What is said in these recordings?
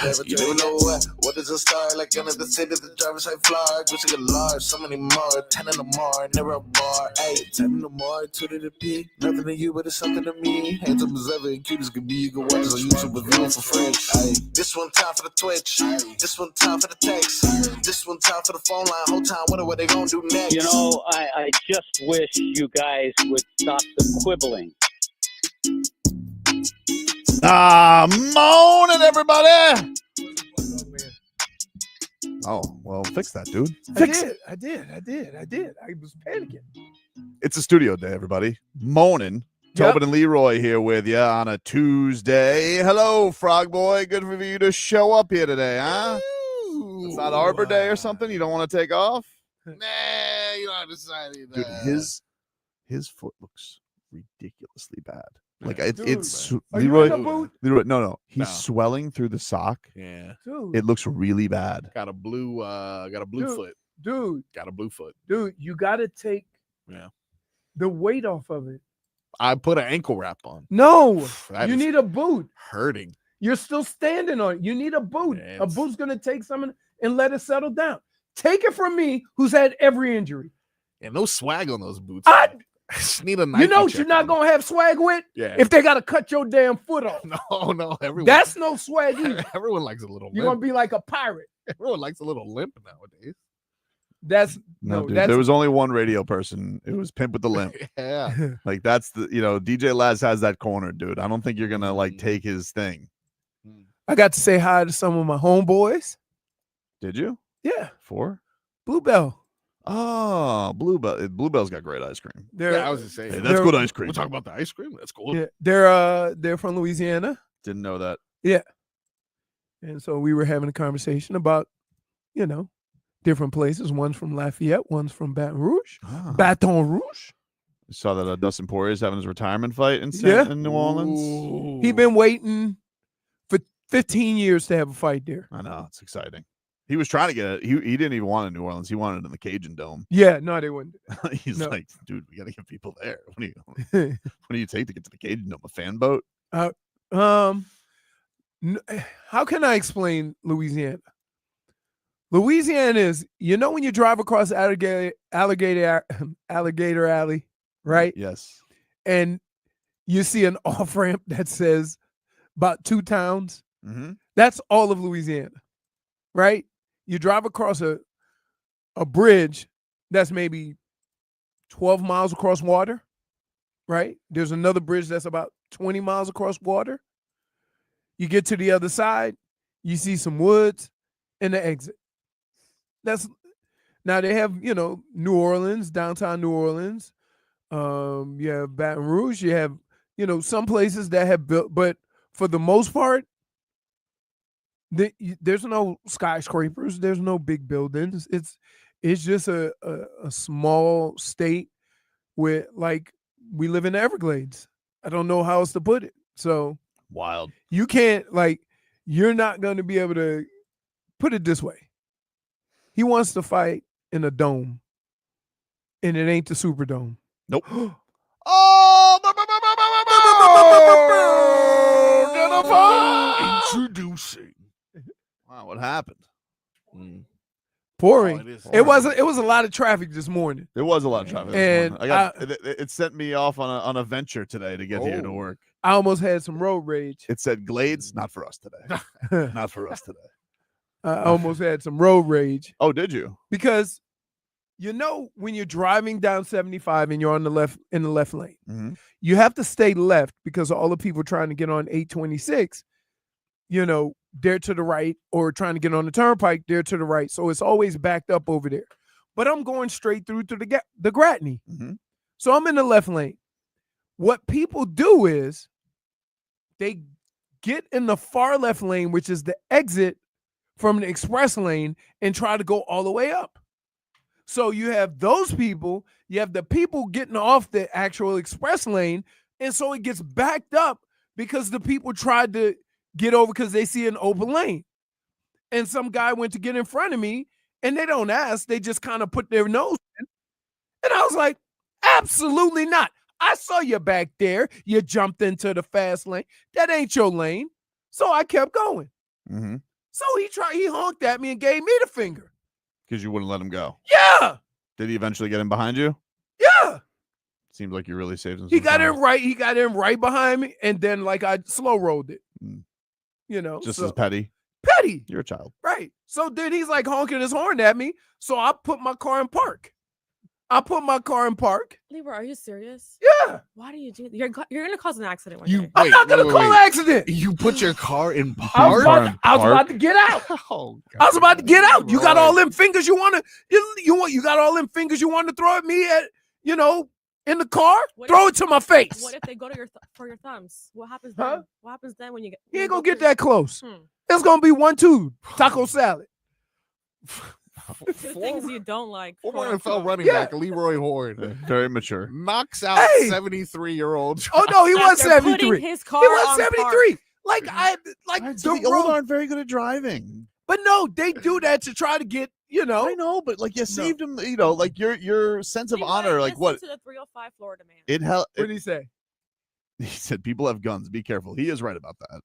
You don't know what is a star? Like under the city, the driver's side floor. Gucci got large, so many more. 10 in the more, never a bar. Ay, 10 in the more, 2 to the P. Nothing to you, but it's something to me. Handsome as ever, and cute as could be. You can watch us on YouTube with viewing for free. Ay, this one time for the Twitch. This one time for the text. This one time for the phone line. Whole time, what they gonna do next? You know, I just wish you guys would stop the quibbling. Morning, everybody. Oh, well, fix that, dude. I did. I was panicking. It's a studio day, everybody. Morning. Tobin and Leroy here with you on a Tuesday. Hello, Frog Boy. Good for you to show up here today, huh? It's not Arbor Day or something? You don't want to take off? Nah, you don't decide either. Dude, his foot looks ridiculously bad. Like it's Are Leroy. you in a boot? Leroy, no. He's No. swelling through the sock. Yeah, Dude, It looks really bad. got a blue Dude. foot. dude, Got a blue foot. you got to take Yeah. the weight off of it. I put an ankle wrap on. No, That you is need a boot. hurting. You're still standing on it. You need a boot. Yeah, A it's- boot's going to take something and let it settle down. Take it from me, who's had every injury. And no swag on those boots. I- man. Just need a Nike You know what check you're not on going to have swag with? them. Yeah. If they got to cut your damn foot off. No, everyone. That's no swag either. Everyone likes a little You're limp. going to be like a pirate. Everyone likes a little limp nowadays. That's No, dude, that's there was only one radio person. It was Pimp with the Limp. Yeah. Like that's the DJ Laz has that corner, dude. I don't think you're gonna like take his thing. I got to say hi to some of my homeboys. Did you? Yeah, Four? Bluebell. Oh, Bluebell. Bluebell's got great ice cream. They're I was just saying. Hey, that's good ice cream. We'll talk about the ice cream. That's cool. yeah, they're from Louisiana, Didn't know that. and so we were having a conversation about, different places. One's from Lafayette, one's from Baton Rouge. Ah. Baton Rouge. You saw that Dustin Poirier's having his retirement fight in Yeah. in New Orleans. Ooh. He been waiting for 15 years to have a fight there. I know, it's exciting. He was trying to get it. He didn't even want it in New Orleans. He wanted it in the Cajun Dome. Yeah, no, they wouldn't. He's No. like, dude, we got to get people there. What do you take to get to the Cajun Dome? A fan boat? How can I explain Louisiana? Louisiana is, when you drive across Alligator Alley, right? Yes. And you see an off ramp that says about 2 towns. Mm-hmm. That's all of Louisiana, right? You drive across a bridge that's maybe 12 miles across water, right? There's another bridge that's about 20 miles across water. You get to the other side, you see some woods and the exit. Now they have, New Orleans, downtown New Orleans. You have Baton Rouge. You have, some places that have built, but for the most part, there's no skyscrapers. There's no big buildings. It's just a small state where, like, we live in the Everglades. I don't know how else to put it. So Wild. you can't, you're not going to be able to put it this way. He wants to fight in a dome, and it ain't the Superdome. Nope. Introducing. Wow, what happened? Pouring. Oh, it is. It was a lot of traffic this morning. There was a lot of traffic. this And morning. It sent me off on a venture today to get here to Oh. work. I almost had some road rage. It said Glades, not for us today. Not for us today. I almost had some road rage Oh, did you? because, when you're driving down 75 and you're on the left lane, Mm-hmm. you have to stay left because all the people trying to get on 826, they're to the right, or trying to get on the turnpike, they're to the right. So it's always backed up over there. But I'm going straight through to the Gratney. Mm-hmm. So I'm in the left lane. What people do is they get in the far left lane, which is the exit from the express lane, and try to go all the way up. So you have those people, you have the people getting off the actual express lane, and so it gets backed up because the people tried to get over because they see an open lane. And some guy went to get in front of me, and they don't ask, they just kind of put their nose in. And I was like, absolutely not. I saw you back there. You jumped into the fast lane. That ain't your lane. So I kept going. Mm-hmm. So he honked at me and gave me the finger. Because you wouldn't let him go. Yeah. Did he eventually get in behind you? Yeah. Seems like you really saved him. He got in right behind me, and then like I slow rolled it. Just as petty. Petty. You're a child. Right. So then he's like honking his horn at me. So I put my car in park. Leroy, are you serious? Yeah. Why do you do that? You're gonna cause an accident one You- day. I'm not gonna call an accident. You put your car in I was park? about to get out. Oh, I was about to get out. You got Leroy. all them fingers you want to you got all them fingers you want to throw at me in the car? Throw it to my face. What if they go to for your thumbs? What happens Huh? then? What happens then when you get? He when ain't you gonna go get through- that close. Hmm. It's gonna be 1-2 taco salad. Two things you don't like. Former quote, NFL unquote. running Yeah. back Leroy Horn Very mature. knocks out Hey! 73-year-old. Oh no, he was After putting 73. his He car was on 73. Like So the old aren't very good at driving. but no, they do that to try to get, I know, but like you saved him. Like your sense of Leroy, honor. Like listen what? To the 305 Florida man. It helped. What did he say? He said people have guns. Be careful. He is right about that.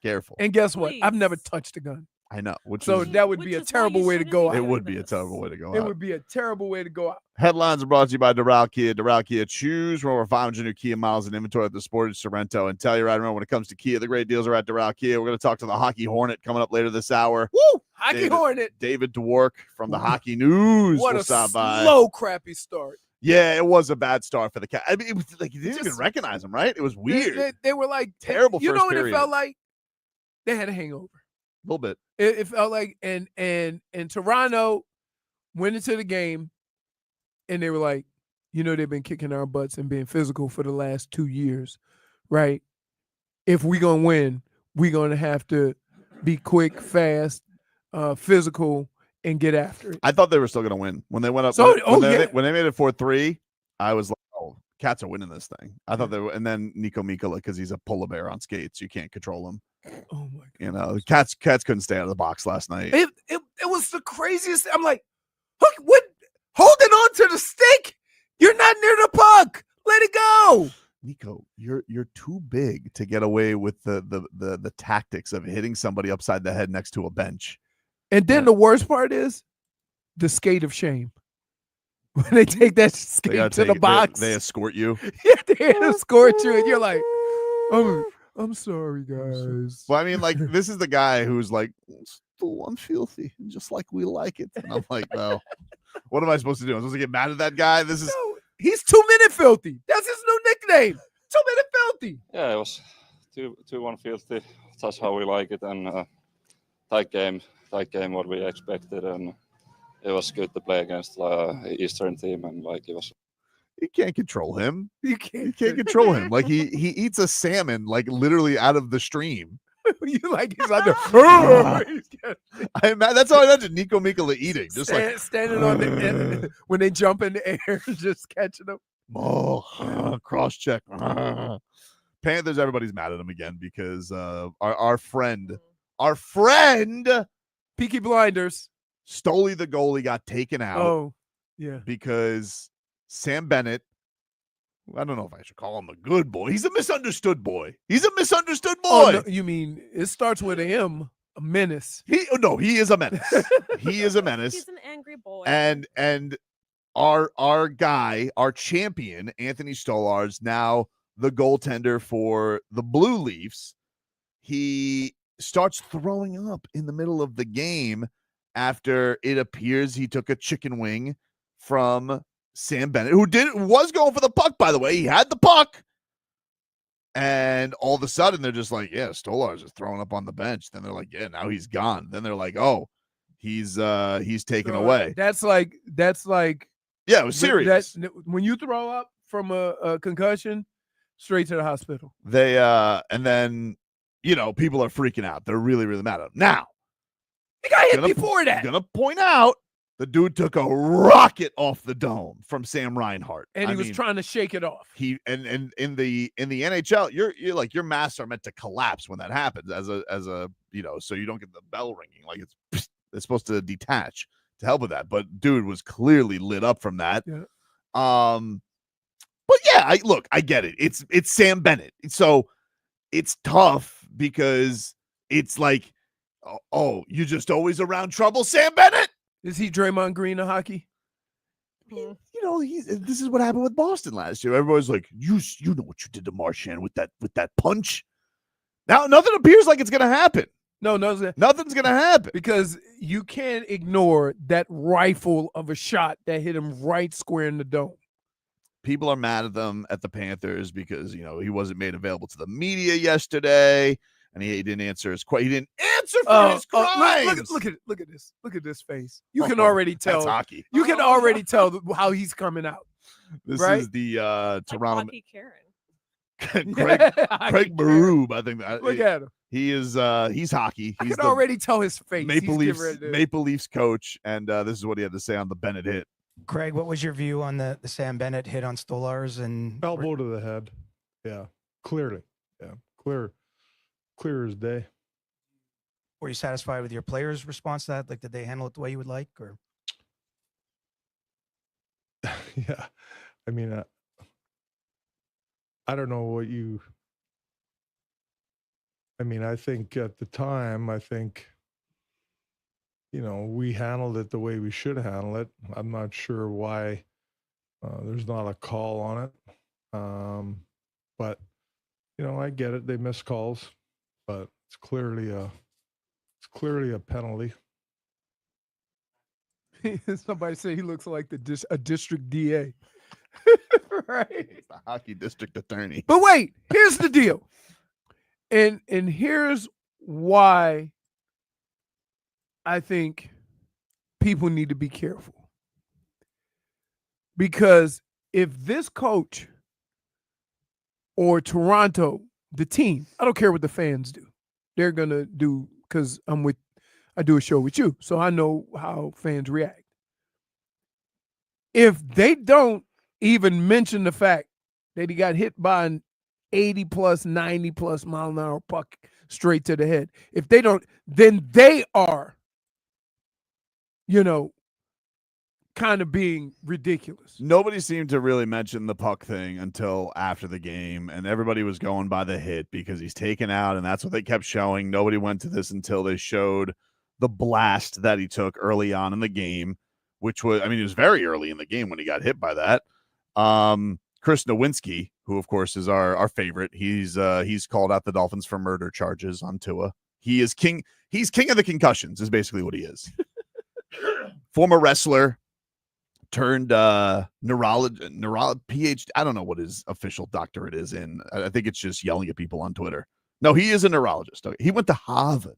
Careful. And guess what? I've never Please. touched a gun. I know. So that would Which be a is why terrible you way to shouldn't go be it out. doing would be a this. terrible way to go It out. would be a terrible way to go out. Headlines are brought to you by Doral Kia. Doral Kia, choose from over 500 new Kia models in inventory at the Sportage Sorrento. And tell you right, remember, when it comes to Kia, the great deals are at Doral Kia. We're going to talk to the Hockey Hornet coming up later this hour. Woo! Hockey David- Hornet. David Dwork from the Hockey News What will a stop by. slow, crappy start. Yeah, it was a bad start for the Cat. I mean, it was like you didn't even Just- recognize him, right? It was weird. They were like Terrible You first know what period. it felt like? They had a hangover. A little bit. It felt like, and Toronto went into the game, and they were like, they've been kicking our butts and being physical for the last 2 years, right? If we're gonna win, we're gonna have to be quick, fast, physical, and get after it. I thought they were still going to win when they went up. So- when they made it 4-3, I was like, "Oh, Cats are winning this thing." I thought they were, and then Niko Mikkola, because he's a polar bear on skates, you can't control him. Oh my God! Cats couldn't stay out of the box last night. It was the craziest. I'm like, Hook, what? Holding on to the stick? You're not near the puck. Let it go. Niko, you're too big to get away with the tactics of hitting somebody upside the head next to a bench. And then the worst part is the skate of shame. When they take that They skate gotta to take the it- box, They escort you. yeah, they escort you, and you're like, I'm sorry, guys. Well, I mean, like, this is the guy who's like, still unfilthy, just like we like it. And I'm like, well, what am I supposed to do? I'm supposed to get mad at that guy? This is No, he's 2-minute filthy. That's his new nickname. 2-minute filthy. Yeah, it was 2-1 filthy. That's how we like it, and tight game what we expected, and it was good to play against Eastern team, and like it was. you can't control him. You You can't. can't control him. Like he eats a salmon like literally out of the stream. You like he's out there. That's how I imagine Niko Mikkola eating, just like standing on the end when they jump in the air, just catching them. cross check. Panthers, everybody's mad at him again because our friend Peaky Blinders. Stoley the goalie got taken out Oh, yeah. because Sam Bennett, I don't know if I should call him a good boy. He's a misunderstood boy. He's a misunderstood boy. Oh, no, you mean it starts with a M, a menace. He is a menace. He is a menace. He's an angry boy. And our guy, our champion, Anthony Stolarz, now the goaltender for the Blue Leafs, he starts throwing up in the middle of the game after it appears he took a chicken wing from Sam Bennett, who was going for the puck, by the way. He had the puck. And all of a sudden, they're just like, yeah, Stolarz is throwing up on the bench. Then they're like, yeah, now he's gone. Then they're like, oh, he's taken away. That's like Yeah, it was serious. When you throw up from a concussion, straight to the hospital. They and then people are freaking out. They're really, really mad at him. Now, He got hit gonna- before that. gonna point out the dude took a rocket off the dome from Sam Reinhart. And he was trying to shake it off. He and in the NHL, you're like your masks are meant to collapse when that happens as a so you don't get the bell ringing. Like it's supposed to detach to help with that. But dude was clearly lit up from that. Yeah. But yeah, I get it. It's Sam Bennett. So it's tough because it's like, oh, you're just always around trouble, Sam Bennett. Is he Draymond Green of hockey? You know, this is what happened with Boston last year. Everybody's like, you know what you did to Marchand with that punch. Now nothing appears like it's gonna happen. No, Nothing's gonna happen because you can't ignore that rifle of a shot that hit him right square in the dome. People are mad at the Panthers because he wasn't made available to the media yesterday, and he didn't answer his question. He didn't answer for his crimes. Look at this face. You can already tell. That's hockey. You can already tell how he's coming out. This right? is the Toronto. Hockey Karen. Craig Marube, I think. Look at him. He is. He's hockey. I He's can already tell his face. Maple Leafs coach, and this is what he had to say on the Bennett hit. Craig, what was your view on the Sam Bennett hit on Stolarz and elbow to the head? Yeah, clearly. Yeah, clear as day. Were you satisfied with your players' response to that? Like, did they handle it the way you would like, or? Yeah, I mean, I don't know what you. I mean, I think at the time, we handled it the way we should handle it. I'm not sure why there's not a call on it. But, I get it. They miss calls, but it's clearly a penalty. Somebody say he looks like a district DA. Right. It's the hockey district attorney. But wait, here's the deal. And here's why I think people need to be careful. Because if this coach or Toronto, the team, I don't care what the fans do. They're going to do, because I do a show with you, so I know how fans react. If they don't even mention the fact that he got hit by an 80 plus, 90 plus mile an hour puck straight to the head, if they don't, then they are, kind of being ridiculous. Nobody seemed to really mention the puck thing until after the game, and everybody was going by the hit because he's taken out, and that's what they kept showing. Nobody went to this until they showed the blast that he took early on in the game, which was, it was very early in the game when he got hit by that. Chris Nowinski, who of course is our favorite, he's called out the Dolphins for murder charges on Tua. He is king. He's king of the concussions is basically what he is. Former wrestler turned neurologist, PhD. I don't know what his official doctorate is in. I think it's just yelling at people on Twitter. No, he is a neurologist. He went to Harvard.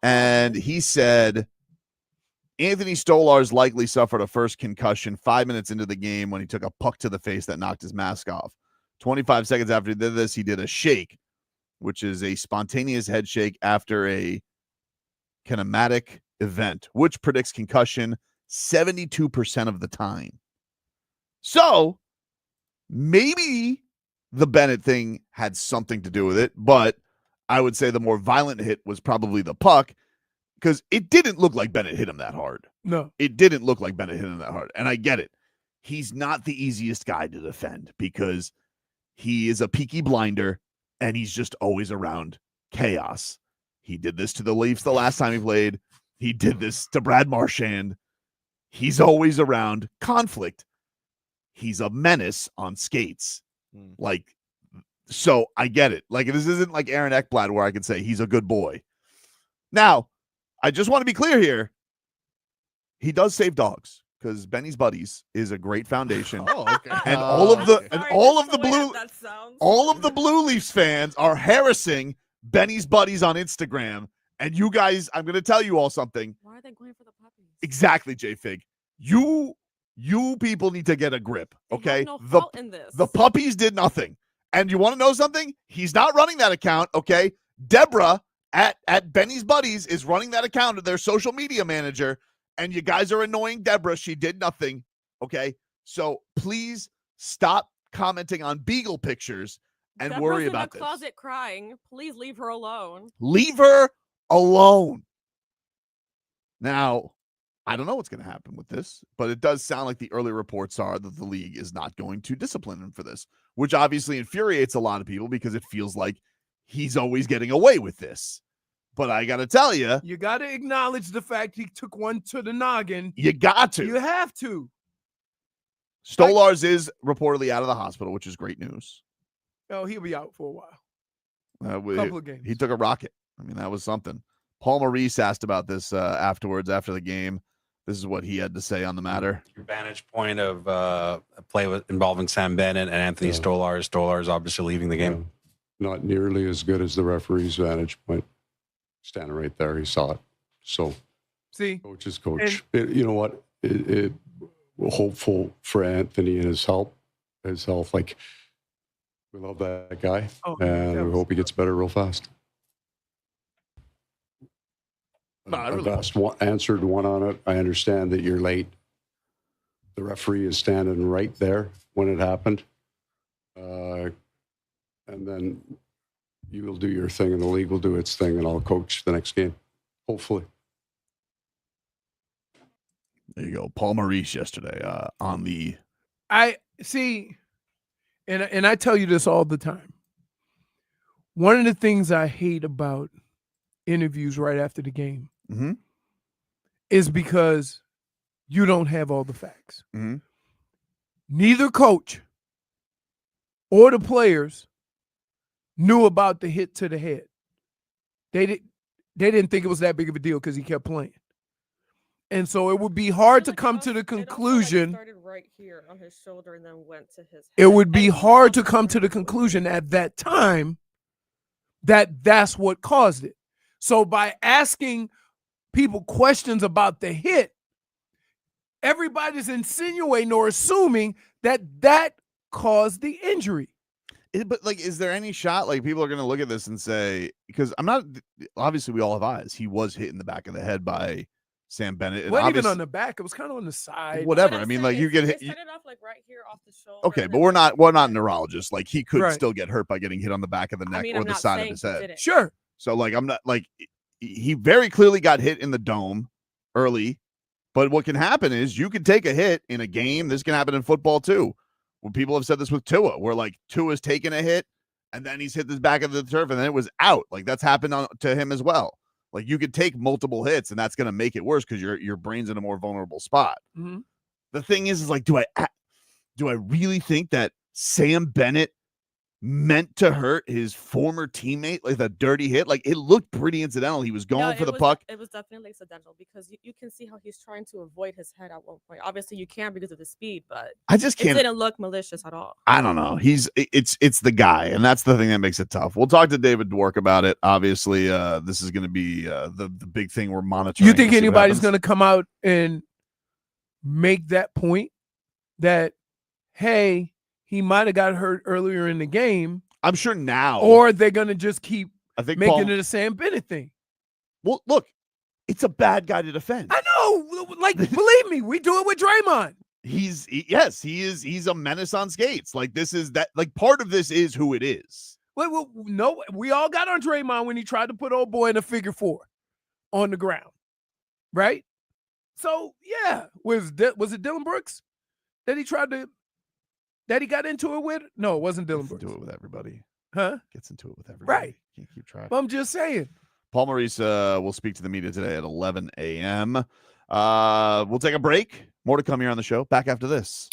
And he said Anthony Stolarz likely suffered a first concussion 5 minutes into the game when he took a puck to the face that knocked his mask off. 25 seconds after he did this, he did a shake, which is a spontaneous head shake after a kinematic event, which predicts concussion 72% of the time. So maybe the Bennett thing had something to do with it, but I would say the more violent hit was probably the puck, because it didn't look like Bennett hit him that hard. No. It didn't look like Bennett hit him that hard. And I get it. He's not the easiest guy to defend because he is a Peaky Blinder and he's just always around chaos. He did this to the Leafs the last time he played. He did this to Brad Marchand. He's always around conflict. He's a menace on skates. So I get it. Like, this isn't like Aaron Ekblad where I can say he's a good boy. Now, I just want to be clear here. He does save dogs because Benny's Buddies is a great foundation. Oh, okay. And all of the Blue Leafs fans are harassing Benny's Buddies on Instagram. And you guys, I'm going to tell you all something. Why are they going for the puppies? Exactly, J-Fig. You people need to get a grip, okay? They have no fault in this. The puppies did nothing. And you want to know something? He's not running that account, okay? Deborah at Benny's Buddies is running that account, their social media manager, and you guys are annoying Deborah. She did nothing, okay? So please stop commenting on Beagle pictures and Deborah's worry in about the this. closet crying. Please leave her alone. Leave her alone. Now, I don't know what's going to happen with this, but it does sound like the early reports are that the league is not going to discipline him for this, which obviously infuriates a lot of people because it feels like he's always getting away with this. But I got to tell you, You got to acknowledge the fact he took one to the noggin. you got to. You have to. Stolarz is reportedly out of the hospital, which is great news. Oh, he'll be out for a while. Couple of games. He took a rocket. I mean, that was something. Paul Maurice asked about this afterwards, after the game. This is what he had to say on the matter. Your vantage point of a play involving Sam Bennett and Anthony Stolarz. Stolarz obviously leaving the game. Not nearly as good as the referee's vantage point. Standing right there, he saw it. So, see, coach is coach. You know what? We're hopeful for Anthony and his health. Like, we love that guy, and we hope he gets better real fast. I've answered one on it. I understand that you're late. The referee is standing right there when it happened. And then you will do your thing and the league will do its thing, and I'll coach the next game, hopefully. There you go. Paul Maurice yesterday on the... I see, and I tell you this all the time. One of the things I hate about interviews right after the game is because you don't have all the facts. Neither coach or the players knew about the hit to the head. They didn't think it was that big of a deal because he kept playing. And so it would be hard to come to the conclusion. Started right here on his shoulder and then went to his head. It would be hard to come to the conclusion at that time that that's what caused it. So by asking people questions about the hit, everybody's insinuating or assuming that that caused the injury. But like, is there any shot? Like, people are going to look at this and say, because I'm not, obviously we all have eyes. He was hit in the back of the head by Sam Bennett. It wasn't even on the back. It was kind of on the side. Whatever. I mean, like, you get hit. It started off like right here off the shoulder. Okay, but we're not neurologists. Like, he could still get hurt by getting hit on the back of the neck or the side of his head. Sure. So like, I'm not like, he very clearly got hit in the dome early, but what can happen is you can take a hit in a game. This can happen in football too. When people have said this with Tua, where like Tua's taken a hit and then he's hit the back of the turf and then it was out. Like, that's happened to him as well. Like, you could take multiple hits and that's going to make it worse because your brain's in a more vulnerable spot. The thing is like, do I really think that Sam Bennett meant to hurt his former teammate, like the dirty hit? Like, it looked pretty incidental. He was going for the puck. It was definitely accidental because you can see how he's trying to avoid his head at one point. Obviously, you can't because of the speed, but I just can't. It didn't look malicious at all. I don't know. It's the guy, and that's the thing that makes it tough. We'll talk to David Dwork about it. Obviously, this is going to be the big thing we're monitoring. You think anybody's going to come out and make that point that, hey, he might have got hurt earlier in the game? I'm sure now. Or they're going to just keep making it a Sam Bennett thing. Well, look, it's a bad guy to defend. I know. Like, believe me, we do it with Draymond. He's a menace on skates. Like, this is that. Like, part of this is who it is. Well, no, we all got on Draymond when he tried to put old boy in a figure four on the ground, right? So yeah, was it Dylan Brooks that he tried to? That he got into it with? No, it wasn't Dylan Brooks. Into it with everybody. Huh? Gets into it with everybody. Right. Can't keep track. I'm just saying. Paul Maurice will speak to the media today at 11 a.m. We'll take a break. More to come here on the show. Back after this.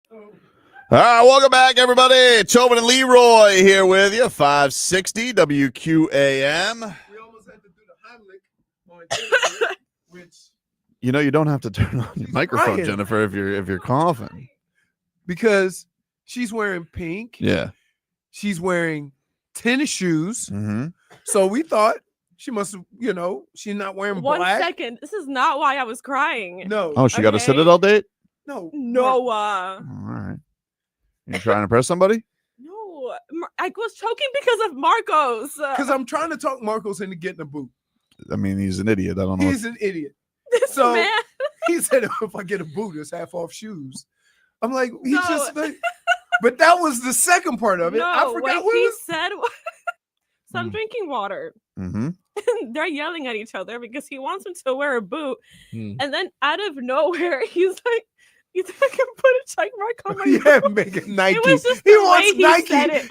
All right, welcome back, everybody. Tobin and Leroy here with you, 560 WQAM. We almost had to do the Heimlich on Jennifer, which You know, you don't have to turn on your microphone, crying. Jennifer, if you're coughing. because she's wearing pink. Yeah. She's wearing tennis shoes. Mm-hmm. So we thought she must have, she's not wearing One black. second. This is not why I was crying. No. Oh, she got a Okay. Citadel date? No. No. All right. You trying to impress somebody? No. I was choking because of Marcos. Because I'm trying to talk Marcos into getting a boot. I mean, he's an idiot. I don't know. He's an idiot. This So man. he said, if I get a boot, it's half off shoes. I'm like, he's No. just like, but that was the second part of it. I No, forgot what what he it was. said. So I'm drinking water. Mm-hmm. They're yelling at each other because he wants him to wear a boot. Hmm. And then out of nowhere, he's like, you think I can put a check mark on my Yeah, boot? make it Nike. was just He the wants way he Nike. said it.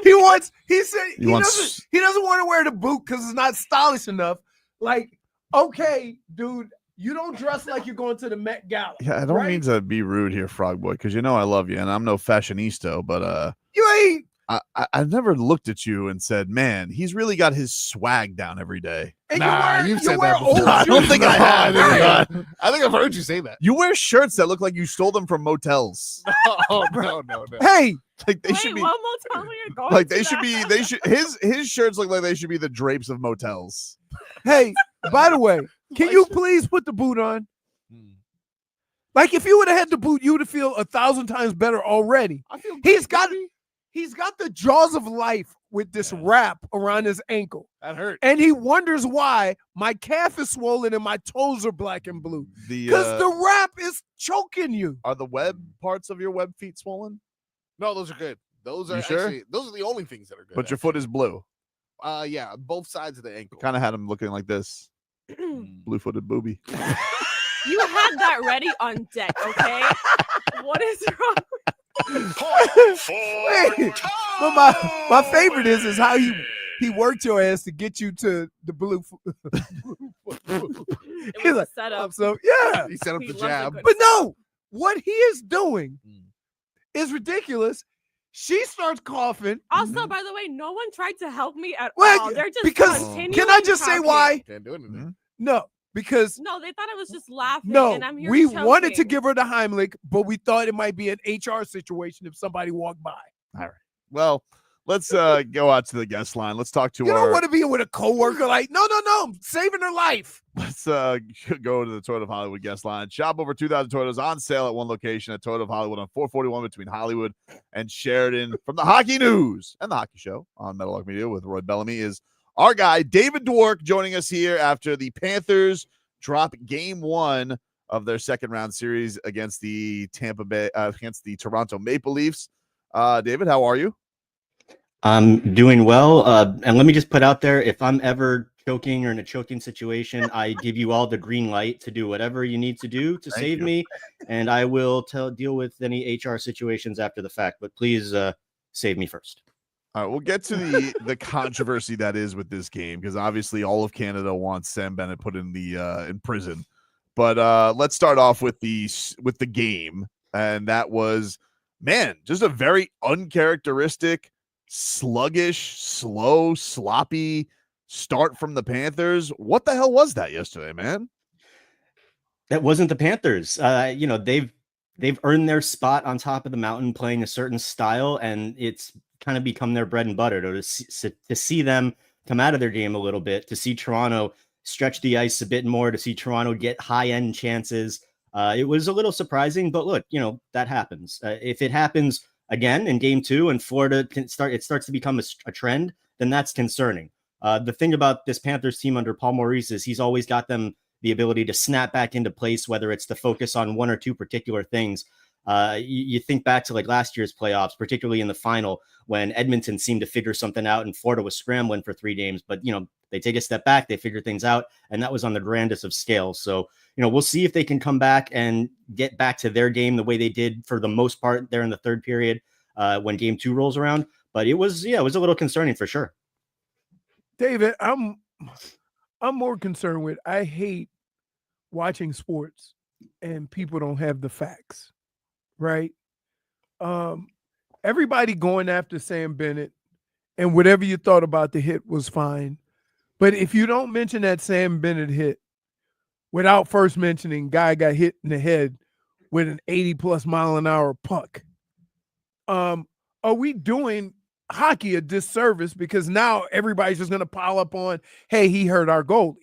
He said He wants- he doesn't want to wear the boot because it's not stylish enough. Like, okay, dude, you don't dress like you're going to the Met Gala. Yeah, I don't right? mean to be rude here, Frog Boy, because you know I love you, and I'm no fashionista, but You ain't. I've never looked at you and said, man, he's really got his swag down every day. And Nah, you you've said wear that before. old I don't think I have. No, I think I've heard you say that. You wear shirts that look like you stole them from motels. Oh, no. Hey, Like they Wait, should be what motel are you going like to they should be now? they should his shirts look like they should be the drapes of motels. hey, by the way, can you please put the boot on? Like, if you would have had the boot, you would have feel 1,000 times better already. I feel He's great, got baby. he's got the jaws of life with this wrap around his ankle. That hurt. And he wonders why my calf is swollen and my toes are black and blue. Because the wrap is choking you. Are the web parts of your web feet swollen? No, those are good. Those are You sure? actually, those are the only things that are good. But your foot is blue. Yeah, both sides of the ankle. Kind of had him looking like this. Blue-footed booby. You had that ready on deck, okay? What is wrong? Wait, but my favorite is how he worked your ass to get you to the blue. It He's was like, a setup. so yeah. He set up He the loves a jab. good But no, what he is doing is ridiculous. She starts coughing. Also, by the way, no one tried to help me at Well, all. They're just because continuing can I just say talking. why? Can't do anything. No, because No, they thought I was just laughing. no, and I'm here we wanted to choking. give her the Heimlich, but we thought it might be an HR situation if somebody walked by. All right. Well, let's go out to the guest line. Let's talk to You our don't want to be with a coworker like, no, I'm saving her life. Let's go to the Toyota of Hollywood guest line. Shop over 2,000 Toyotas on sale at one location at Toyota of Hollywood on 441 between Hollywood and Sheridan. From the Hockey News and the Hockey Show on Metal Arc Media with Roy Bellamy is our guy, David Dwork, joining us here after the Panthers drop game one of their second round series against the Toronto Maple Leafs. David, how are you? I'm doing well. And let me just put out there, if I'm ever choking or in a choking situation, I give you all the green light to do whatever you need to do to save me. And I will deal with any HR situations after the fact, but please save me first. All right, we'll get to the controversy that is with this game, because obviously all of Canada wants Sam Bennett put in in prison. But let's start off with the game, and that was, man, just a very uncharacteristic, sluggish, slow, sloppy start from the Panthers. What the hell was that yesterday, man? That wasn't the Panthers. They've earned their spot on top of the mountain playing a certain style, and it's kind of become their bread and butter to see them come out of their game a little bit, to see Toronto stretch the ice a bit more, to see Toronto get high-end chances. It was a little surprising, but look, that happens. If it happens again in game two and Florida starts to become a trend, then that's concerning. The thing about this Panthers team under Paul Maurice is he's always got them the ability to snap back into place, whether it's to focus on one or two particular things. You think back to like last year's playoffs, particularly in the final, when Edmonton seemed to figure something out and Florida was scrambling for 3 games, but they take a step back, they figure things out, and that was on the grandest of scales. So, we'll see if they can come back and get back to their game the way they did for the most part there in the third period when game 2 rolls around. But it was a little concerning for sure. David, I'm more concerned with, I hate watching sports and people don't have the facts, right? everybody going after Sam Bennett and whatever you thought about the hit was fine. But if you don't mention that Sam Bennett hit without first mentioning guy got hit in the head with an 80+ mile an hour puck, are we doing hockey a disservice? Because now everybody's just going to pile up on, hey, he hurt our goalie.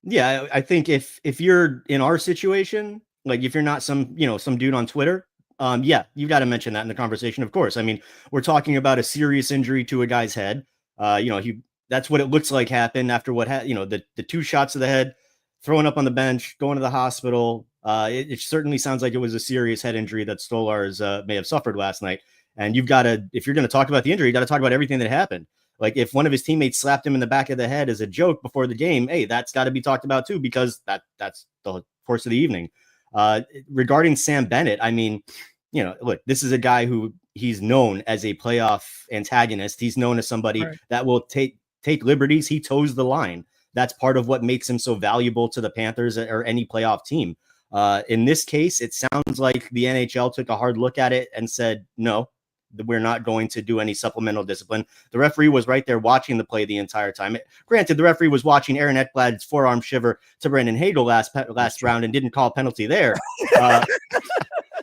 Yeah, I think if you're in our situation, like if you're not some dude on Twitter, yeah, you've got to mention that in the conversation, of course. I mean, we're talking about a serious injury to a guy's head. That's what it looks like happened after the 2 shots to the head, throwing up on the bench, going to the hospital. It certainly sounds like it was a serious head injury that Stolarz may have suffered last night. And if you're going to talk about the injury, you got to talk about everything that happened. Like if one of his teammates slapped him in the back of the head as a joke before the game, hey, that's got to be talked about too, because that's the course of the evening. Regarding Sam Bennett, I mean, look, this is a guy who he's known as a playoff antagonist. He's known as somebody that will take liberties. He toes the line. That's part of what makes him so valuable to the Panthers or any playoff team. In this case, it sounds like the NHL took a hard look at it and said, no, we're not going to do any supplemental discipline. The referee was right there watching the play the entire time. Granted, the referee was watching Aaron Ekblad's forearm shiver to Brendan Hagel last round and didn't call a penalty there.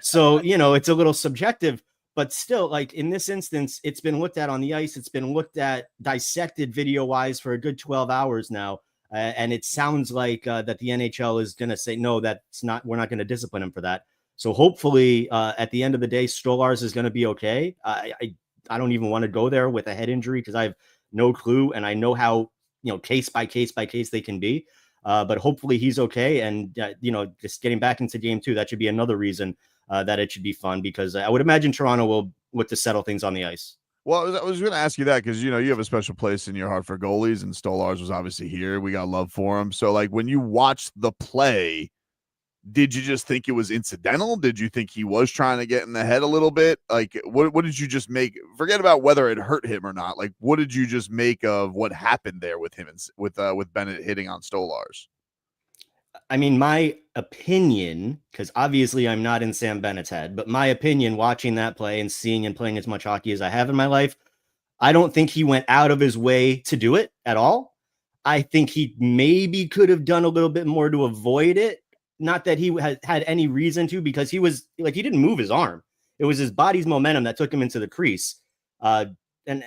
So, it's a little subjective, but still, like in this instance, it's been looked at on the ice. It's been looked at, dissected video wise for a good 12 hours now. And it sounds like that the NHL is going to say, no, we're not going to discipline him for that. So hopefully at the end of the day, Stolarz is going to be okay. I don't even want to go there with a head injury because I have no clue. And I know how, case by case they can be. But hopefully he's okay. And, just getting back into game 2, that should be another reason that it should be fun, because I would imagine Toronto will look to settle things on the ice. Well, I was going to ask you that because, you have a special place in your heart for goalies, and Stolarz was obviously here. We got love for him. So, like, when you watched the play, did you just think it was incidental? Did you think he was trying to get in the head a little bit? Like, what did you just make? Forget about whether it hurt him or not. Like, what did you just make of what happened there with him and with Bennett hitting on Stolarz? I mean, my opinion, because obviously I'm not in Sam Bennett's head, but my opinion watching that play and seeing and playing as much hockey as I have in my life, I don't think he went out of his way to do it at all. I think he maybe could have done a little bit more to avoid it. Not that he had any reason to, because he didn't move his arm. It was his body's momentum that took him into the crease. And in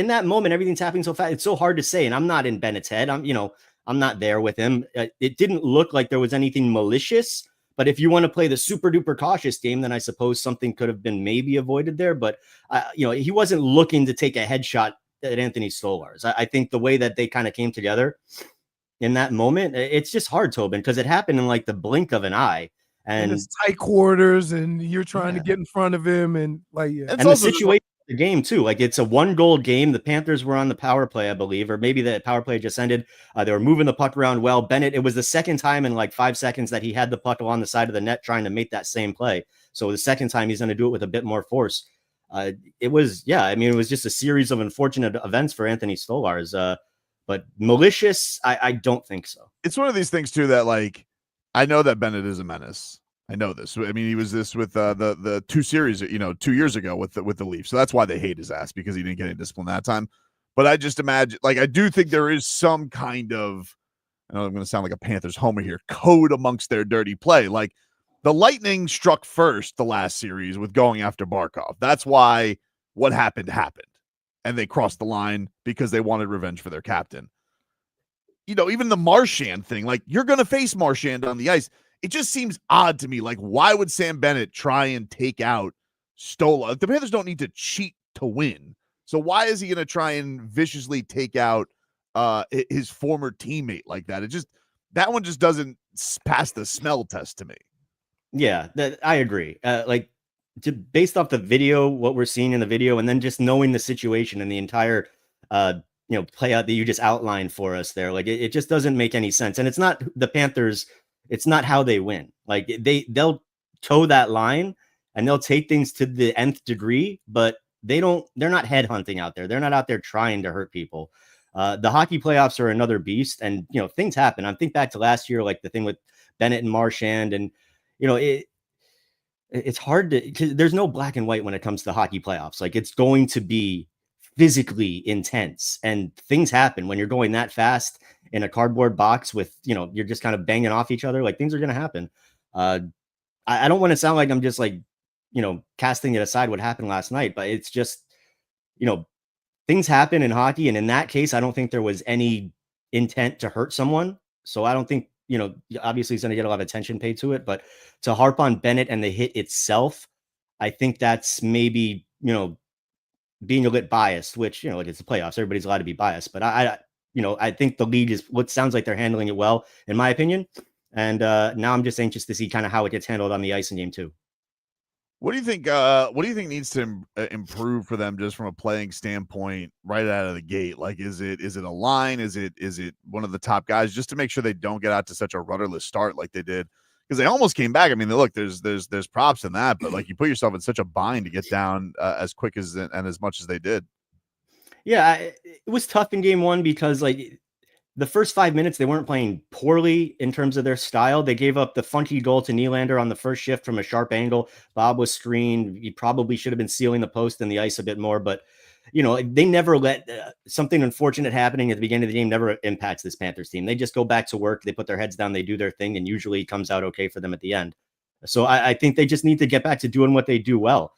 that moment, everything's happening so fast. It's so hard to say. And I'm not in Bennett's head. I'm not there with him. It didn't look like there was anything malicious, but if you want to play the super duper cautious game, then I suppose something could have been maybe avoided there. But, he wasn't looking to take a headshot at Anthony Stolarz. I think the way that they kind of came together in that moment, it's just hard, Tobin, because it happened in like the blink of an eye. And it's tight quarters, and you're trying to get in front of him, and like, and the situation of the game too. Like it's a 1-goal game. The Panthers were on the power play, I believe, or maybe the power play just ended. They were moving the puck around well. Bennett, it was the second time in like 5 seconds that he had the puck along the side of the net trying to make that same play. So the second time he's going to do it with a bit more force. It was just a series of unfortunate events for Anthony Stolarz. But malicious, I don't think so. It's one of these things too that, like, I know that Bennett is a menace. I know this. I mean, he was this with the 2 series, 2 years ago with the Leafs. So that's why they hate his ass, because he didn't get any discipline that time. But I just imagine, like, I do think there is some kind of, I know I'm going to sound like a Panthers homer here, code amongst their dirty play. Like, the Lightning struck first the last series with going after Barkov. That's why what happened. And they crossed the line because they wanted revenge for their captain. Even the Marchand thing, like, you're going to face Marchand on the ice. It just seems odd to me. Like, why would Sam Bennett try and take out Stolarz? The Panthers don't need to cheat to win. So why is he going to try and viciously take out his former teammate like that? That one just doesn't pass the smell test to me. Yeah, I agree. Based off the video, what we're seeing in the video, and then just knowing the situation and the entire, play out that you just outlined for us there, like it just doesn't make any sense. And it's not the Panthers. It's not how they win. Like they'll toe that line and they'll take things to the nth degree, but they're not headhunting out there. They're not out there trying to hurt people. The hockey playoffs are another beast, and things happen. I think back to last year, like the thing with Bennett and Marchand, and it's hard to, 'cause there's no black and white when it comes to hockey playoffs. Like, it's going to be physically intense, and things happen when you're going that fast in a cardboard box with, you're just kind of banging off each other. Like, things are going to happen. I don't want to sound like I'm just like, casting it aside what happened last night, but it's just, things happen in hockey. And in that case, I don't think there was any intent to hurt someone. So I don't think, obviously he's going to get a lot of attention paid to it, but to harp on Bennett and the hit itself, I think that's maybe, being a bit biased, which, it's the playoffs. Everybody's allowed to be biased, but I think the league is what sounds like they're handling it well, in my opinion. And now I'm just anxious to see kind of how it gets handled on the ice in game 2. What do you think? What do you think needs to improve for them, just from a playing standpoint, right out of the gate? Like, is it a line? Is it one of the top guys, just to make sure they don't get out to such a rudderless start like they did? Because they almost came back. I mean, look, there's props in that, but like, you put yourself in such a bind to get down as quick as and as much as they did. Yeah, it was tough in game 1 because like the first 5 minutes, they weren't playing poorly in terms of their style. They gave up the funky goal to Nylander on the first shift from a sharp angle. Bob was screened. He probably should have been sealing the post and the ice a bit more, but they never let something unfortunate happening at the beginning of the game never impacts this Panthers team. They just go back to work. They put their heads down. They do their thing, and usually it comes out okay for them at the end. So I think they just need to get back to doing what they do well.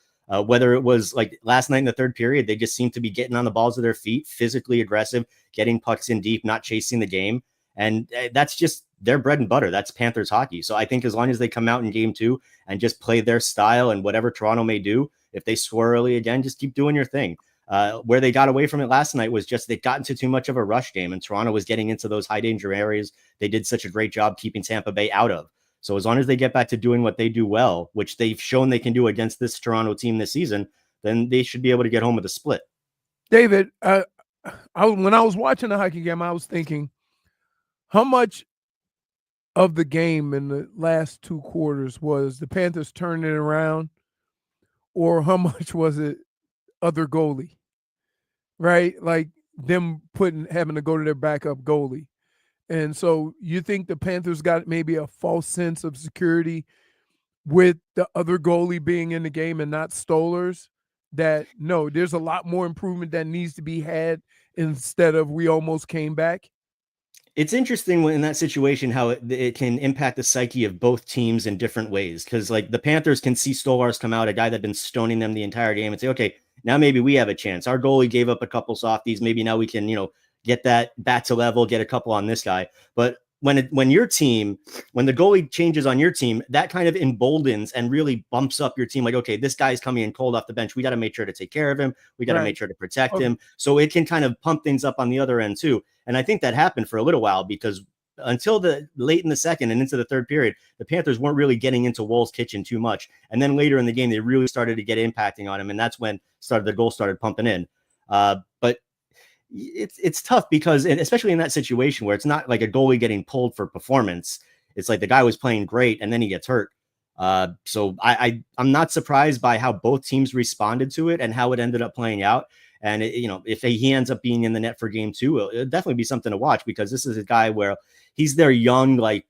Whether it was like last night in the third period, they just seemed to be getting on the balls of their feet, physically aggressive, getting pucks in deep, not chasing the game. And that's just their bread and butter. That's Panthers hockey. So I think as long as they come out in game 2 and just play their style and whatever Toronto may do, if they score early again, just keep doing your thing. Where they got away from it last night was just they got into too much of a rush game, and Toronto was getting into those high danger areas they did such a great job keeping Tampa Bay out of. So as long as they get back to doing what they do well, which they've shown they can do against this Toronto team this season, then they should be able to get home with a split. David, when I was watching the hockey game, I was thinking, how much of the game in the last 2 quarters was the Panthers turning it around, or how much was it other goalie, right? Like them having to go to their backup goalie. And so you think the Panthers got maybe a false sense of security with the other goalie being in the game and not Stolarz? That no, there's a lot more improvement that needs to be had instead of we almost came back? It's interesting when in that situation how it can impact the psyche of both teams in different ways. Because like the Panthers can see Stolarz come out, a guy that's been stoning them the entire game, and say, okay, now maybe we have a chance. Our goalie gave up a couple softies. Maybe now we can, get that bat to level, get a couple on this guy. But when the goalie changes on your team, that kind of emboldens and really bumps up your team. Like, okay, this guy's coming in cold off the bench. We got to make sure to take care of him. We got to make sure to protect him. So it can kind of pump things up on the other end too. And I think that happened for a little while because until the late in the second and into the third period, the Panthers weren't really getting into Wool's kitchen too much. And then later in the game, they really started to get impacting on him. And that's when the goal started pumping in. But it's tough because, and especially in that situation where it's not like a goalie getting pulled for performance. It's like the guy was playing great and then he gets hurt. So I'm not surprised by how both teams responded to it and how it ended up playing out. And if he ends up being in the net for game 2, it'll definitely be something to watch because this is a guy where he's their young, like,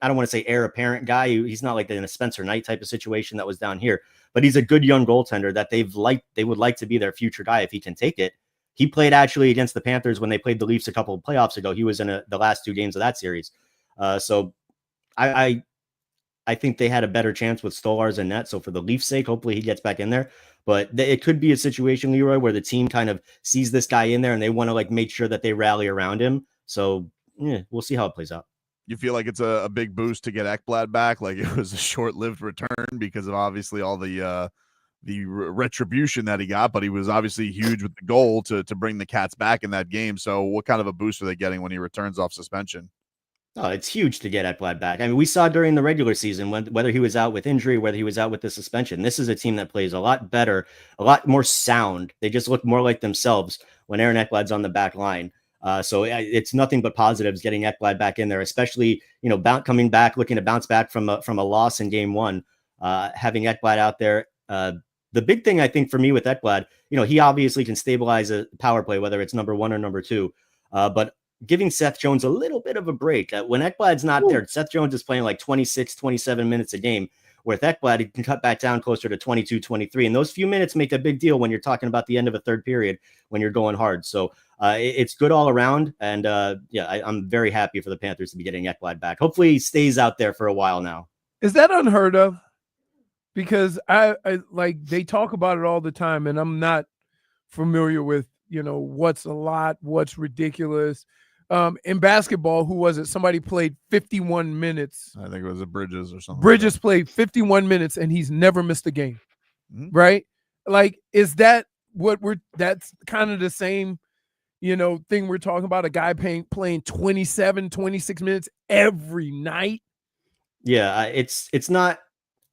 I don't want to say heir apparent guy. He's not like in a Spencer Knight type of situation that was down here, but he's a good young goaltender that they would like to be their future guy if he can take it. He played actually against the Panthers when they played the Leafs a couple of playoffs ago. He was in the last 2 games of that series. So I think they had a better chance with Stolarz and net. So for the Leafs' sake, hopefully he gets back in there. But it could be a situation, Leroy, where the team kind of sees this guy in there and they want to like make sure that they rally around him. So we'll see how it plays out. You feel like it's a big boost to get Ekblad back? Like it was a short-lived return because of obviously all the retribution that he got, but he was obviously huge with the goal to bring the Cats back in that game. So what kind of a boost are they getting when he returns off suspension? Oh, it's huge to get Ekblad back. I mean, we saw during the regular season whether he was out with injury, whether he was out with the suspension. This is a team that plays a lot better, a lot more sound. They just look more like themselves when Aaron Ekblad's on the back line. So it's nothing but positives getting Ekblad back in there, especially coming back, looking to bounce back from a loss in game 1. Having Ekblad out there. The big thing I think for me with Ekblad, he obviously can stabilize a power play, whether it's number 1 or number 2. But giving Seth Jones a little bit of a break. When Ekblad's not there, Seth Jones is playing like 26, 27 minutes a game. With Ekblad, he can cut back down closer to 22, 23. And those few minutes make a big deal when you're talking about the end of a third period when you're going hard. So it's good all around. And I'm very happy for the Panthers to be getting Ekblad back. Hopefully he stays out there for a while now. Is that unheard of? Because I like they talk about it all the time, and I'm not familiar with, what's a lot, what's ridiculous. In basketball, who was it? Somebody played 51 minutes. I think it was a Bridges or something. Bridges played 51 minutes and he's never missed a game. Mm-hmm. Right? Like, is that that's kind of the same, thing we're talking about? A guy playing 27, 26 minutes every night? Yeah, it's not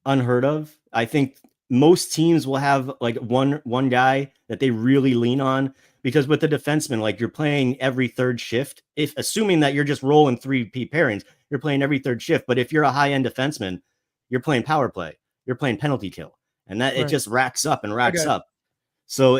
unheard of. I think most teams will have like one guy that they really lean on, because with the defenseman, like you're playing every third shift. If assuming that you're just rolling 3P pairings, you're playing every third shift. But if you're a high end defenseman, you're playing power play, you're playing penalty kill, and that it just racks up and racks up. So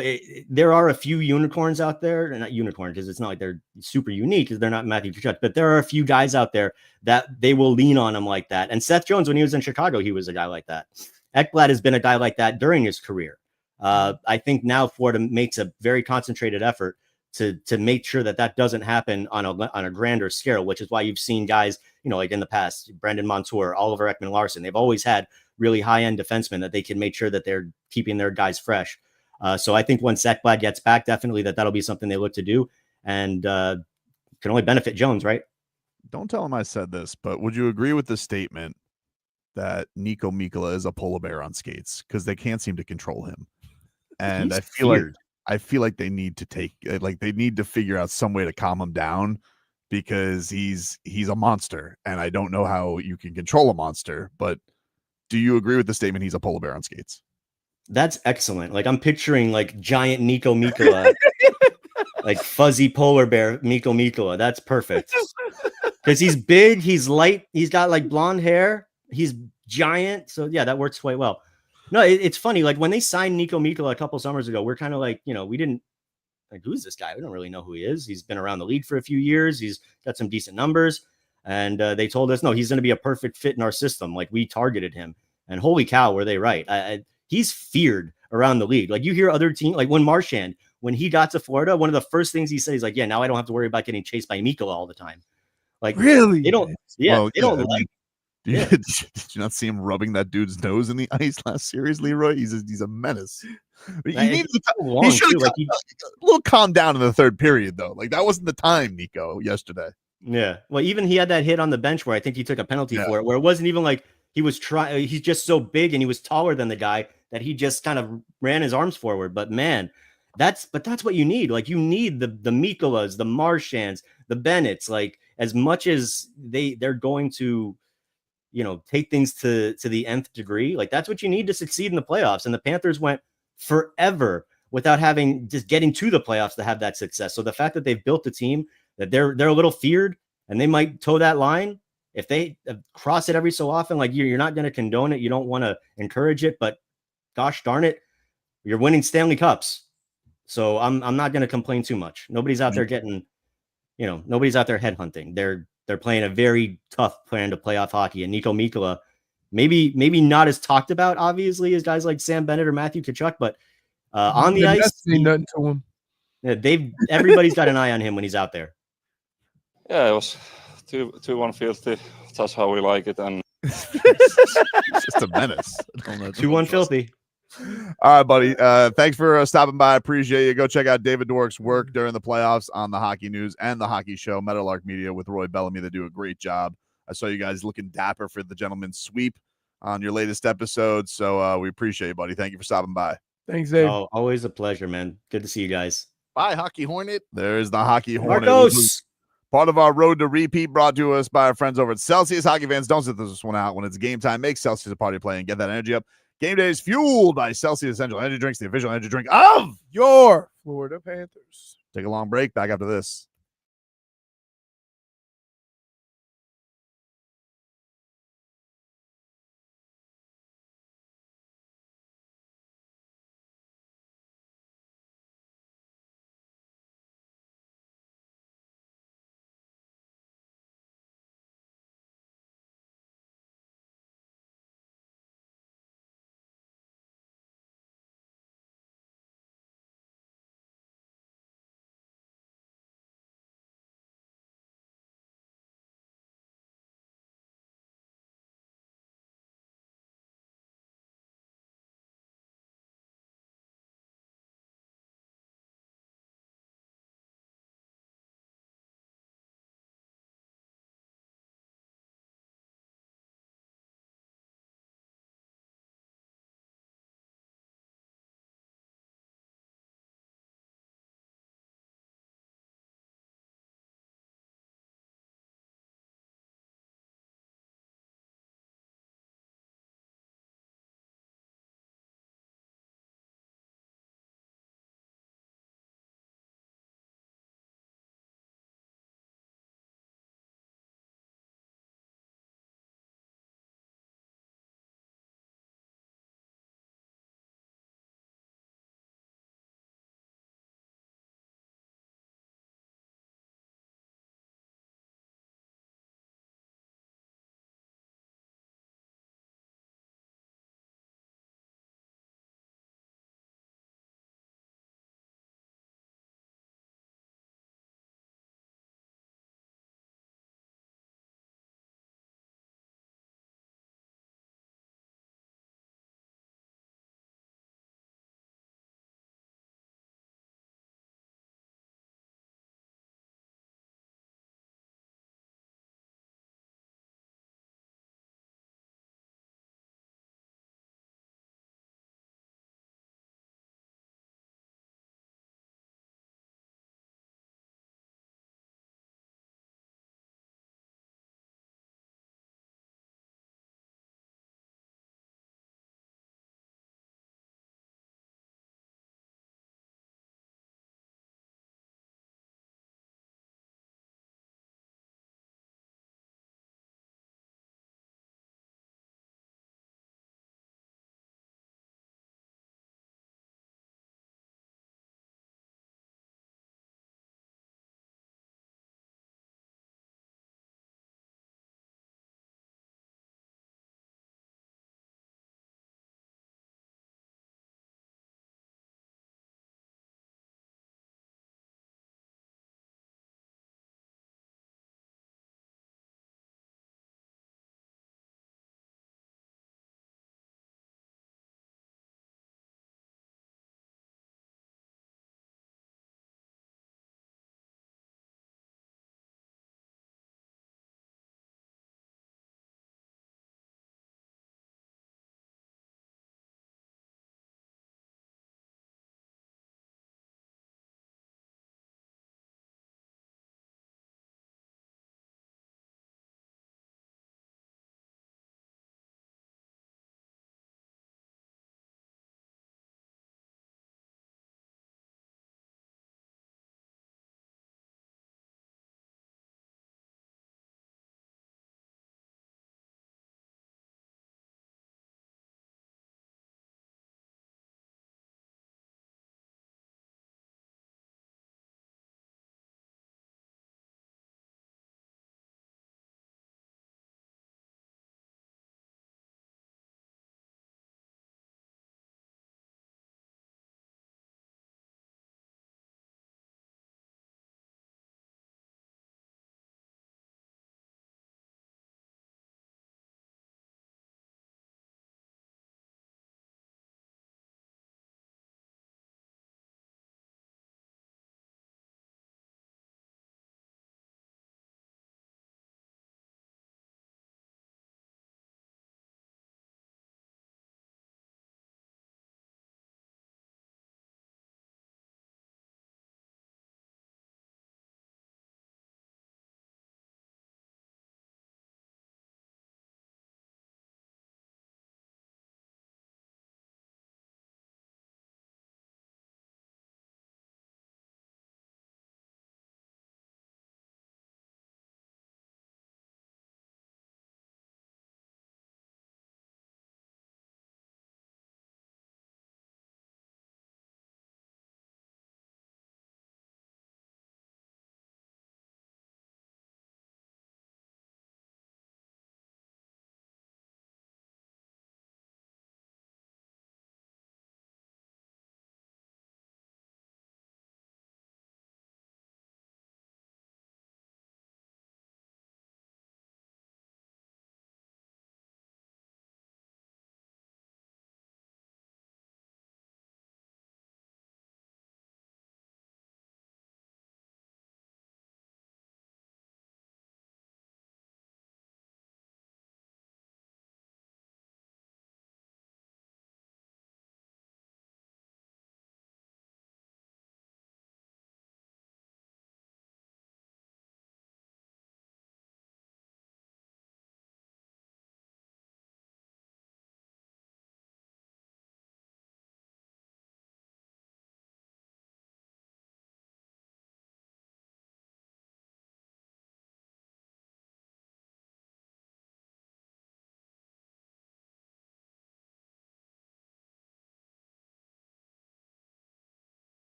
there are a few unicorns out there, and not unicorn because it's not like they're super unique because they're not Matthew Tkachuk, but there are a few guys out there that they will lean on him like that. And Seth Jones, when he was in Chicago, he was a guy like that. Ekblad has been a guy like that during his career. I think now Florida makes a very concentrated effort to make sure that doesn't happen on a grander scale, which is why you've seen guys, like in the past, Brandon Montour, Oliver Ekman-Larsson, they've always had really high-end defensemen that they can make sure that they're keeping their guys fresh. So I think once Ekblad gets back, definitely that'll be something they look to do, and can only benefit Jones, right? Don't tell him I said this, but would you agree with the statement that Niko Mikkola is a polar bear on skates because they can't seem to control him? And I feel like they need to figure out some way to calm him down, because he's a monster, and I don't know how you can control a monster. But do you agree with the statement he's a polar bear on skates? That's excellent. Like I'm picturing like giant Niko Mikkola, like fuzzy polar bear Niko Mikkola. That's perfect. Because he's big, he's light, he's got like blonde hair, he's giant. So yeah, that works quite well. No, it's funny. Like when they signed Niko Mikkola a couple summers ago, we're kind of like, we didn't like, who's this guy? We don't really know who he is. He's been around the league for a few years. He's got some decent numbers. And they told us, no, he's going to be a perfect fit in our system. Like we targeted him, and holy cow, were they right? He's feared around the league. Like you hear other teams, like when Marchand, when he got to Florida, one of the first things he said, he's like, yeah, now I don't have to worry about getting chased by Mikkola all the time. Like really? They don't. Yeah, well, they don't like. Did you not see him rubbing that dude's nose in the ice last series, Leroy? He's a menace. He should have a little calm down in the third period, though. Like that wasn't the time, Nico, yesterday. Yeah. Well, even he had that hit on the bench where I think he took a penalty for it, where it wasn't even like he was trying. He's just so big and he was taller than the guy that he just kind of ran his arms forward. But man, that's what you need. Like you need the Mikkolas, the Marchands, the Bennetts. Like as much as they're going to, take things to the nth degree. Like that's what you need to succeed in the playoffs. And the Panthers went forever without just getting to the playoffs to have that success. So the fact that they've built a team that they're a little feared and they might toe that line if they cross it every so often. Like you're not going to condone it. You don't want to encourage it, but gosh darn it, you're winning Stanley Cups. So I'm not going to complain too much. Nobody's out there getting, nobody's out there headhunting. They're playing a very tough plan to playoff hockey. And Niko Mikkola, maybe not as talked about, obviously, as guys like Sam Bennett or Matthew Tkachuk, but on the ice, nothing to him. Yeah, everybody's got an eye on him when he's out there. Yeah, it was 2-1 filthy. That's how we like it, and it's just a menace. 2-1 filthy. All right, buddy. Thanks for stopping by. I appreciate you. Go check out David Dwork's work during the playoffs on the Hockey News and the Hockey Show, Meadowlark Media with Roy Bellamy. They do a great job. I saw you guys looking dapper for the gentleman's sweep on your latest episode. So we appreciate you, buddy. Thank you for stopping by. Thanks, Dave. Oh, always a pleasure, man. Good to see you guys. Bye, Hockey Hornet. There's the Hockey Hornet. Marcos. Part of our road to repeat, brought to us by our friends over at Celsius. Hockey fans, don't sit this one out. When it's game time, make Celsius a party play and get that energy up. Game day is fueled by Celsius Essential Energy Drinks, the official energy drink of your Florida Panthers. Take a long break. Back after this.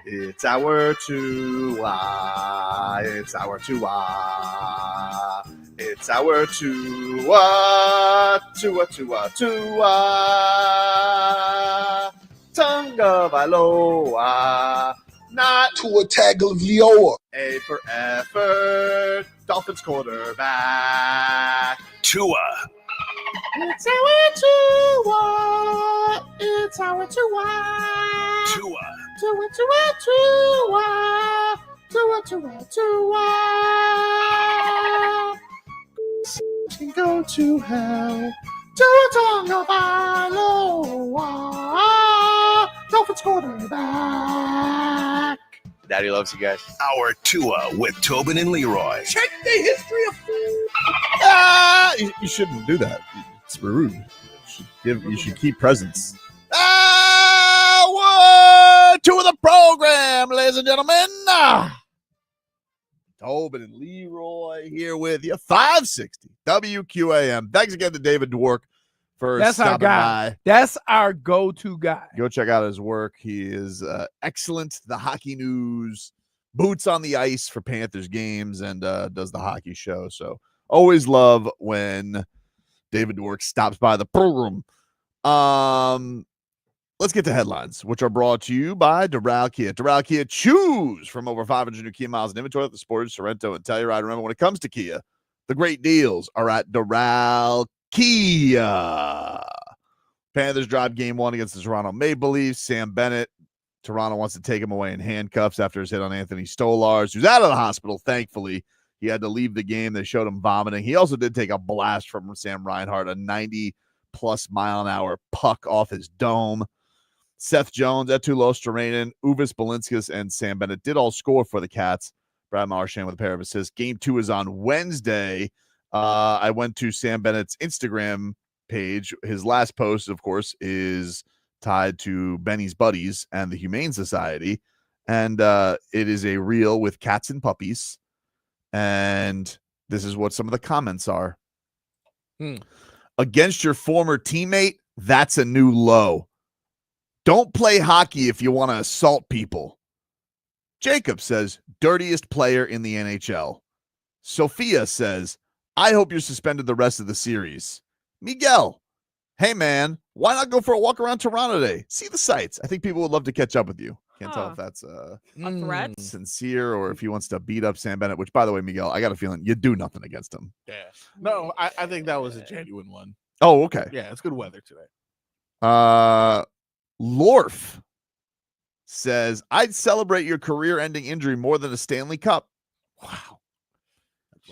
It's our Tua. It's our Tua. It's our Tua. Tua, Tua, Tua. Tonga Valoa. Not Tua Tagovailoa. A for effort. Dolphins quarterback. Tua. It's our Tua. It's our Tua. Tua. Tua, Tua, Tua. Tua, Tua, Tua. Can go to hell. Tua Tagovailoa. Dolphins quarterback. Daddy loves you guys. Our Tua with Tobin and Leroy. Check the history of food. You shouldn't do that. It's rude. You should keep presents. To the program, ladies and gentlemen. Tobin and Leroy here with you. 560 WQAM. Thanks again to David Dwork for That's our stopping guy. by. That's our go-to guy. Go check out his work. He is excellent. The hockey news, boots on the ice for Panthers games, and does the hockey show. So always love when David Dwork stops by the program. Let's get to headlines, which are brought to you by Doral Kia. Doral Kia, choose from over 500 new Kia miles in inventory at the Sportage, Sorrento, and Telluride. Remember, when it comes to Kia, the great deals are at Doral Kia. Panthers drive game 1 against the Toronto Maple Leafs. Sam Bennett, Toronto wants to take him away in handcuffs after his hit on Anthony Stolarz, who's out of the hospital, thankfully. He had to leave the game. They showed him vomiting. He also did take a blast from Sam Reinhart, a 90-plus mile-an-hour puck off his dome. Seth Jones, Etu Losterainen, Uvis Balinskis, and Sam Bennett did all score for the Cats. Brad Marchand with a pair of assists. Game 2 is on Wednesday. I went to Sam Bennett's Instagram page. His last post, of course, is tied to Benny's Buddies and the Humane Society. And it is a reel with cats and puppies. And this is what some of the comments are. Against your former teammate, that's a new low. Don't play hockey if you want to assault people. Jacob says, dirtiest player in the NHL. Sophia says, I hope you're suspended the rest of the series. Miguel, hey man, why not go for a walk around Toronto today? See the sights. I think people would love to catch up with you. Can't tell if that's a threat, sincere, or if he wants to beat up Sam Bennett, which, by the way, Miguel, I got a feeling you do nothing against him. Yeah. No, I think that was a genuine one. Oh, okay. Yeah, it's good weather today. Lorf says, I'd celebrate your career-ending injury more than a Stanley Cup. Wow.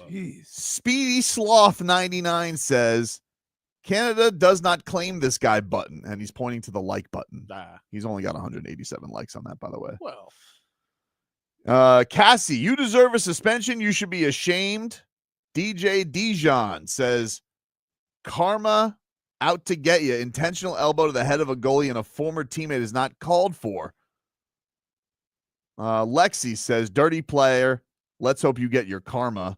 Jeez. Speedy Sloth 99 says, Canada does not claim this guy button, and he's pointing to the like button. He's only got 187 likes on that, by the way. Well, Cassie, you deserve a suspension. You should be ashamed. DJ Dijon says, karma out to get you. Intentional elbow to the head of a goalie and a former teammate is not called for. Lexi says, dirty player. Let's hope you get your karma.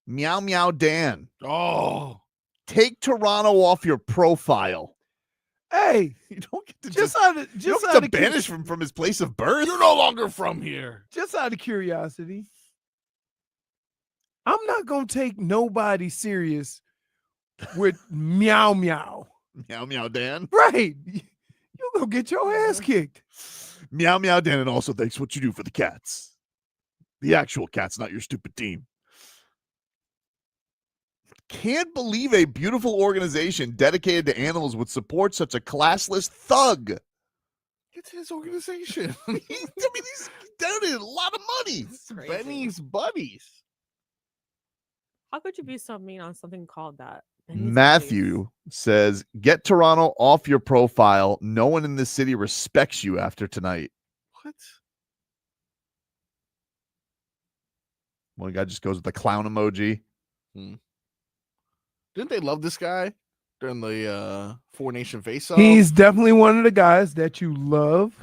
Meow Meow Dan. Oh. Take Toronto off your profile. Hey, you don't get to just banish him from his place of birth. You're no longer from here. Just out of curiosity, I'm not gonna take nobody serious with Meow Meow. Meow Meow Dan. Right. You're gonna get your ass kicked. Meow Meow Dan, and also thanks for what you do for the cats. The actual cats, not your stupid team. Can't believe a beautiful organization dedicated to animals would support such a classless thug. It's his organization. He's donated a lot of money. Benny's Buddies. How could you be so mean on something called that? Matthew says, get Toronto off your profile. No one in this city respects you after tonight. What? One guy just goes with the clown emoji. Didn't they love this guy during the Four Nation face-off? He's definitely one of the guys that you love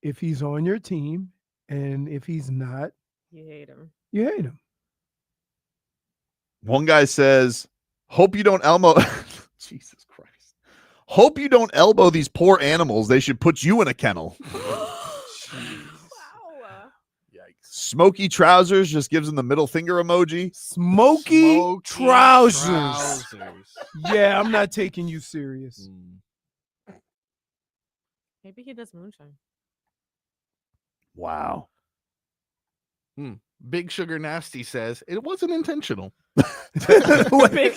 if he's on your team, and if he's not, you hate him. You hate him. One guy says, hope you don't elbow. Jesus Christ. Hope you don't elbow these poor animals. They should put you in a kennel. Smoky trousers just gives him the middle finger emoji. Smoky trousers. Yeah, I'm not taking you serious. Maybe he does moonshine. Wow. Big Sugar Nasty says it wasn't intentional. Big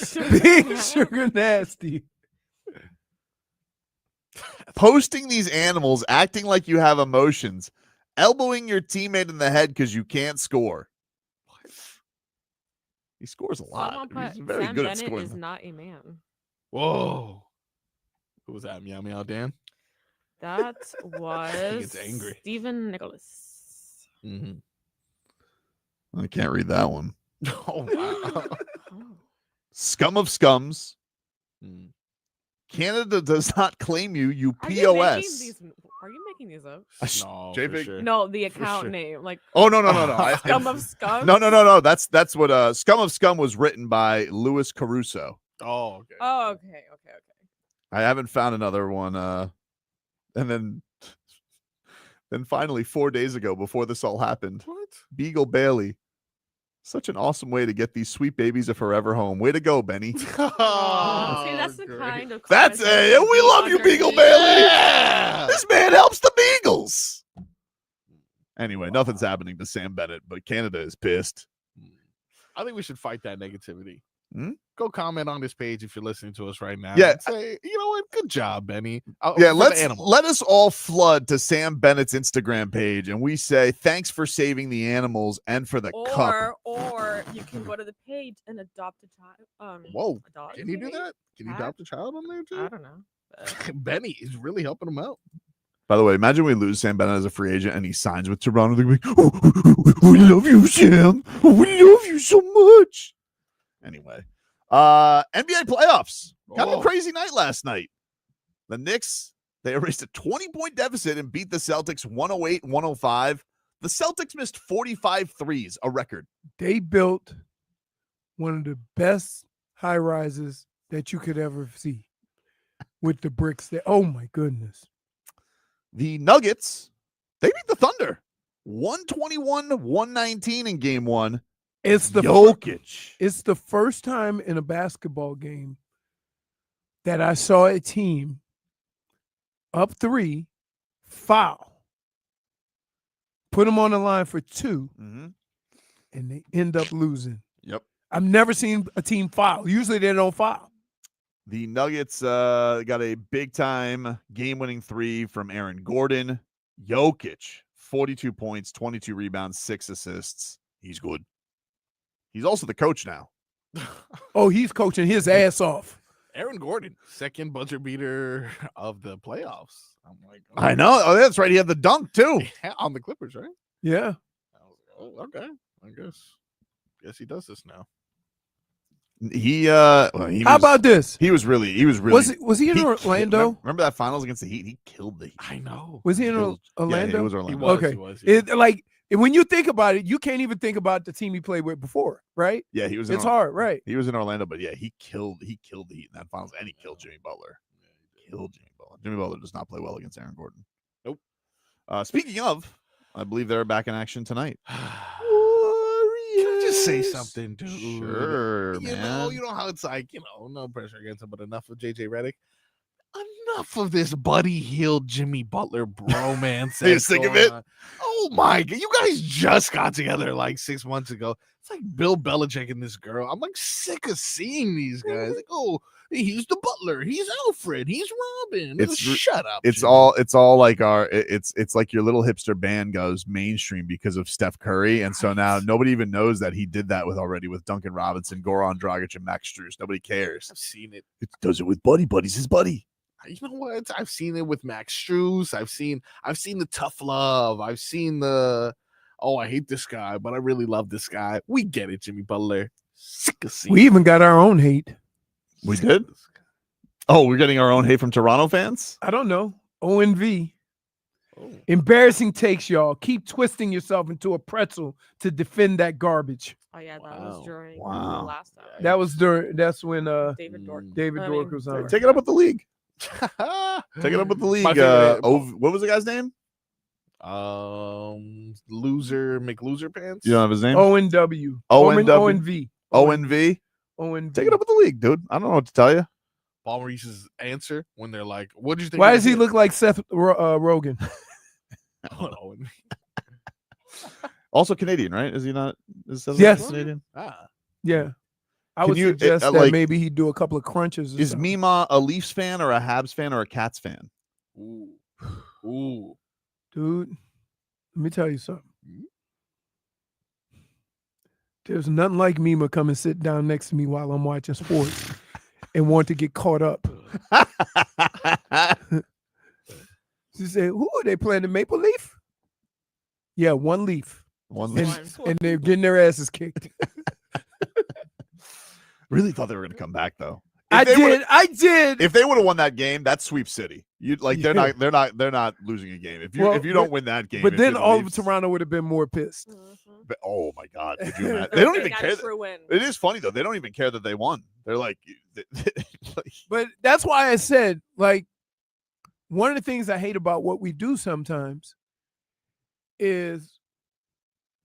Sugar Nasty. Posting these animals, acting like you have emotions, elbowing your teammate in the head because you can't score. He scores a lot. He's very Sam good Bennett at scoring. is not a man. Whoa. Who was that? Meow Meow Dan? That was gets angry. Stephen Nicholas. I can't read that one. Oh, wow. Scum of scums. Canada does not claim you, you POS. Are you making these up? No, JPEG? for sure. No, the account name. Like Oh no. Scum of Scum? No. That's what Scum of Scum was written by Louis Caruso. Oh, okay. Oh, okay. I haven't found another one. And then finally 4 days ago, before this all happened, Beagle Bailey. Such an awesome way to get these sweet babies a forever home. Way to go, Benny. See, that's the kind of That's we love you, Beagle Bailey. Yeah! This man helps the Beagles. Anyway, nothing's happening to Sam Bennett, but Canada is pissed. I think we should fight that negativity. Go comment on this page if you're listening to us right now. Yeah. And say, you know what? Good job, Benny. Yeah, let us all flood to Sam Bennett's Instagram page, and we say thanks for saving the animals and for the cup. Or you can go to the page and adopt a child. Whoa, adopt can you do that? Can you adopt a child on there too? I don't know. Benny is really helping him out. By the way, imagine we lose Sam Bennett as a free agent and he signs with Toronto. They're like, we love you, Sam. We love you so much. Anyway, NBA playoffs. Kind of a crazy night last night. The Knicks, they erased a 20-point deficit and beat the Celtics 108-105. The Celtics missed 45 threes, a record. They built one of the best high rises that you could ever see with the bricks there. Oh my goodness. The Nuggets, they beat the Thunder 121-119 in game one. It's the Jokic. It's the first time in a basketball game that I saw a team up 3, foul, put them on the line for 2, and they end up losing. Yep. I've never seen a team foul. Usually they don't foul. The Nuggets got a big-time game-winning 3 from Aaron Gordon. Jokic, 42 points, 22 rebounds, 6 assists. He's good. He's also the coach now. Oh, he's coaching his ass off. Aaron Gordon, second buzzer beater of the playoffs. I'm like, I know. Oh, that's right. He had the dunk, too. Yeah, on the Clippers, right? Yeah. Oh, okay. I guess he does this now. He How about this? He was really Was he in Orlando? Remember that finals against the Heat? He killed the Heat. I know. Was he in Orlando? Yeah, it was Orlando. He was, okay. he was, he was. When you think about it, you can't even think about the team he played with before, right? Yeah, he was. It's hard, right? He was in Orlando, but yeah, he killed the Heat in that finals, and he killed Jimmy Butler. Jimmy Butler does not play well against Aaron Gordon. Nope. Speaking of, I believe they're back in action tonight. Can I just say something, dude? Sure, man. You know how it's like, no pressure against him, but enough of JJ Redick. Enough of this Buddy Hield Jimmy Butler bromance. You sick of it? Oh my God. You guys just got together like 6 months ago. It's like Bill Belichick and this girl. I'm like sick of seeing these guys. Like, oh, he's the Butler. He's Alfred. He's Robin. Shut up. It's Jimmy. all like it's like your little hipster band goes mainstream because of Steph Curry. And so now nobody even knows that he did that with Duncan Robinson, Goran Dragic, and Max Strus. Nobody cares. I've seen it. It does it with Buddy. Buddy's his buddy. You know what? I've seen it with Max Strus. I've seen the tough love. I've seen the I hate this guy, but I really love this guy. We get it, Jimmy Butler. Sick of seeing. We even got our own hate. We did? Oh, we're getting our own hate from Toronto fans? I don't know. ONV. Embarrassing takes, y'all. Keep twisting yourself into a pretzel to defend that garbage. Oh yeah, that was during the Wow. last time. That's when David Dwork. David Dwork was on. Take it up with the league. Take it up with the league. What was the guy's name? Loser McLoser pants. You don't have his name? O-N-W. O-N-W. O-N-V. O-N-V? O-N-V. Take it up with the league, dude. I don't know what to tell you. Paul Maurice's answer when they're like, what did you think? Why does he look like Seth Rogen? Owen. Also Canadian, right? Is he not? Is Seth Yes. Canadian? Yeah. I Can would you- suggest that like- maybe he'd do a couple of crunches. Or Is something. Mima a Leafs fan or a Habs fan or a Cats fan? Ooh. Dude, let me tell you something. There's nothing like Mima come and sit down next to me while I'm watching sports and want to get caught up. She said, who are they playing, the Maple Leaf? Yeah, one Leaf. One And, Leaf. and they're getting their asses kicked. Really thought they were going to come back though. I did. If they would have won that game, that's sweep city. You like they're not losing a game. If you don't win that game, But if then you're the all of Leafs- Toronto would have been more pissed. But, oh my God! Could you imagine? They don't even got care. a true win. It is funny though. They don't even care that they won. They're like, But that's why I said, like, one of the things I hate about what we do sometimes is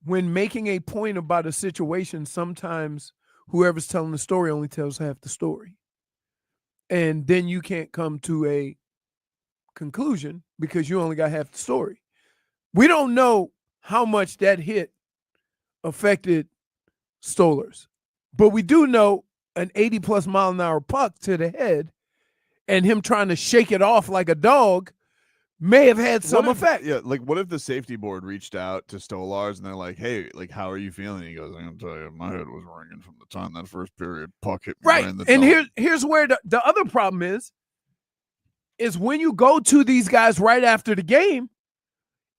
when making a point about a situation, sometimes whoever's telling the story only tells half the story. And then you can't come to a conclusion because you only got half the story. We don't know how much that hit affected Stolarz, but we do know an 80+ mile an hour puck to the head and him trying to shake it off like a dog may have had some effect. Yeah, like what if the safety board reached out to Stolarz and they're like, "Hey, like how are you feeling?" And he goes, "I'm gonna tell you, my head was ringing from the time that first period puck hit me Right. in the And dome." here's where the other problem is when you go to these guys right after the game,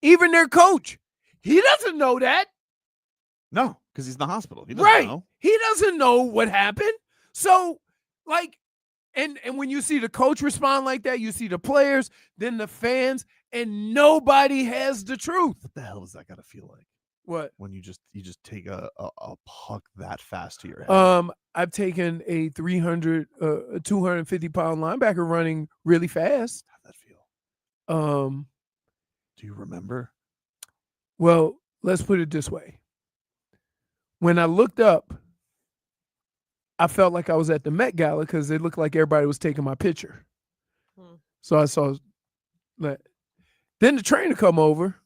even their coach, he doesn't know that. No, because he's in the hospital. He doesn't Right. know. He doesn't know what happened. So, like, and when you see the coach respond like that, you see the players, then the fans, and nobody has the truth. What the hell does that gotta feel like? What? When you just take a puck that fast to your head. I've taken a 250 pound linebacker running really fast. How'd that feel? Do you remember? Well, let's put it this way. When I looked up, I felt like I was at the Met Gala because it looked like everybody was taking my picture. So I saw that. Then the trainer come over.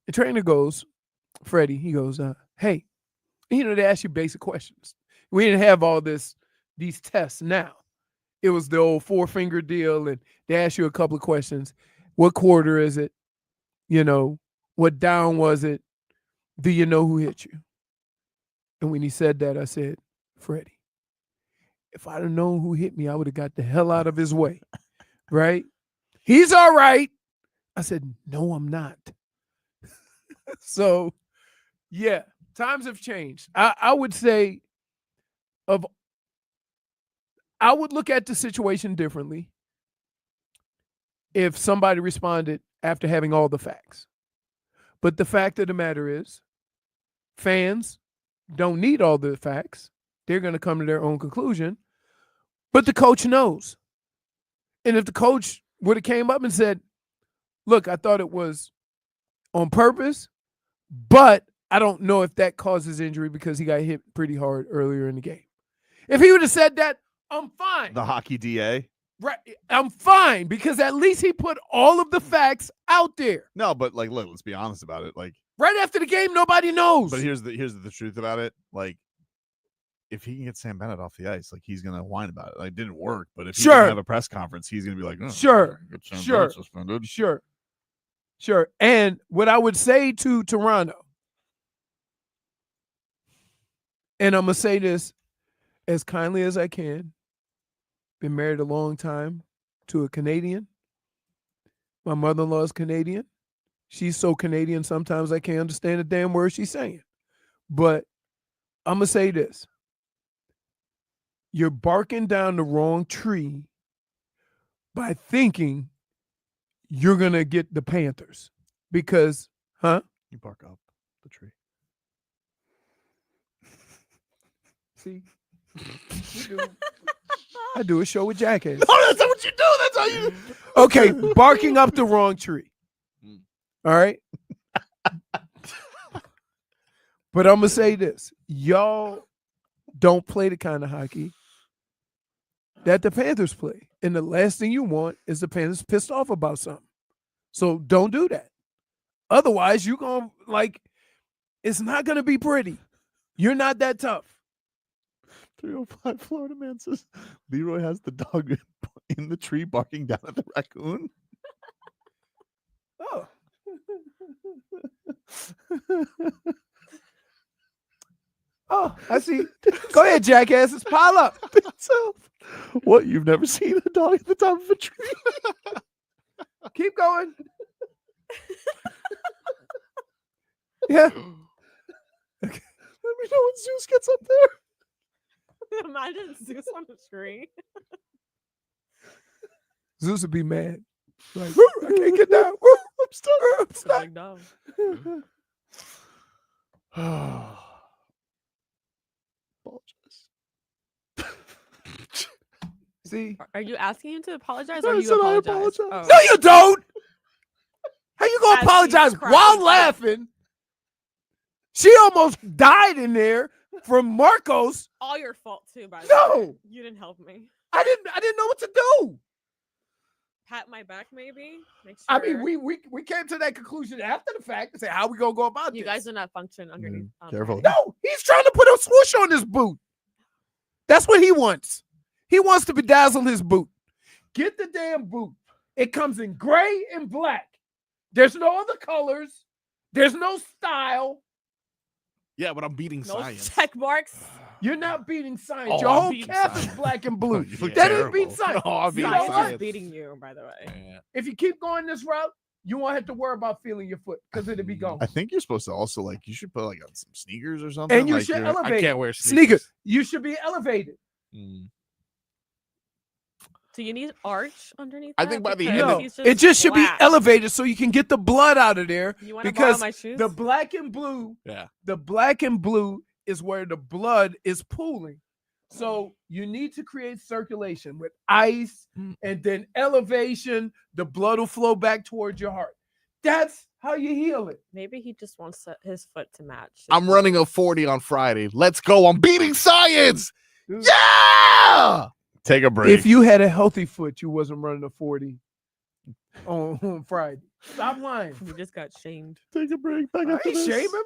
The trainer goes, Freddie, he goes, hey, they ask you basic questions. We didn't have all these tests now. It was the old 4-finger deal, and they ask you a couple of questions. What quarter is it? What down was it? Do you know who hit you? And when he said that, I said, Freddie, if I'd have known who hit me, I would have got the hell out of his way. Right? He's all right. I said, no, I'm not. So, yeah, times have changed. I would say I would look at the situation differently if somebody responded after having all the facts. But the fact of the matter is, fans don't need all the facts. They're going to come to their own conclusion. But the coach knows. And if the coach would have came up and said, look, I thought it was on purpose, but I don't know if that causes injury because he got hit pretty hard earlier in the game. If he would have said that, I'm fine. The hockey DA? Right. I'm fine because at least he put all of the facts out there. No, but like, look, let's be honest about it. Like, right after the game, nobody knows. But here's the truth about it. Like, if he can get Sam Bennett off the ice, like he's gonna whine about it. Like, it didn't work, but if he can have a press conference, he's gonna be like, sure, get Sam Bennett suspended. Sure. And what I would say to Toronto, and I'm gonna say this as kindly as I can. Been married a long time to a Canadian. My mother-in-law is Canadian. She's so Canadian, sometimes I can't understand a damn word she's saying. But I'm going to say this. You're barking down the wrong tree by thinking you're going to get the Panthers. Because, You bark up the tree. See? I do a show with Jackass. No, that's not what you do. That's how you. Okay, barking up the wrong tree. All right. But I'm gonna say this: y'all don't play the kind of hockey that the Panthers play, and the last thing you want is the Panthers pissed off about something. So don't do that. Otherwise, you're gonna it's not gonna be pretty. You're not that tough. 305 Florida man says Leroy has the dog in the tree barking down at the raccoon. Oh. Oh, I see. Go ahead, jackasses. Pile up. What? You've never seen a dog at the top of a tree? Keep going. Yeah. Okay. Let me know when Zeus gets up there. Imagine Zeus on the tree. Zeus would be mad. Like, "Woo, I can't get down. Woo, I'm stuck. I'm stuck." Like, no. See? Are you asking him to apologize I or you said I apologize? apologize. No, you don't. How you gonna As apologize he's while crying. laughing? She almost died in there from Marcos. All your fault too, by the No. way. You didn't help me. I didn't know what to do. Pat my back, maybe. Make sure. I mean, we came to that conclusion after the fact and say, how we gonna go about you this? guys do not function underneath. Careful. No, he's trying to put a swoosh on his boot. That's what he wants. He wants to bedazzle his boot. Get the damn boot. It comes in gray and black. There's no other colors. There's no style. Yeah, but I'm beating No science. check marks. You're not beating science. Oh, Your I'm whole beating cap science. is black and blue. You look That ain't terrible. beating science. No, I'm You beating know Science what? is science. beating you, by the way. Yeah. If you keep going this route, you won't have to worry about feeling your foot because it'll be gone. I think you're supposed to also you should put on some sneakers or something. And you like should you're- elevate. I can't wear Sneakers. sneakers. You should be elevated. Do you need arch underneath? I that? think by the Because end No, he's it just should be flat. elevated so you can get the blood out of there. You want to borrow Because my shoes? the black and blue, Yeah. the black and blue is where the blood is pooling. So you need to create circulation with ice and then elevation. The blood will flow back towards your heart. That's how you heal it. Maybe he just wants his foot to match. I'm running a 40 on Friday. Let's go. I'm beating science. Dude, Yeah. Take a break. if you had a healthy foot, you wasn't running a 40 on Friday. Stop lying. You just got shamed. Take a break. Back I after ain't this. shaming.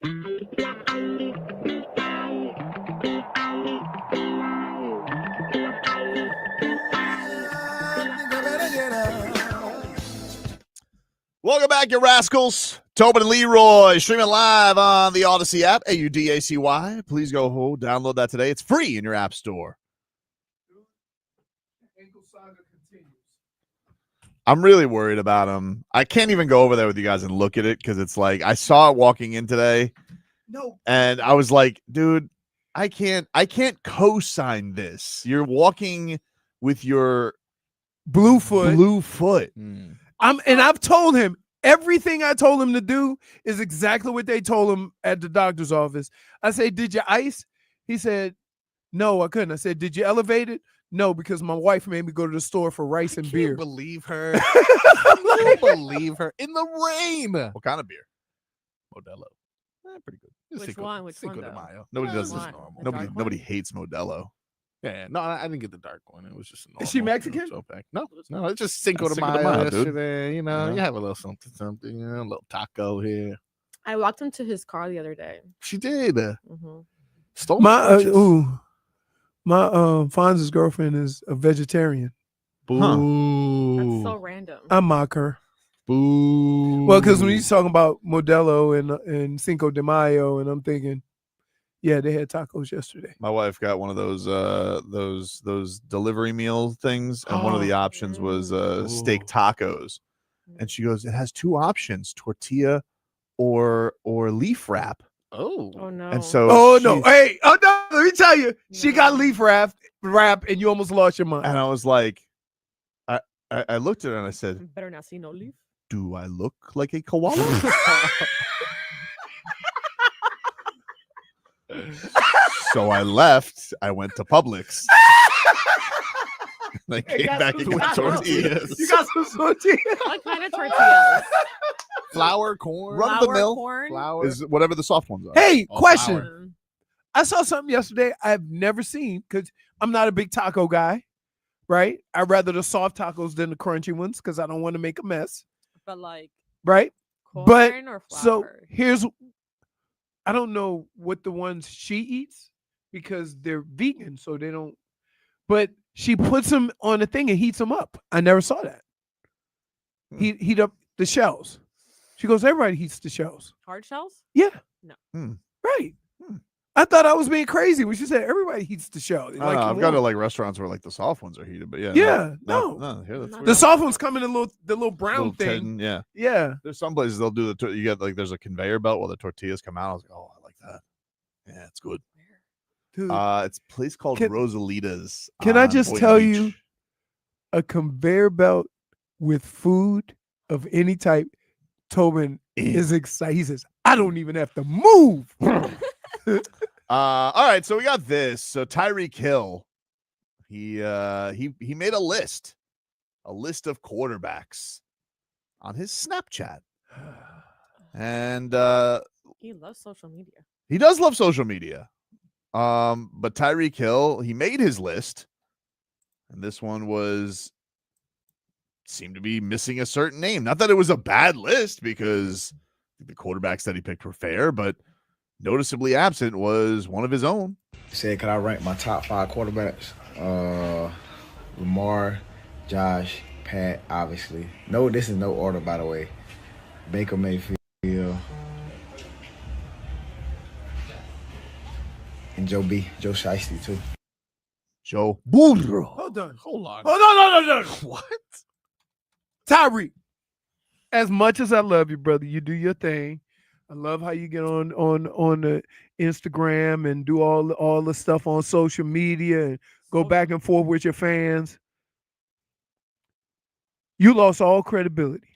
Welcome back, you rascals. Tobin and Leroy streaming live on the Odyssey app, AUDACY. Please go download that today. It's free in your app store. I'm really worried about him. I can't even go over there with you guys and look at it because it's like I saw it walking in today. No. And I was like, dude, I can't co-sign this. You're walking with your blue foot. I've told him everything I told him to do is exactly what they told him at the doctor's office. I said, did you ice? He said, no, I couldn't. I said, did you elevate it? No, because my wife made me go to the store for rice and beer. Believe her. I can't believe her. In the rain. What kind of beer? Modelo. Pretty good. Which one? Which one, Cinco de though? Mayo. Nobody does this. One. Nobody hates Modelo. Yeah, no, I didn't get the dark one. It was just a normal. Is she Mexican? No, it's just Cinco de Cinco de Mayo Mayo, dude. yesterday. You know, Yeah. you have a little something, you know, a little taco here. I walked him to his car the other day. She did. Stole My Fonz's girlfriend is a vegetarian. Boo. That's so random. I mock her. Boo. Well, because when he's talking about Modelo and Cinco de Mayo, and I'm thinking, yeah, they had tacos yesterday. My wife got one of those delivery meal things, and one of the options was steak tacos. And she goes, it has two options: tortilla or leaf wrap. Oh no! And so, no! Hey, no! Let me tell you, she got leaf wrap, and you almost lost your mind. And I was like, I looked at her and I said, better not see no leaf. Do I look like a koala? So I left. I went to Publix. And I came back and got tortillas. You got some tortillas. What kind of tortillas? Flour, corn, Run of the mill. Corn? Is whatever the soft ones are. Hey, Oh, question. flour. I saw something yesterday I've never seen because I'm not a big taco guy, right? I'd rather the soft tacos than the crunchy ones because I don't want to make a mess, But like right? corn But or flour? so here's, I don't know what the ones she eats because they're vegan, so they don't. But she puts them on a thing and heats them up. I never saw that. Heat up the shells. She goes, everybody heats the shells. Hard shells? Yeah. No. Right. I thought I was being crazy when she said everybody heats the shell. I don't know, I've got to like restaurants where like the soft ones are heated, but yeah. Yeah, Here, that's the weird. soft ones come in the little brown Little thing. tin, yeah. Yeah. There's some places they'll do you get like there's a conveyor belt while the tortillas come out. I was like, oh, I like that. Yeah, it's good. Dude, It's a place called Can- Rosalita's. can I on just Boynton tell Beach. you, a conveyor belt with food of any type, Tobin is excited. He says, I don't even have to move. All right, so we got this. So Tyreek Hill, he made a list of quarterbacks on his Snapchat, and He loves social media. he does love social media. But Tyreek Hill, he made his list, and this one seemed to be missing a certain name. Not that it was a bad list because the quarterbacks that he picked were fair, but noticeably absent was one of his own. Said, could I rank my top 5 quarterbacks? Lamar, Josh, Pat, obviously. No, this is no order, by the way. Baker Mayfield. And Joe Shiesty, too. Joe Burrow. Hold on. Hold on. No. What? Tyreek, as much as I love you, brother, you do your thing. I love how you get on the Instagram and do all the stuff on social media and go back and forth with your fans. You lost all credibility.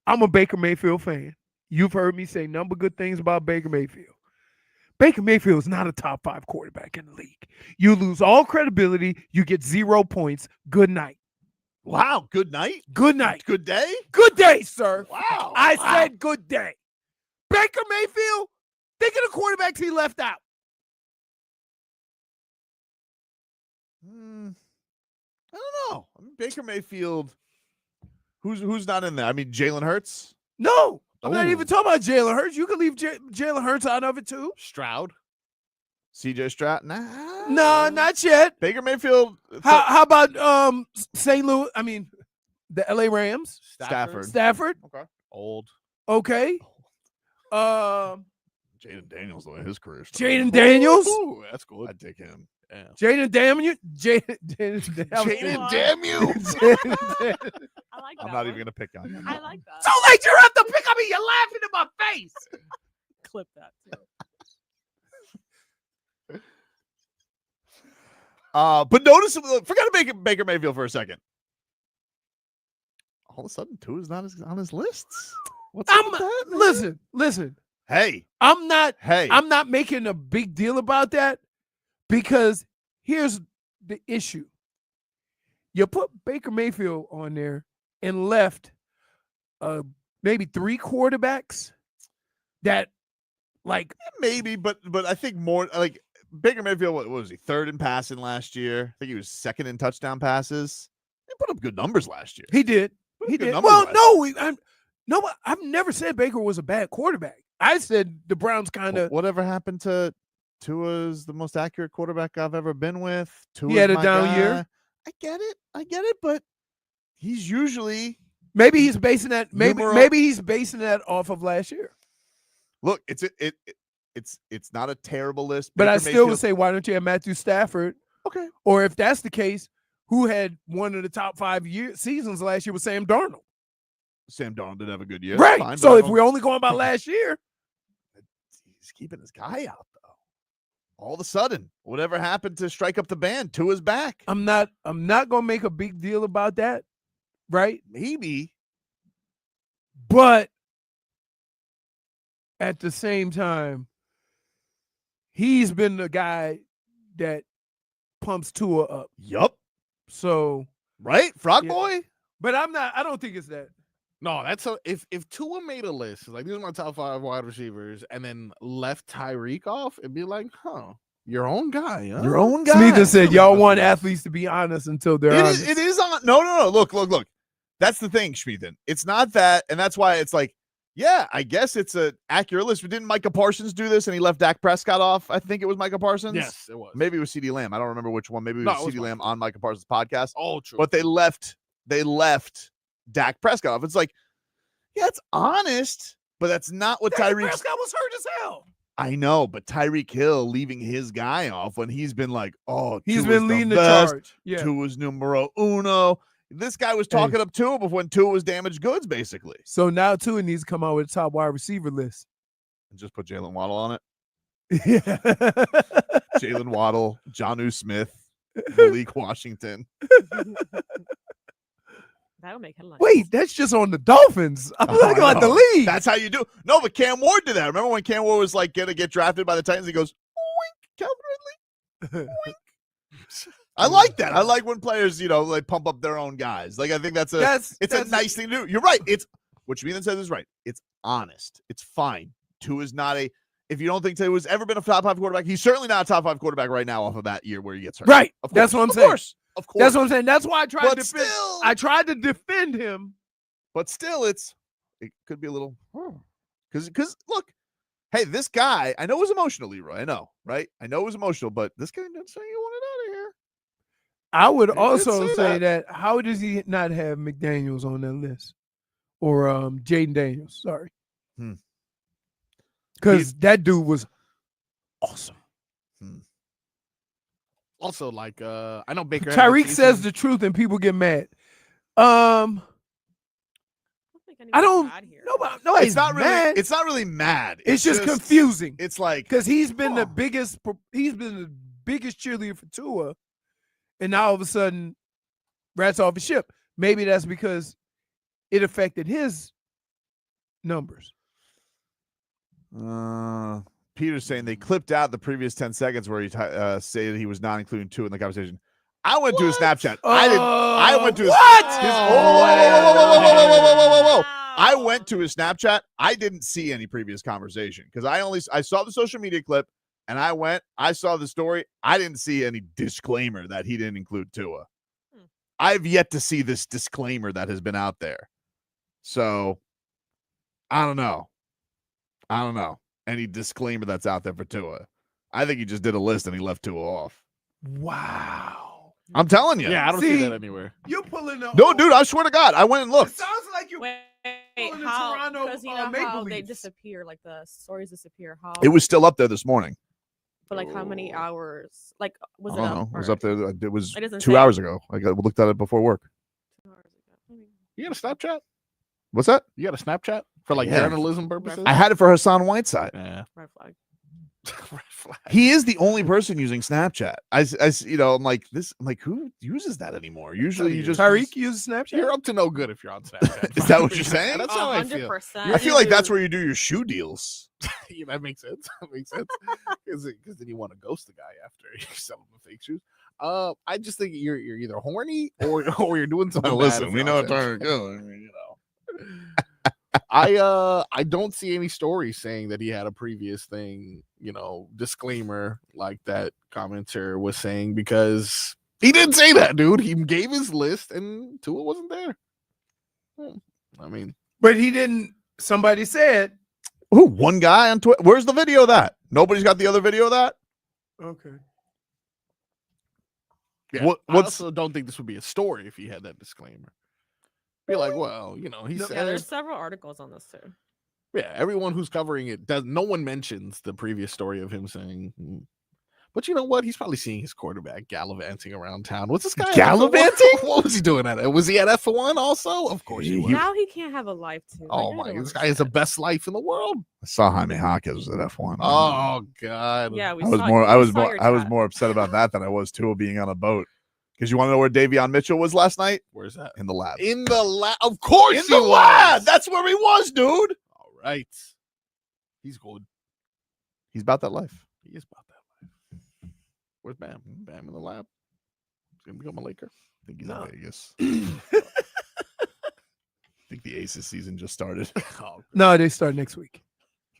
I'm a Baker Mayfield fan. You've heard me say number of good things about Baker Mayfield. Baker Mayfield is not a top 5 quarterback in the league. You lose all credibility. You get 0 points. Good night. Wow. Good night. Good night. Good day. Good day, sir. Wow. I said good day. Baker Mayfield, think of the quarterbacks he left out. I don't know. I mean, Baker Mayfield. Who's not in there? I mean, Jalen Hurts. No. I'm not even talking about Jalen Hurts. You can leave Jalen Hurts out of it too. Stroud. CJ Stroud? Nah. No, not yet. Baker Mayfield. How about St. Louis? I mean, the LA Rams. Stafford. Okay. Old. Okay. Jaden Daniels, the way his career started. Jaden Daniels. Ooh, that's good. I'd take him. Yeah. Jaden Daniels. Jaden damn you. I like I'm that not one. even gonna pick on you. I like that. So late you have to pick on me. You're laughing in my face. Clip that too. But notice, forget Baker Mayfield for a second. All of a sudden, Tua's not on his lists. What's up with that, man? Listen. Hey, I'm Hey, not making a big deal about that because here's the issue. You put Baker Mayfield on there and left maybe 3 quarterbacks that like maybe, but I think more like Baker Mayfield. What was he? 3rd in passing last year. I think he was 2nd in touchdown passes. He put up good numbers last year. he did. He did. Well, no, I've never said Baker was a bad quarterback. I said the Browns kind of. Whatever happened to Tua's the most accurate quarterback I've ever been with. Tua's He had a my down guy. year. I get it, but he's usually Maybe he's basing that. Numero- Maybe he's basing that off of last year. look. It's not a terrible list, But Baker I still would Mayfield- say, why don't you have Matthew Stafford? Okay. Or if that's the case, who had one of the top 5 seasons last year was Sam Darnold. Sam Darnold did have a good year, Right. Fine, So but if we're only going by last year, he's keeping his guy out though. All of a sudden, whatever happened to strike up the band? Tua's back. I'm not gonna make a big deal about that, right? Maybe, but at the same time, he's been the guy that pumps Tua up. Yup. So right, Frog yeah. Boy. But I don't think it's that. No, that's if Tua made a list, like these are my top 5 wide receivers, and then left Tyreek off, it'd be like, your own guy, huh? Your own guy. Smeetha said, y'all want athletes to be honest until they're honest. It is on. No. Look. That's the thing, Schmeathan. It's not that, and that's why it's like, yeah, I guess it's an accurate list. But didn't Micah Parsons do this and he left Dak Prescott off? I think it was Micah Parsons. Yes, it was. Maybe it was CeeDee Lamb. I don't remember which one. Maybe it was CeeDee Lamb on Micah Parsons' podcast. Oh, true. But they left Dak Prescott off. It's like, yeah, it's honest, but that's not what Dak Tyreek. Prescott was hurt as hell. I know, but Tyreek Hill leaving his guy off when he's been like, oh, He's Tua's been leading the best. charge. Yeah. Tua's numero uno. This guy was talking up Tua before when Tua was damaged goods, basically. So now Tua needs to come out with a top wide receiver list. And just put Jalen Waddle on it. Yeah. Jalen Waddle, Jonnu Smith, Malik Washington. That'll make headlines. Wait, that's just on the Dolphins. I'm talking about the league. That's how you do. No, but Cam Ward did that. Remember when Cam Ward was like going to get drafted by the Titans? He goes, "Oink, Calvin Ridley." Oink. I like that. I like when players, like pump up their own guys. Like I think it's a nice thing to do. You're right. It's what Schmeathan says is right. It's honest. It's fine. Tua is not a. If you don't think Tua has ever been a top 5 quarterback, he's certainly not a top 5 quarterback right now off of that year where he gets hurt. Right. Of course. That's what I'm saying. Of course. That's what I'm saying. That's why I tried But to defend. still- I tried to defend him. But still, it could be a little because look, hey, this guy, I know it was emotional, Leroy. I know, right? I know it was emotional, but this guy didn't say you wanted out of here. I would He did also say say that. How does he not have McDaniels on that list? Or Jaden Daniels, sorry. Because that dude was awesome. Also, like I know Baker. Tyreek says the truth and people get mad. I don't. Nobody's It's not really. mad. It's not really mad. It's just confusing. It's like because he's been the biggest. He's been the biggest cheerleader for Tua, and now all of a sudden, rats off his ship. Maybe that's because it affected his numbers. Peter's saying they clipped out the previous 10 seconds where he said he was not including Tua in the conversation. I went to his Snapchat. I went to his whoa. I went to his Snapchat. I didn't see any previous conversation because I saw the social media clip and I saw the story. I didn't see any disclaimer that he didn't include Tua. I've yet to see this disclaimer that has been out there. So I don't know. Any disclaimer that's out there for Tua. I think he just did a list and he left Tua off. Wow. I'm telling you. Yeah, I don't see that anywhere. You're pulling the No, dude, I swear to God. I went and It looked. sounds like you're Wait, pulling the how? Toronto Because you know Maple how they Leafs. disappear, like the stories disappear. How? It was still up there this morning. But like how many hours? Like was I it don't up? know. It was or- up there. It was It doesn't 2 say. hours ago. I looked at it before work. You got a Snapchat? What's that? You got a Snapchat for like Yeah. journalism purposes? I had it for Hassan Whiteside. Yeah. Red flag. Red flag. He is the only person using Snapchat. I'm like this. I'm like, who uses that anymore? Usually, you just Tyreek uses Snapchat. You're up to no good if you're on Snapchat. Is that what you're saying? That's how I feel. 100%. I feel like that's where you do your shoe deals. Yeah, that makes sense. That makes sense. Because then you want to ghost the guy after you sell him the fake shoes. I just think you're either horny or you're doing something. Well, bad listen, if we you're know on what time Snapchat. to go. I mean, you know. I don't see any stories saying that he had a previous thing, disclaimer like that commenter was saying, because he didn't say that, dude. He gave his list and Tua wasn't there. I mean, But he didn't. Somebody said. Ooh, one guy on Twitter. Where's the video of that? Nobody's got the other video of that? Okay. yeah, I What's also don't think this would be a story if he had that disclaimer. Be like, well, he Yeah, said, there's several articles on this too. yeah, everyone who's covering it does. No one mentions the previous story of him saying, but you know what? He's probably seeing his quarterback gallivanting around town. What's this guy? Gallivanting? What was he doing at it? Was he at F1 also? Of course he was. Now he can't have a life too. Oh Like, I my! don't This guy has the best life in the world. I saw Jaime Hawkins at F1. Oh God! Yeah, we I was saw, more. we I was saw more. your I was chat. more upset about that than I was Tua being on a boat. Because you want to know where Davion Mitchell was last night? Where's that? In the lab. In the lab, of course. In he the was. lab. That's where he was, dude. All right. He's good. He's about that life. He is about that life. Where's Bam? Bam in the lab. He's gonna become a Laker. I think he's in Vegas. I think the Aces season just started. Oh, No, they start next week.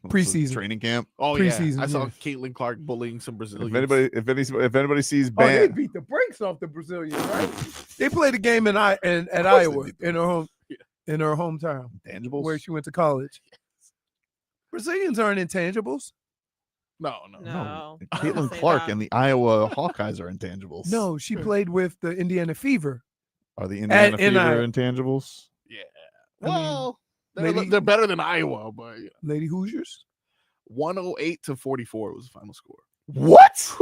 So Preseason. training camp. oh Preseason, yeah. I saw yeah. Caitlin Clark bullying some Brazilians. If anybody sees Oh, they Bam, beat the brakes off the Brazilians, right? They played a game at course Iowa they beat in her hometown intangibles. where she went to college. Brazilians aren't intangibles. No. No. I Caitlin wouldn't say Clark that. and the Iowa Hawkeyes are intangibles. No, she played with the Indiana Fever. Are the Indiana in Fever Iowa. intangibles? Yeah. I mean, Well, lady- they're better than Iowa, but Lady Hoosiers. 108 to 44 was the final score. What?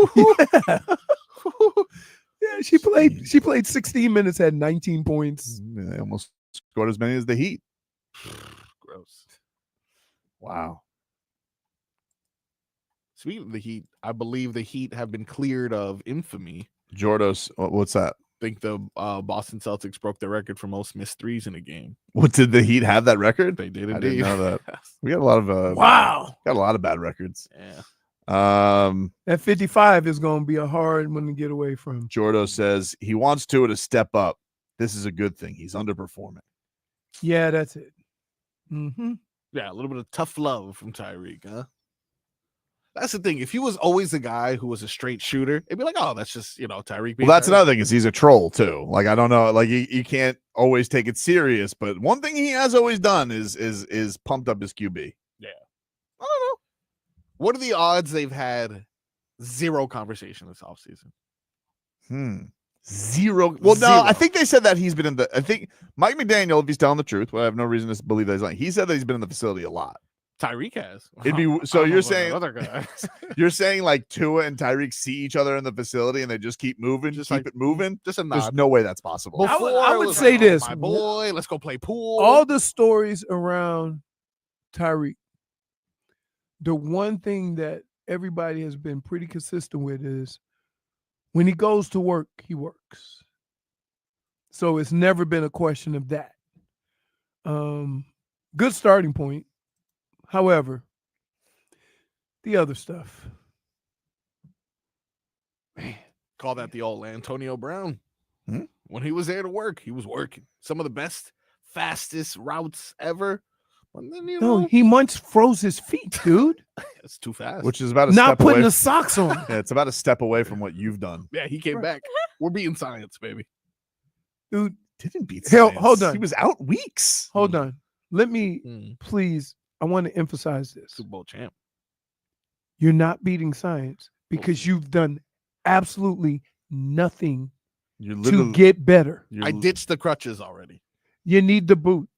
Yeah, she played 16 minutes, had 19 points. They almost scored as many as the Heat. Gross. Wow. Speaking of the Heat, I believe the Heat have been cleared of infamy. Jordos, what's that? I think the Boston Celtics broke their record for most missed threes in a game. What, did the Heat have that record? They did I indeed. didn't know that. We got a lot of Wow. got a lot of bad records. Yeah. That 55 is going to be a hard one to get away from. Jordo says he wants Tua to step up. This is a good thing. He's underperforming. Yeah, that's it. Mm-hmm. Yeah, a little bit of tough love from Tyreek, huh? That's the thing. If he was always the guy who was a straight shooter, it'd be like, oh, that's just, Tyreek. Well, that's another thing is he's a troll too. Like, I don't know, like you can't always take it serious, but one thing he has always done is pumped up his QB. Yeah. I don't know. What are the odds they've had zero conversation this offseason? Zero. Well, no, Zero. I think they said that he's been I think Mike McDaniel, if he's telling the truth, well, I have no reason to believe that he's lying. He said that he's been in the facility a lot. Tyreek has. It'd be I so don't know you're about saying that other guy. you're saying like Tua and Tyreek see each other in the facility and they just keep moving, Just keep like- it moving. just a There's nod. no way that's possible. I would Before, it was say like, this. my boy, let's go play pool. All the stories around Tyreek, the one thing that everybody has been pretty consistent with is when he goes to work, he works. So it's never been a question of that. Good starting point. However, the other stuff. Call that the old Antonio Brown. Hmm? When he was there to work, he was working. Some of the best, fastest routes ever. And then, No, he once froze his feet, dude. it's too fast. Which is about a Not step putting away the socks on. Yeah, it's about a step away from what you've done. Yeah, he came back. We're being science, baby. Dude, Didn't beat Hell, science. hold on. He was out weeks. hold on. let me please, I want to emphasize this. Super Bowl champ. You're not beating science because you've done absolutely nothing to get better. I ditched the crutches already. You need the boot.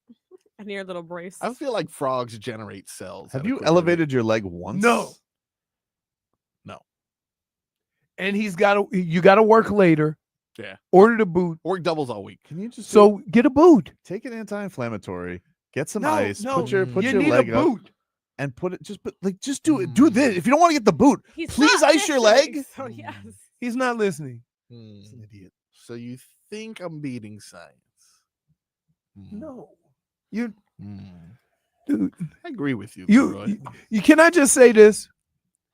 I need a little brace. I feel like frogs generate cells. Have you elevated your leg once? No. No. And you got to work later. Yeah. Order the boot. Work doubles all week. Can you just get a boot? Take an anti-inflammatory. Get some No, ice. no. Put your You need leg a up boot. and put it. Just do it. Do this. If you don't want to get the boot, please ice your leg. So yes. He's not listening. He's an idiot. So you think I'm beating science? No. You dude. I agree with you. You can I just say this?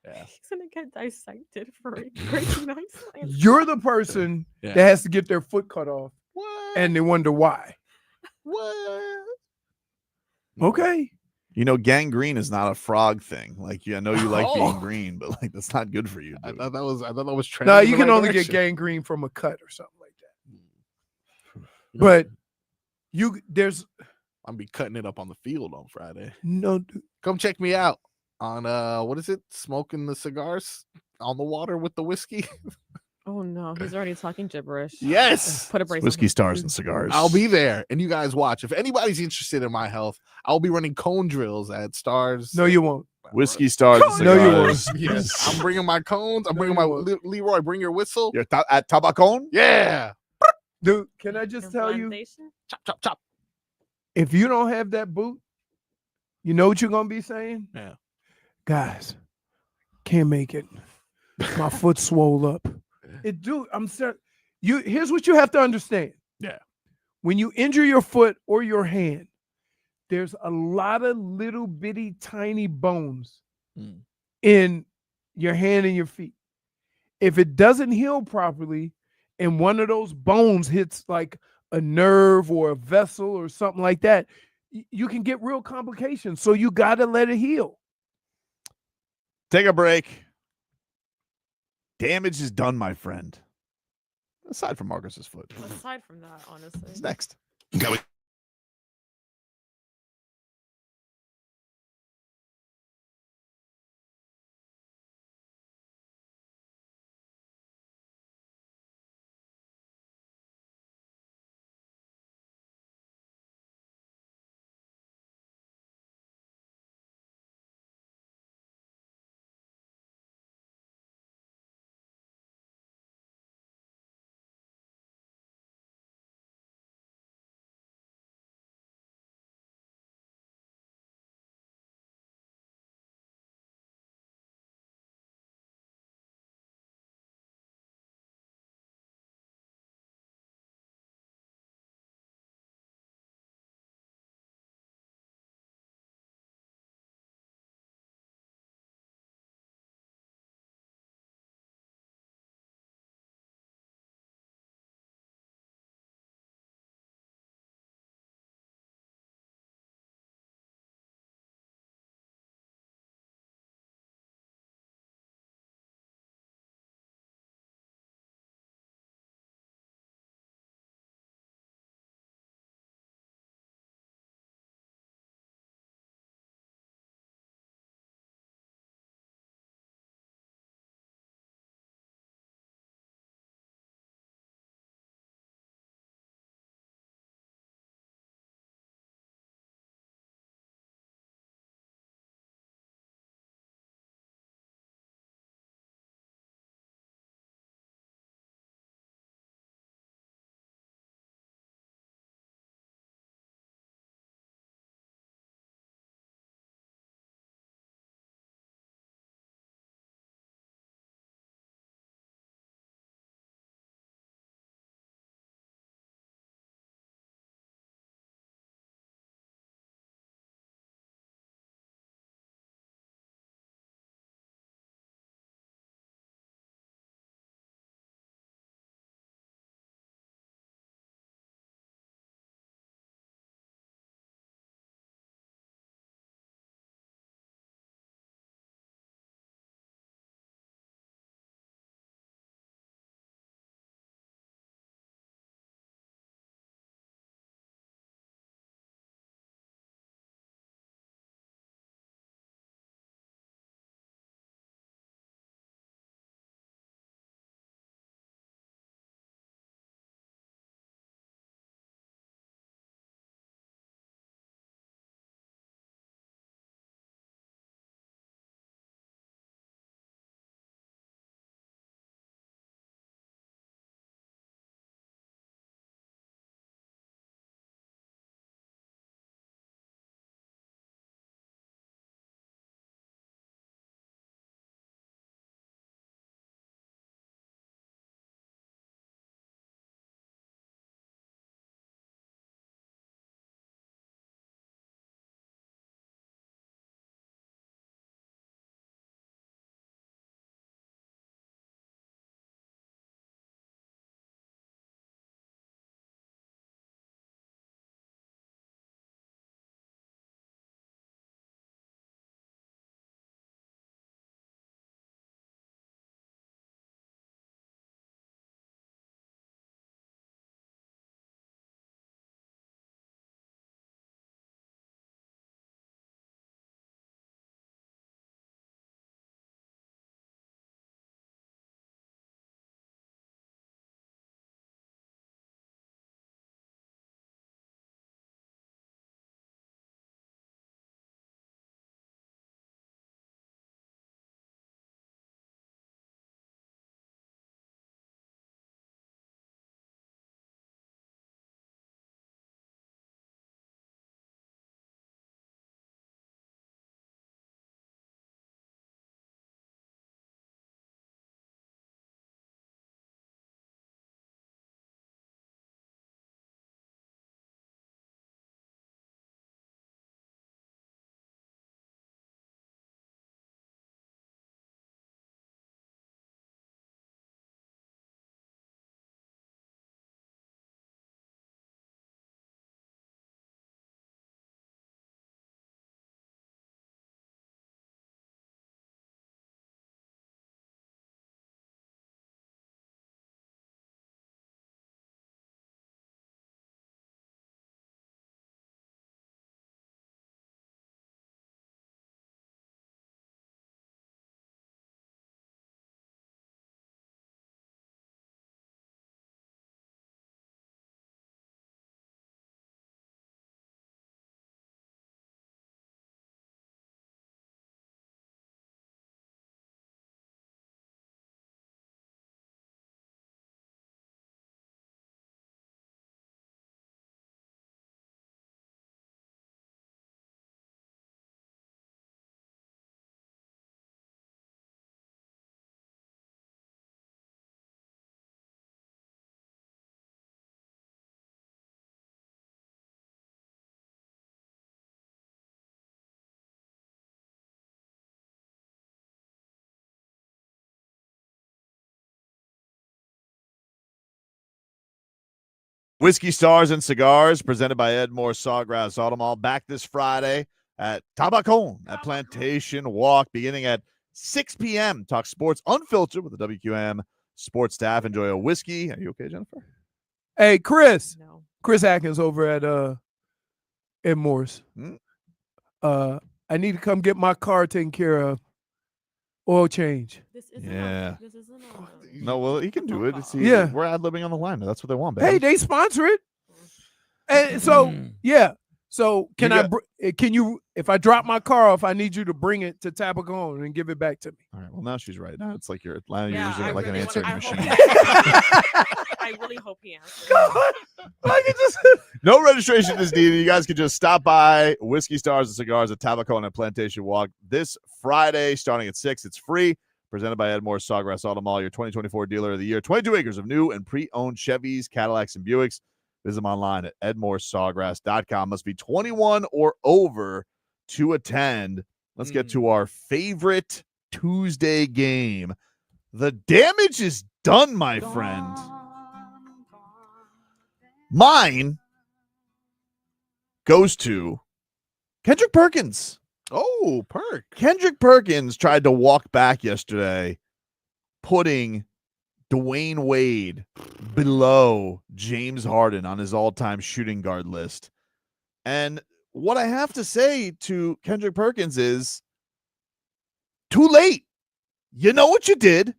Yeah. He's gonna get dissected for breaking ice. You're the person that has to get their foot cut off. And they wonder why. What? Okay. You know, gangrene is not a frog thing. Like, I know you like being green, but like that's not good for you. Dude. I thought that was trending. No, in you the can right only direction. get gangrene from a cut or something like that. But I'll be cutting it up on the field on Friday. No, dude. Come check me out on what is it? Smoking the cigars on the water with the whiskey. Oh no, he's already talking gibberish. Yes. Put a brace. Whiskey, stars, and cigars. I'll be there, and you guys watch. If anybody's interested in my health, I'll be running cone drills at Stars. No, you won't. Whiskey, stars, and No, cigars. you won't. Yes, I'm bringing my cones. I'm bringing my Leroy. Bring your whistle. You're at Tabacon? Yeah. Dude, can I just tell you? Chop, chop, chop. If you don't have that boot, you know what you're gonna be saying? Yeah. Guys, can't make it. My foot swole up. I'm sorry. Here's what you have to understand. Yeah. When you injure your foot or your hand, there's a lot of little bitty tiny bones in your hand and your feet. If it doesn't heal properly and one of those bones hits like a nerve or a vessel or something like that, you can get real complications. So you got to let it heal. Take a break. Damage is done, my friend. Aside from Marcus's foot. Aside from that, honestly. What's next? Go. Whiskey Stars and Cigars, presented by Edmore Sawgrass Automall, back this Friday at Tabacon at Plantation Walk, beginning at 6 p.m. Talk sports unfiltered with the WQAM sports staff. Enjoy a whiskey. Are you okay, Jennifer? Hey, Chris. No. Chris Atkins over at Edmore's. I need to come get my car taken care of. Oil change. This isn't Yeah. This isn't No, well, he can do it. Yeah. We're ad-libbing on the line. That's what they want, baby. Hey, they sponsor it. And so, yeah. So can can you, if I drop my car off, I need you to bring it to Tabacon and give it back to me. All right. Well, now she's right. Now it's like you're using it like an really answering wanna- machine. I really hope he answers. No registration is needed. You guys can just stop by Whiskey Stars and Cigars at Tabacon at Plantation Walk this Friday, starting at 6. It's free. Presented by Edmore Sawgrass Automall, your 2024 dealer of the year. 22 acres of new and pre-owned Chevys, Cadillacs, and Buicks. Visit them online at edmoresawgrass.com. Must be 21 or over to attend. Let's get to our favorite Tuesday game. The damage is done, my friend. Mine goes to Kendrick Perkins. Oh, Perk. Kendrick Perkins tried to walk back yesterday, putting Dwayne Wade below James Harden on his all-time shooting guard list. And what I have to say to Kendrick Perkins is, too late. You know what you did.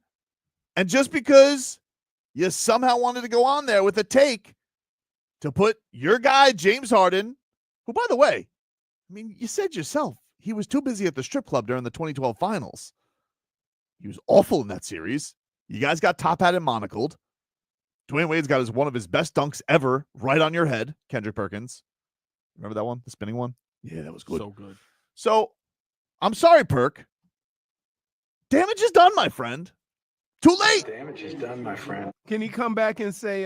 And just because you somehow wanted to go on there with a take to put your guy, James Harden, who, by the way, I mean, you said yourself, he was too busy at the strip club during the 2012 finals. He was awful in that series. You guys got top hat and monocled. Dwayne Wade's got one of his best dunks ever right on your head, Kendrick Perkins. Remember that one? The spinning one? Yeah, that was good. So good. So, I'm sorry, Perk. Damage is done, my friend. Too late. Damage is done, my friend. Can he come back and say,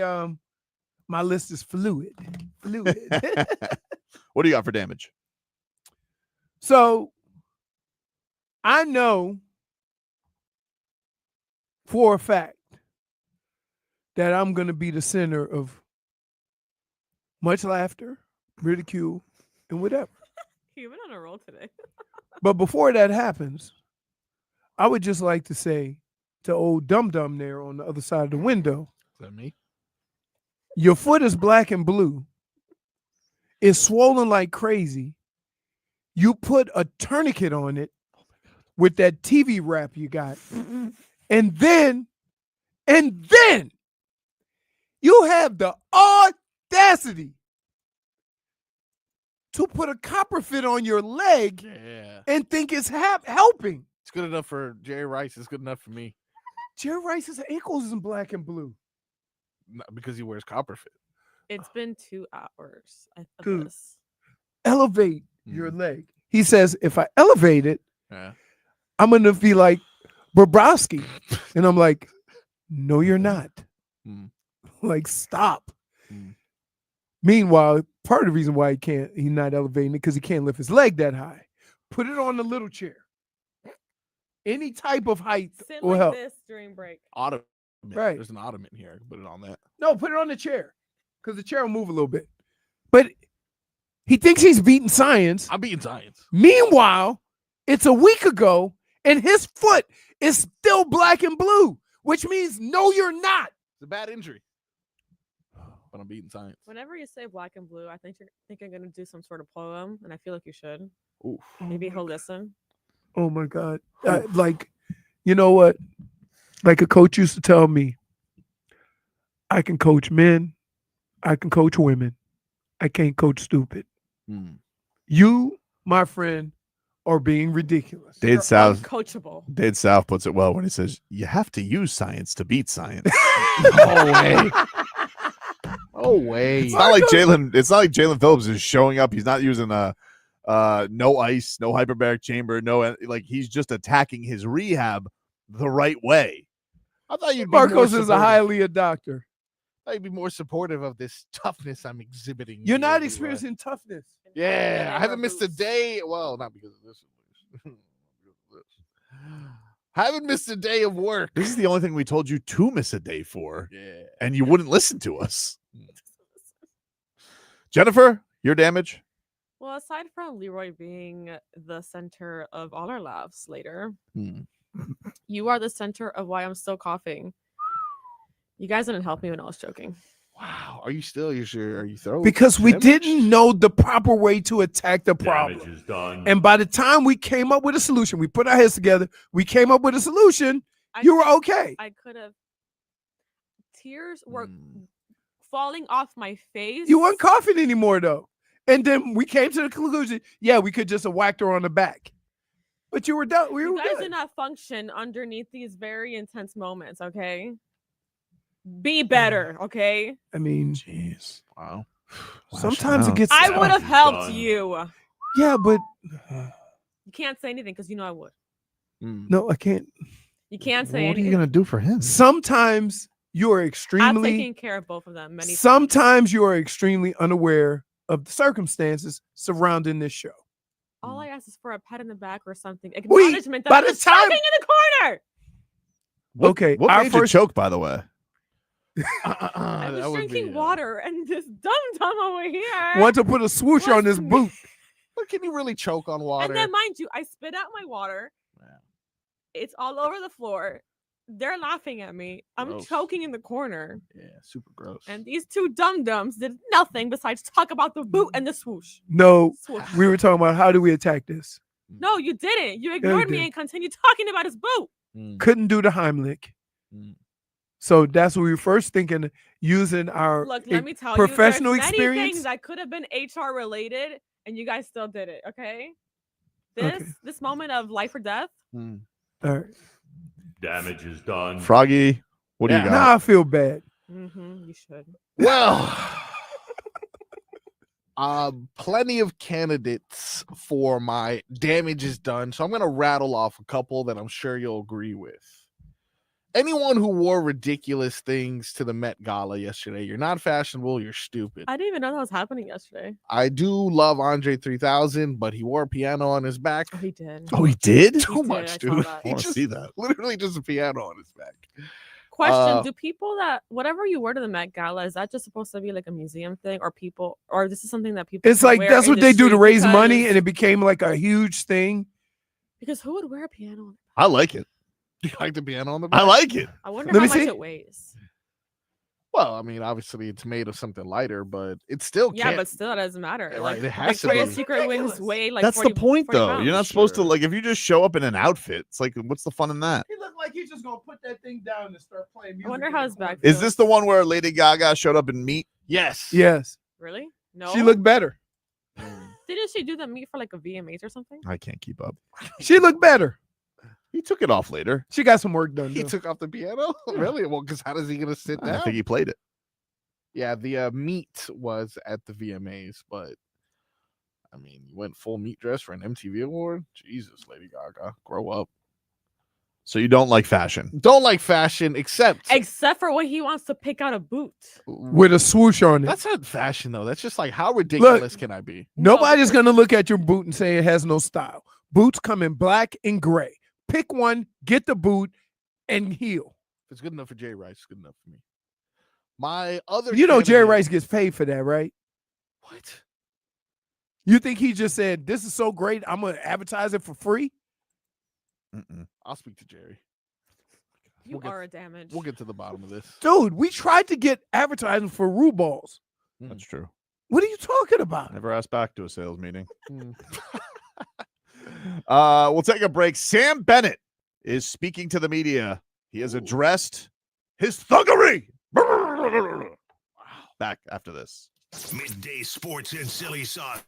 my list is fluid? Fluid. What do you got for damage? So, I know for a fact that I'm going to be the center of much laughter, ridicule, and whatever. You've been on a roll today. But before that happens, I would just like to say to old dum-dum there on the other side of the window, Is that me? your foot is black and blue. It's swollen like crazy. You put a tourniquet on it with that TV wrap you got. And then you have the audacity to put a copper fit on your leg and think it's helping. It's good enough for Jerry Rice. It's good enough for me. Jerry Rice's ankles is in black and blue. Not because he wears copper fit. It's been 2 hours. of Dude, this. elevate your leg. He says, if I elevate it, Yeah. I'm going to be like Bobrovsky. And I'm like, no, you're not. Like, stop. Meanwhile, part of the reason why he's not elevating it because he can't lift his leg that high. Put it on the little chair. Any type of height Sit will like help. this during break. Ottoman. Right. There's an ottoman here. I can put it on that. No, put it on the chair because the chair will move a little bit. But he thinks he's beating science. I'm beating science. Meanwhile, it's a week ago and his foot is still black and blue, which means no, you're not. It's a bad injury. But I'm beating science. Whenever you say black and blue, I think you're going to do some sort of poem, and I feel like you should. Oof. Maybe he'll listen. Oh my God. Like, you know what? Like a coach used to tell me, I can coach men, I can coach women, I can't coach stupid. You, my friend, are being ridiculous. Dade South puts it well when he says, you have to use science to beat science. No way. Oh way. It's not like Jalen Phillips is showing up. He's not using no ice, no hyperbaric chamber, he's just attacking his rehab the right way. I thought you'd be Marcos more is a highly a doctor. I thought you'd be more supportive of this toughness I'm exhibiting. You're not Leroy. experiencing toughness. Yeah, I haven't missed a day. Well, not because of this. I haven't missed a day of work. This is the only thing we told you to miss a day for. Yeah. And you wouldn't listen to us. Jennifer, your damage? Well, aside from Leroy being the center of all our laughs later, you are the center of why I'm still coughing. You guys didn't help me when I was joking. Wow. Are you still? Are you throwing? Because we didn't know the proper way to attack the problem. Damage is done. And by the time we came up with a solution, we put our heads together, we came up with a solution, you were okay. I could have. Tears were falling off my face. You weren't coughing anymore, though. And then we came to the conclusion, yeah, we could just have whacked her on the back. But you were done. You guys did not function underneath these very intense moments, okay? Be better, okay? I mean, jeez. Wow. Sometimes it gets. I would have helped you. Yeah, but You can't say anything because you know I would. no, I can't. You can't say What are anything. you gonna do for him? Sometimes you are I've extremely. taken care of both of them many times. Sometimes you are extremely unaware of the circumstances surrounding this show. All I ask is for a pat in the back or something. Wait, Acknowledgement that by I the was time- choking in the corner. Okay, What our made you first choke, by the way? I was drinking water and this dum-dum over here. want to put a swoosh on this boot. But can you really choke on water? And then, mind you, I spit out my water. It's all over the floor. They're laughing at me. I'm Gross. choking in the corner. Yeah, super gross. And these two dum-dums did nothing besides talk about the boot and the swoosh. No, Swoosh. we were talking about how do we attack this. No, you didn't. You ignored me did. and continued talking about his boot. Couldn't do the Heimlich. So that's what we were first thinking, using our Look, let me tell professional you, there's many experience. things that could have been HR related, and you guys still did it. Okay, this moment of life or death. All right. Damage is done. Froggy, what do you got? Now I feel bad. You should. Well, plenty of candidates for my damage is done. So I'm going to rattle off a couple that I'm sure you'll agree with. Anyone who wore ridiculous things to the Met Gala yesterday, you're not fashionable, you're stupid. I didn't even know that was happening yesterday. I do love Andre 3000, but he wore a piano on his back. Oh, he did. Oh, he did? Too much, I saw dude. that. I want to see that. Literally just a piano on his back. Question: do people that whatever you wear to the Met Gala, is that just supposed to be like a museum thing, or people, or this is something that people? It's can like wear that's in what the they do to street raise money, because- and it became like a huge thing. Because who would wear a piano? I like it. You like the piano on the back? I like it. I wonder Let how me much see. it weighs. Well, I mean, obviously it's made of something lighter, but it still Yeah, can't. but still, it doesn't matter. Right, Like it has to Victoria's be. Secret wings weigh like That's 40, the point, 40 though. pounds. You're not supposed to, like, if you just show up in an outfit, it's like, what's the fun in that? He looked like he's just gonna put that thing down and start playing music. I wonder how his back. Is feels. this the one where Lady Gaga showed up in Meat? Yes. Yes, Really? No. she looked better. Didn't she do the meet for like a VMAs or something? I can't keep up. She looked better. He took it off later. She got some work done. He though. took off the piano? Really? Well, because how is he going to sit down? I think he played it. Yeah, the meat was at the VMAs, but I mean, you went full meat dress for an MTV award? Jesus, Lady Gaga, grow up. So you don't like fashion? Don't like fashion, except for when he wants to pick out a boot. with a swoosh on it. That's not fashion, though. That's just like, how ridiculous can I be? Nobody's gonna look at your boot and say it has no style. Boots come in black and gray. Pick one, get the boot, and heel. If it's good enough for Jerry Rice, it's good enough for me. My other, You know Jerry candidate- Rice gets paid for that, right? What? You think he just said, "This is so great, I'm gonna advertise it for free"? I'll speak to Jerry. You are a damage. We'll get to the bottom of this. Dude, we tried to get advertising for Rue Balls. That's true. What are you talking about? Never asked back to a sales meeting. Hmm. We'll take a break. Sam Bennett is speaking to the media. He has addressed his thuggery. Back after this. Midday sports and silly sauce.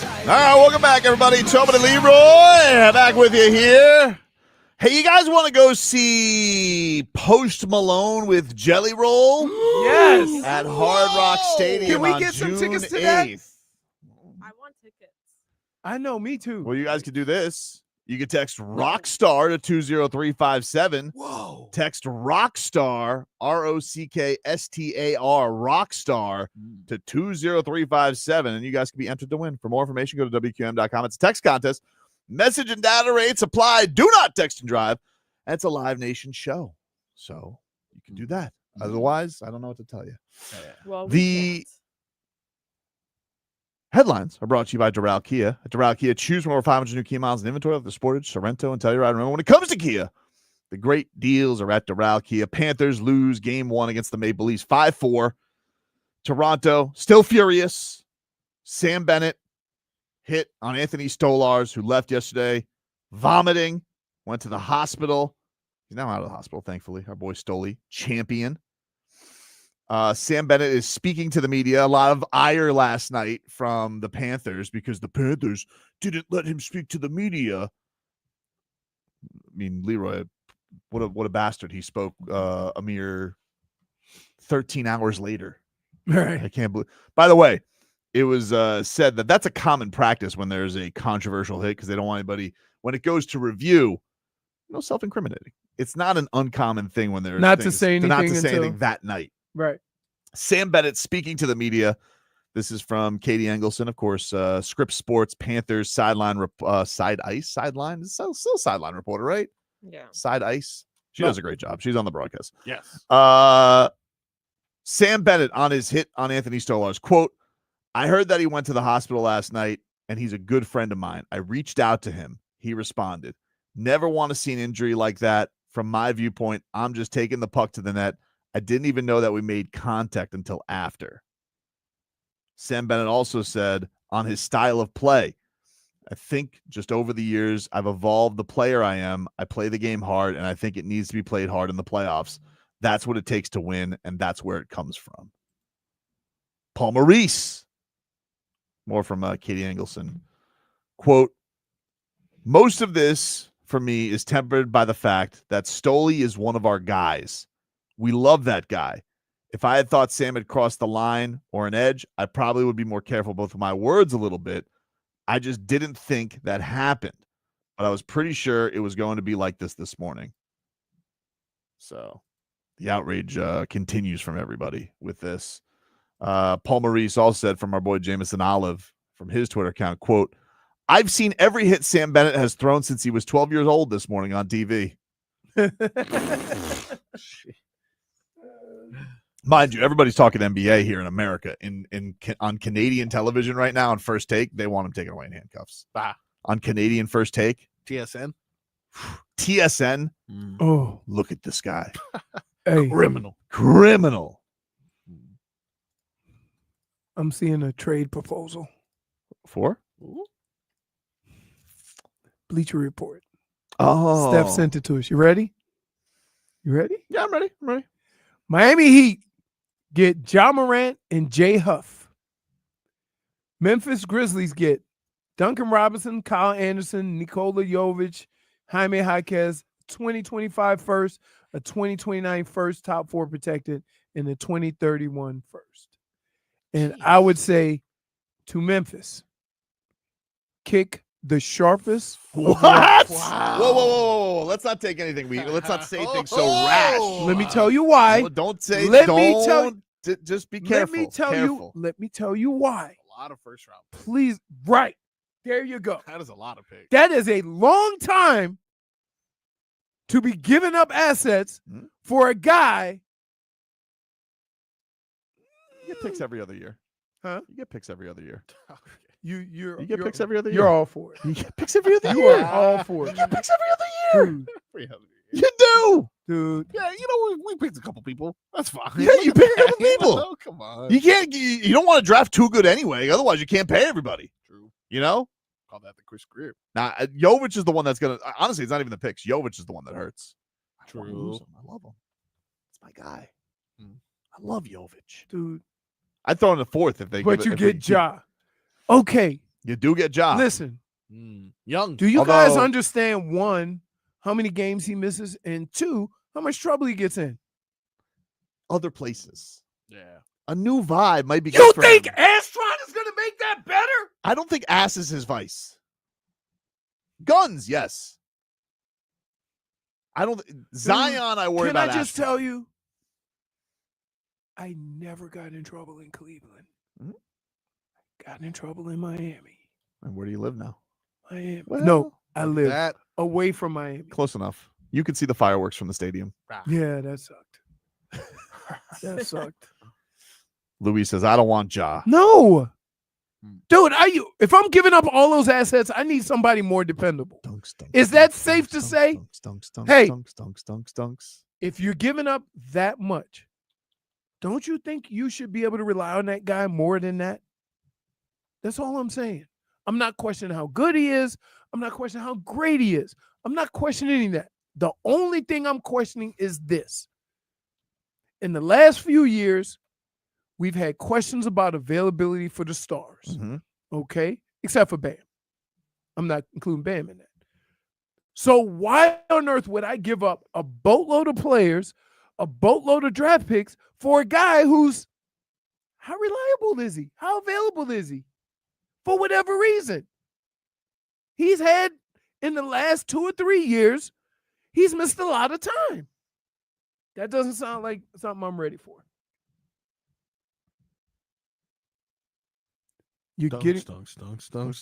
All right, welcome back, everybody. Tobin and Leroy back with you here. Hey, you guys want to go see Post Malone with Jelly Roll? Yes. At Hard Rock Stadium Can we on get some June tickets to that? 8th. I want tickets. I know, me too. Well, you guys could do this. You could text Rockstar to 20357. Whoa. Text Rockstar, Rockstar, Rockstar to 20357, and you guys can be entered to win. For more information, go to WQM.com. It's a text contest. Message and data rates apply. Do not text and drive. And it's a Live Nation show. So you can do that. Otherwise, I don't know what to tell you. Well, The headlines are brought to you by Doral Kia. At Doral Kia, choose from over 500 new Kia models in inventory of the Sportage, Sorrento, and Telluride. Remember, when it comes to Kia, the great deals are at Doral Kia. Panthers lose game 1 against the Maple Leafs 5-4. Toronto still furious. Sam Bennett hit on Anthony Stolarz, who left yesterday vomiting, went to the hospital. He's now out of the hospital, thankfully. Our boy Stoli, champion. Sam Bennett is speaking to the media. A lot of ire last night from the Panthers because the Panthers didn't let him speak to the media. I mean, Leroy, what a bastard. He spoke a mere 13 hours later. Right. I can't believe. By the way, it was said that that's a common practice when there's a controversial hit because they don't want anybody, when it goes to review, no self-incriminating. It's not an uncommon thing when there's Not to say anything anything that night. Right. Sam Bennett speaking to the media. This is from Katie Engelson, of course. Scripps Sports Panthers sideline sideline. Still sideline reporter, right? Yeah. Side ice. She does a great job. She's on the broadcast. Yes. Sam Bennett on his hit on Anthony Stolarz, quote, "I heard that he went to the hospital last night, and he's a good friend of mine. I reached out to him. He responded. Never want to see an injury like that. From my viewpoint, I'm just taking the puck to the net. I didn't even know that we made contact until after." Sam Bennett also said on his style of play, "I think just over the years, I've evolved the player I am. I play the game hard, and I think it needs to be played hard in the playoffs. That's what it takes to win, and that's where it comes from." Paul Maurice, more from Katie Engelson, quote, "Most of this, for me, is tempered by the fact that Stoli is one of our guys. We love that guy. If I had thought Sam had crossed the line or an edge, I probably would be more careful both with my words a little bit. I just didn't think that happened. But I was pretty sure it was going to be like this morning." So the outrage continues from everybody with this. Paul Maurice also said from our boy Jameson Olive from his Twitter account, quote, "I've seen every hit Sam Bennett has thrown since he was 12 years old this morning on TV." Mind you, everybody's talking NBA here in America. On Canadian television right now on First Take, they want him taken away in handcuffs. On Canadian First Take, TSN. Oh, look at this guy. Hey, Criminal. I'm seeing a trade proposal. For? Bleacher Report. Oh. Steph sent it to us. You ready? Yeah, I'm ready. Miami Heat get Ja Morant and Jay Huff. Memphis Grizzlies get Duncan Robinson, Kyle Anderson, Nikola Jovic, Jaime Jaquez, 2025 first, a 2029 first, top 4 protected, and a 2031 first. And I would say to Memphis, kick the sharpest. What? Wow. Whoa. Let's not take anything. Let's not say things so rash. Let me tell you why. No, don't say. Just be careful. Let me tell you why. A lot of first round. Please, right. There you go. That is a lot of picks. That is a long time to be giving up assets for a guy. You get picks every other year. Huh? You get picks every other year. You get picks every other year. You're all for it. You get picks every other year. You are all for it. You get picks every other year. Dude. You do. Dude. Yeah, you know, we picked a couple people. That's fine. Yeah, you pick a couple people. Oh, come on. You can't. You don't want to draft too good anyway. Otherwise, you can't pay everybody. True. You know. Call that the Chris Greer. Now, Jovic is the one that's gonna. Honestly, it's not even the picks. Jovic is the one that hurts. True. I love him. It's my guy. I love Jovic, dude. I'd throw in the fourth if they. But you get Ja. Okay, You do get Ja. Listen, young. do you guys understand, one, how many games he misses, and two, how much trouble he gets in? Other places. Yeah. A new vibe might be You good for think him. Astron is going to make that better? I don't think ass is his vice. Guns, yes. I don't. Zion, I worry about. Can I just Astron. tell you? I never got in trouble in Cleveland. Got in trouble in Miami. And where do you live now? Miami. Well, no, I live that- away from Miami. Close enough. You could see the fireworks from the stadium. Yeah, that sucked. That sucked. Louis says, I don't want Ja. No. Dude, if I'm giving up all those assets, I need somebody more dependable. Is that safe to say? Hey, stunks. If you're giving up that much, don't you think you should be able to rely on that guy more than that? That's all I'm saying. I'm not questioning how good he is. I'm not questioning how great he is. I'm not questioning any of that. The only thing I'm questioning is this. In the last few years, we've had questions about availability for the stars. Okay? Except for Bam. I'm not including Bam in that. So why on earth would I give up a boatload of players, a boatload of draft picks for a guy who's, how reliable is he? How available is he? For whatever reason. He's had, in the last 2 or 3 years, he's missed a lot of time. That doesn't sound like something I'm ready for. You get it? Stunks. Dunks. Dunks.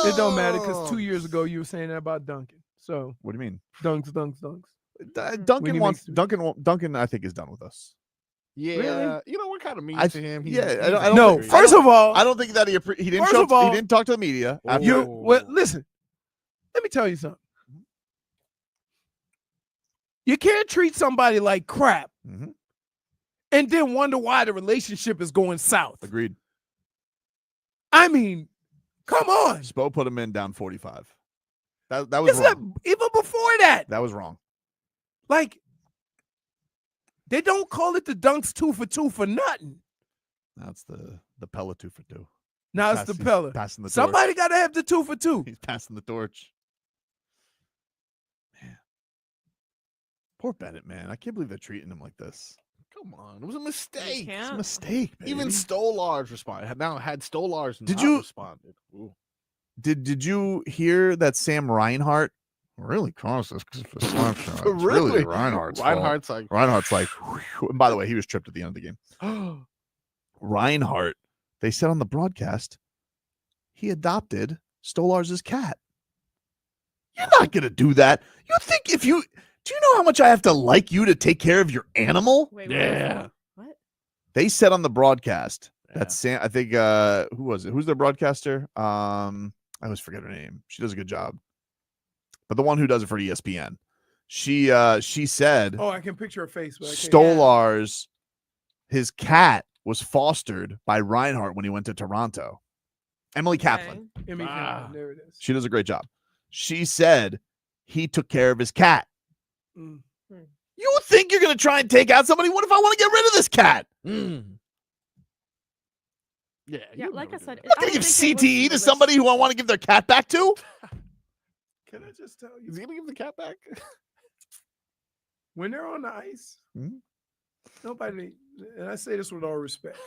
It don't matter because 2 years ago you were saying that about Duncan. So What do you mean? dunks. Duncan, I think, is done with us. Yeah, Really? you know, we're kind of mean I- to him. yeah, He's I don't No, think- first of all, I don't think that he didn't First show. of all- He didn't talk to the media. after- listen. Let me tell you something. You can't treat somebody like crap Mhm. and then wonder why the relationship is going south. Agreed. I mean, come on. Spo put him in down 45. That was It's like, wrong. even before that, That was wrong. like, they don't call it the dunks 2 for 2 for nothing. That's the Pella 2 for 2. Now it's the He's Pella. passing the torch. Somebody got to have the 2 for 2. He's passing the torch. Man. Poor Bennett, man. I can't believe they're treating him like this. Come on, it was a mistake. It's a mistake, baby. Even Stolarz responded. Now, had Stolarz Did not you- responded, ooh. Did you hear that Sam Reinhart really caused this for slap shot? It's really Really? Reinhart's Reinhart's fault. like- Reinhart's like, whew. And by the way, he was tripped at the end of the game. Reinhart, they said on the broadcast, he adopted Stolarz's cat. You're not gonna do that. You think do you know how much I have to like you to take care of your animal? Wait, Yeah. what? They said on the broadcast that Sam, I think, who was it? Who's their broadcaster? I always forget her name. She does a good job. But the one who does it for ESPN, she said, Oh, I can picture her face. But I can't. Stolarz, his cat was fostered by Reinhardt when he went to Toronto. Emily Kaplan. Emmy Kaplan, there it is. She does a great job. She said he took care of his cat. Mm. You think you're going to try and take out somebody? What if I want to get rid of this cat? Yeah, like I said, I'm not going to give CTE to somebody who I want to give their cat back to. Can I just tell you? Is he gonna give the cat back? When they're on the ice, nobody, and I say this with all respect,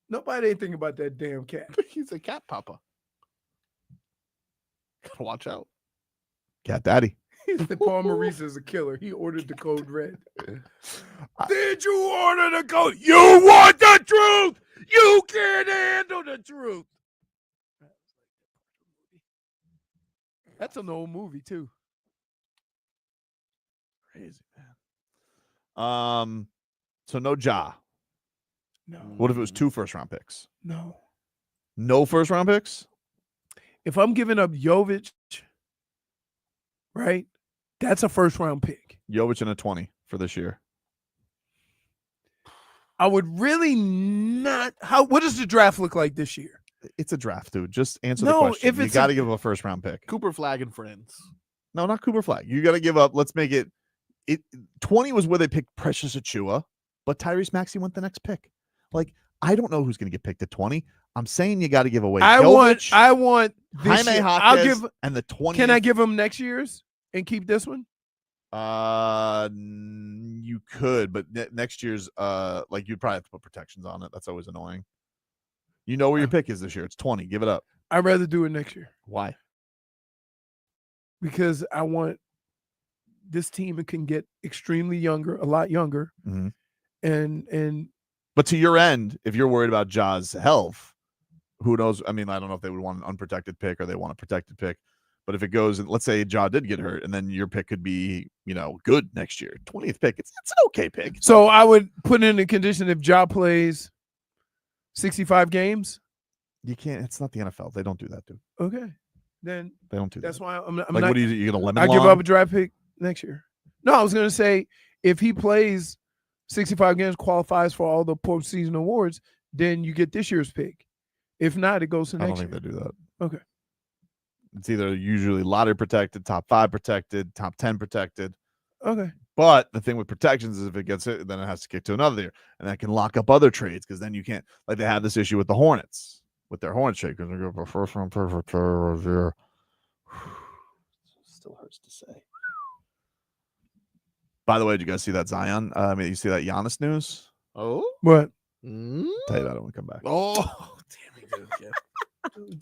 nobody ain't thinking about that damn cat. He's a cat papa. Gotta watch out. Cat daddy. Paul Maurice is a killer. He ordered the code red. Did you order the code? You want the truth? You can't handle the truth. That's an old movie too. Crazy, man. So no Ja. No. What if it was 2 first-round picks? No. No first-round picks? If I'm giving up Jovic, right, that's a first-round pick. Jovic and a 20 for this year. I would really not. What does the draft look like this year? It's a draft, dude. Just answer the No, question. if You it's got to a- give up a first-round pick. Cooper Flag and friends. No, not Cooper Flag. You got to give up. Let's make it. 20 was where they picked Precious Achua. but Tyrese Maxey went the next pick. Like, I don't know who's going to get picked at 20. I'm saying you got to give away. I Jovic, want this Jaime year. Jaquez, I'll give. and the 20. Can I give him next year's and keep this one? You could, but next year's, like you'd probably have to put protections on it. That's always annoying. You know where your pick is this year. It's 20. Give it up. I'd rather do it next year. Why? Because I want this team can get extremely younger, a lot younger, and. But to your end, if you're worried about Ja's health, who knows? I mean, I don't know if they would want an unprotected pick or they want a protected pick. But if it goes, and let's say Ja did get hurt, and then your pick could be, good next year. 20th pick. It's an okay pick. So I would put in a condition if Ja plays 65 games. You can't. It's not the NFL. They don't do that, dude. Okay, then they don't do that's that. why I'm like, not. What are you going to limit? I give up a draft pick next year. No, I was going to say if he plays 65 games, qualifies for all the postseason awards, then you get this year's pick. If not, it goes to next year. I don't think they do that. Okay. It's either usually lottery protected, top 5 protected, top 10 protected. Okay. But the thing with protections is if it gets hit, then it has to kick to another year. And that can lock up other trades because then you can't, like they had this issue with the Hornets, with their Hornets trade because they go for first round perfect year. Still hurts to say. By the way, did you guys see that Zion? You see that Giannis news? Oh, what? Tell you about it when we come back. Oh, damn it.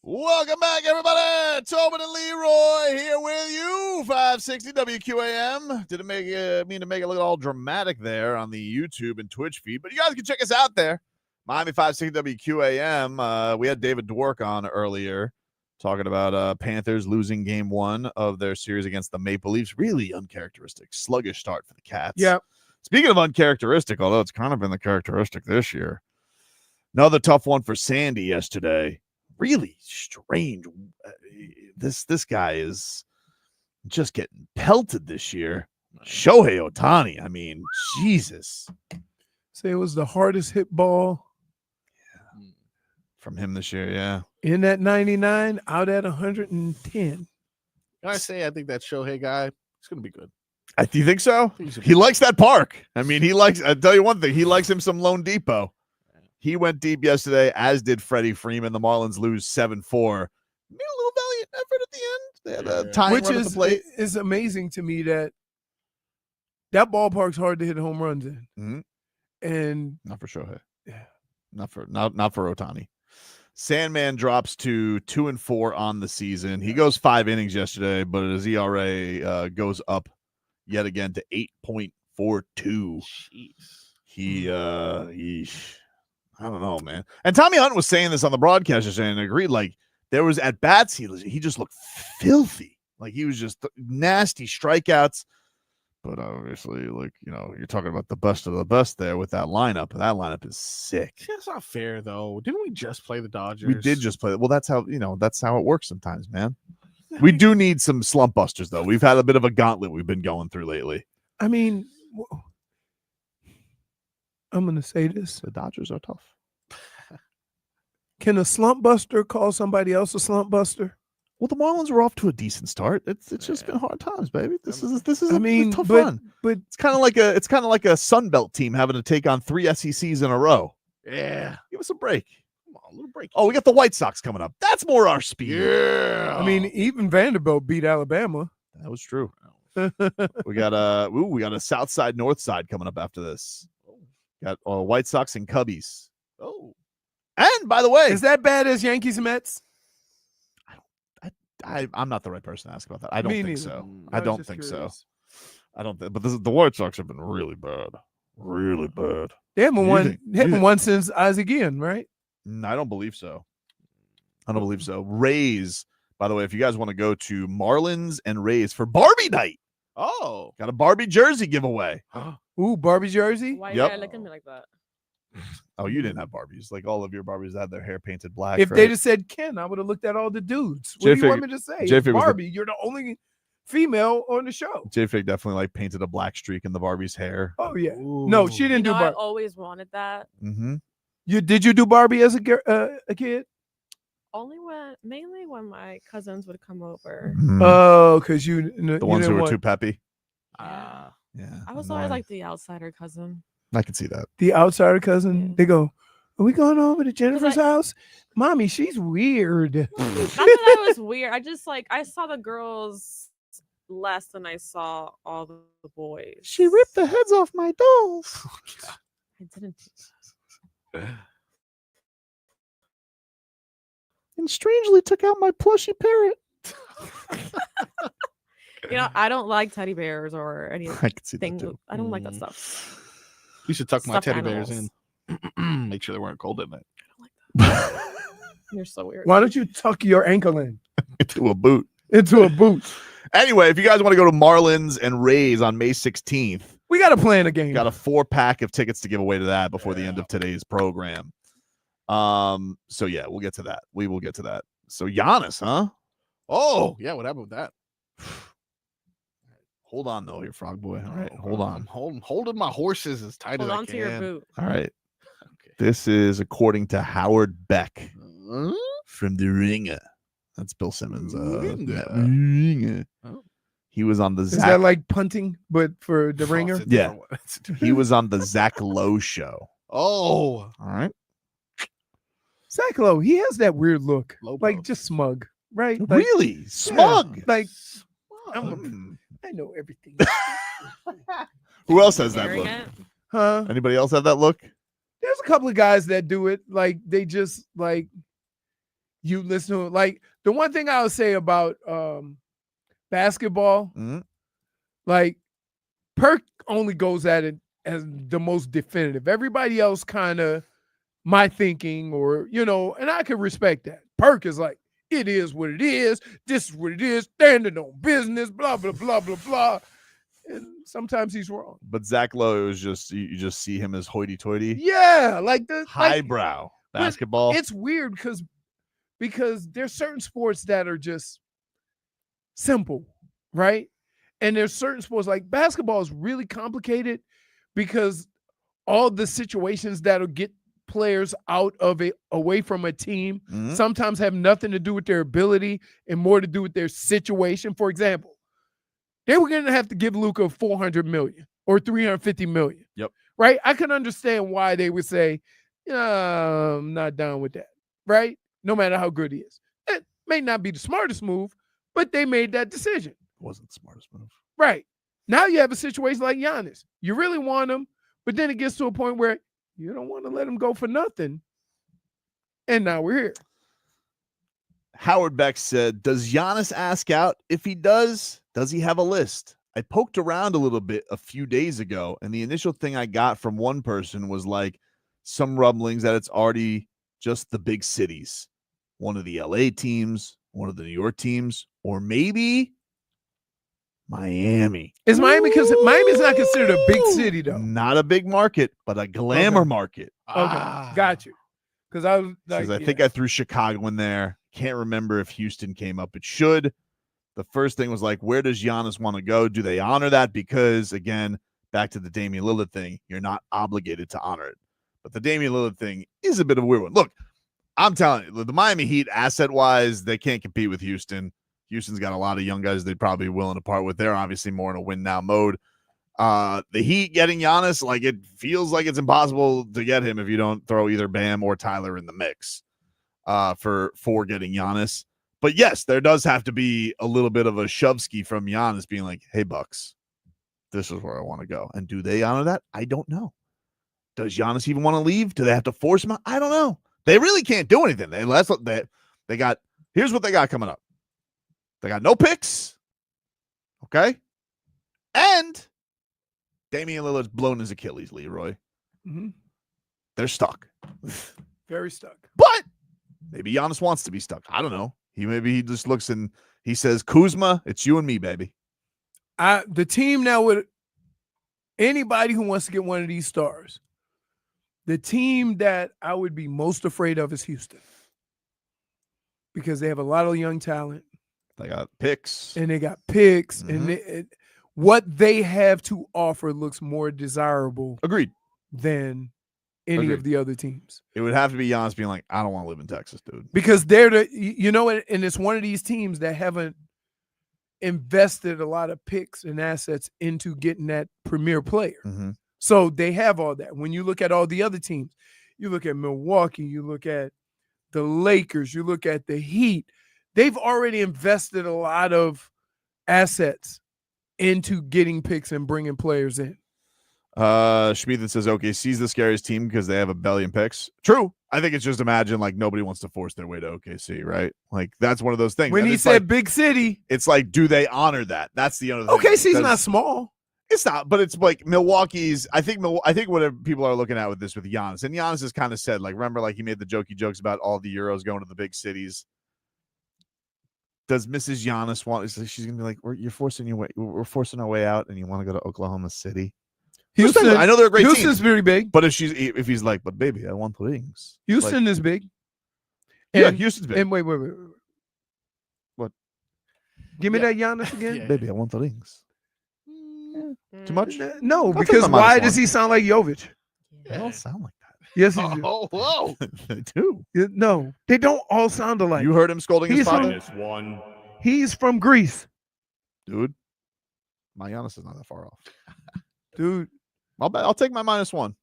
Welcome back, everybody. Tobin and Leroy here with you. 560 WQAM. Didn't mean to make it look all dramatic there on the YouTube and Twitch feed, but you guys can check us out there. Miami 560 WQAM. We had David Dwork on earlier talking about Panthers losing game 1 of their series against the Maple Leafs. Really uncharacteristic, sluggish start for the Cats. Yep. Speaking of uncharacteristic, although it's kind of been the characteristic this year, another tough one for Sandy yesterday. Really strange. This guy is just getting pelted this year. Shohei Ohtani. I mean, Jesus. Say it was the hardest hit ball from him this year. Yeah. In that 99, out at 110. Can I say I think that Shohei guy is going to be good. Do you think so? He likes that park. I mean, I'll tell you one thing. He likes him some Lone Depot. He went deep yesterday, as did Freddie Freeman. The Marlins lose 7-4. Made a little valiant effort at the end. They had a tying run at the plate. Is amazing to me that ballpark's hard to hit home runs in. Mm-hmm. And not for Shohei. Yeah. Not for Ohtani. Sandman drops to 2-4 on the season. He goes 5 innings yesterday, but his ERA goes up yet again to 8.42. He I don't know, man. And Tommy Hunt was saying this on the broadcast yesterday and agreed, like, there was at bats, he just looked filthy. Like, he was just nasty strikeouts. But obviously, like, you're talking about the best of the best there with that lineup. That lineup is sick. See, that's not fair, though. Didn't we just play the Dodgers? We did just play. Well, that's how it works sometimes, man. We do need some slump busters, though. We've had a bit of a gauntlet we've been going through lately. I mean, I'm going to say this. The Dodgers are tough. Can a slump buster call somebody else a slump buster? Well, the Marlins were off to a decent start. It's just been hard times, baby. This is a tough but, run. But it's kind of like a Sun Belt team having to take on 3 SECs in a row. Yeah, give us a break. Come on, a little break. Oh, we got the White Sox coming up. That's more our speed. Yeah. I mean, even Vanderbilt beat Alabama. That was true. we got a South Side, North Side coming up after this. Got White Sox and Cubbies. Oh, and by the way, is that bad as Yankees and Mets? I'm not the right person to ask about that. I don't think so. I don't think so. I don't think. But the White Sox have been really bad. Really bad. They haven't won since Isaac Ian, right? I don't believe so. I don't believe so. Rays, by the way, if you guys want to go to Marlins and Rays for Barbie night. Oh. Got a Barbie jersey giveaway. Ooh, Barbie jersey? Why you gotta look at me like that? Oh, you didn't have Barbies. Like, all of your Barbies had their hair painted black. If they just said Ken, I would have looked at all the dudes. What do you want me to say? It's Barbie, you're the only female on the show. J-Fig definitely painted a black streak in the Barbie's hair. Oh yeah. Ooh. No, she didn't do Barbie. I always wanted that. Mm-hmm. Did you do Barbie as a kid? Mainly when my cousins would come over. Mm-hmm. Oh, because the ones who were too peppy. Yeah. Yeah. I was always like the outsider cousin. I can see that. The outsider cousin. Yeah. They go, "Are we going over to Jennifer's house? Mommy, she's weird." Not that I was weird. I saw the girls less than I saw all the boys. She ripped the heads off my dolls. I didn't. And strangely took out my plushy parrot. I don't like teddy bears or anything. I can see that too. I don't like that stuff. You should tuck my teddy bears in. Make sure they weren't cold at night. I don't like that. You're so weird. Why don't you tuck your ankle in? Into a boot. Anyway, if you guys want to go to Marlins and Rays on May 16th, we got to plan a game. Got a 4-pack of tickets to give away to that before the end of today's program. So yeah, we'll get to that. We will get to that. So Giannis, huh? Oh, yeah. What happened with that? Hold on, though, your frog boy. All right, hold on. I'm holding my horses as tight as I can. Hold on to your boot. All right. Okay. This is according to Howard Beck from The Ringer. That's Bill Simmons. Ringer. Oh. He was on the Is that like punting, but for The Ringer? Yeah. He was on the Zach Lowe show. Oh. All right. Zach Lowe, he has that weird look. Like just smug, right? Like, really? Smug? Yeah, like, I know everything. Who else has that look? Huh? Anybody else have that look? There's a couple of guys that do it. Like, they just, like, you listen to it. Like the one thing I would say about basketball, like Perk only goes at it as the most definitive. Everybody else kind of my thinking, or and I can respect that. Perk is like, it is what it is. This is what it is. Standing on business. Blah blah blah blah blah. And sometimes he's wrong. But Zach Lowe is just you just see him as hoity-toity. Yeah, like the highbrow basketball. It's weird because there's certain sports that are just simple, right? And there's certain sports like basketball is really complicated because all the situations that'll get players out of it, away from a team, sometimes have nothing to do with their ability and more to do with their situation. For example, they were going to have to give Luka $400 million or $350 million. Yep. Right? I can understand why they would say, I'm not down with that. Right? No matter how good he is. It may not be the smartest move, but they made that decision. It wasn't the smartest move. Right. Now you have a situation like Giannis. You really want him, but then it gets to a point where you don't want to let him go for nothing. And now we're here. Howard Beck said, does Giannis ask out? If he does he have a list? I poked around a little bit a few days ago, and the initial thing I got from one person was like some rumblings that it's already just the big cities. One of the LA teams, one of the New York teams, or maybe Miami. Is Miami, because Miami's not considered a big city, though. Not a big market, but a glamour market. Okay, got you. Because I was like, I think I threw Chicago in there. Can't remember if Houston came up. It should. The first thing was like, where does Giannis want to go? Do they honor that? Because, again, back to the Damian Lillard thing, you're not obligated to honor it. But the Damian Lillard thing is a bit of a weird one. Look, I'm telling you, the Miami Heat, asset-wise, they can't compete with Houston. Houston's got a lot of young guys they'd probably be willing to part with. They're obviously more in a win-now mode. The Heat getting Giannis, like, it feels like it's impossible to get him if you don't throw either Bam or Tyler in the mix for getting Giannis. But, yes, there does have to be a little bit of a shovski from Giannis being like, hey, Bucks, this is where I want to go. And do they honor that? I don't know. Does Giannis even want to leave? Do they have to force him out? I don't know. They really can't do anything. They got – here's what they got coming up. They got no picks, okay? And Damian Lillard's blown his Achilles, Leroy. They're stuck. Very stuck. But maybe Giannis wants to be stuck. I don't know. Maybe he just looks and he says, Kuzma, it's you and me, baby. The team now with anybody who wants to get one of these stars, the team that I would be most afraid of is Houston. Because they have a lot of young talent. They got picks. And they got picks. And what they have to offer looks more desirable. Agreed. Than any of the other teams. It would have to be Giannis being like, I don't want to live in Texas, dude. Because they're and it's one of these teams that haven't invested a lot of picks and assets into getting that premier player. So they have all that. When you look at all the other teams, you look at Milwaukee, you look at the Lakers, you look at the Heat, they've already invested a lot of assets into getting picks and bringing players in. Schmieden says OKC's the scariest team because they have a billion picks. True. I think it's just imagine like nobody wants to force their way to OKC, right? Like that's one of those things. When he said big city, it's like, do they honor that? That's the other thing. OKC's not small. It's not, but it's like Milwaukee's. I think what people are looking at with this with Giannis, and Giannis has kind of said, like, remember, like he made the jokey jokes about all the Euros going to the big cities. Does Mrs. Giannis want? She's gonna be like, we're forcing our way out, and you want to go to Oklahoma City? Houston, I know they're a great team. Houston's very big, but if he's like, but baby, I want the rings. Houston is big. Yeah, Houston's big. And wait. What? Give me that Giannis again, baby. I want the rings. Too much? No, because why does he sound like Jovic? They don't sound like that. Yes, he do. Oh, whoa. They do. No, they don't all sound alike. You heard him scolding his father? -1. He's from Greece. Dude, my Giannis is not that far off. Dude. I'll take my -1.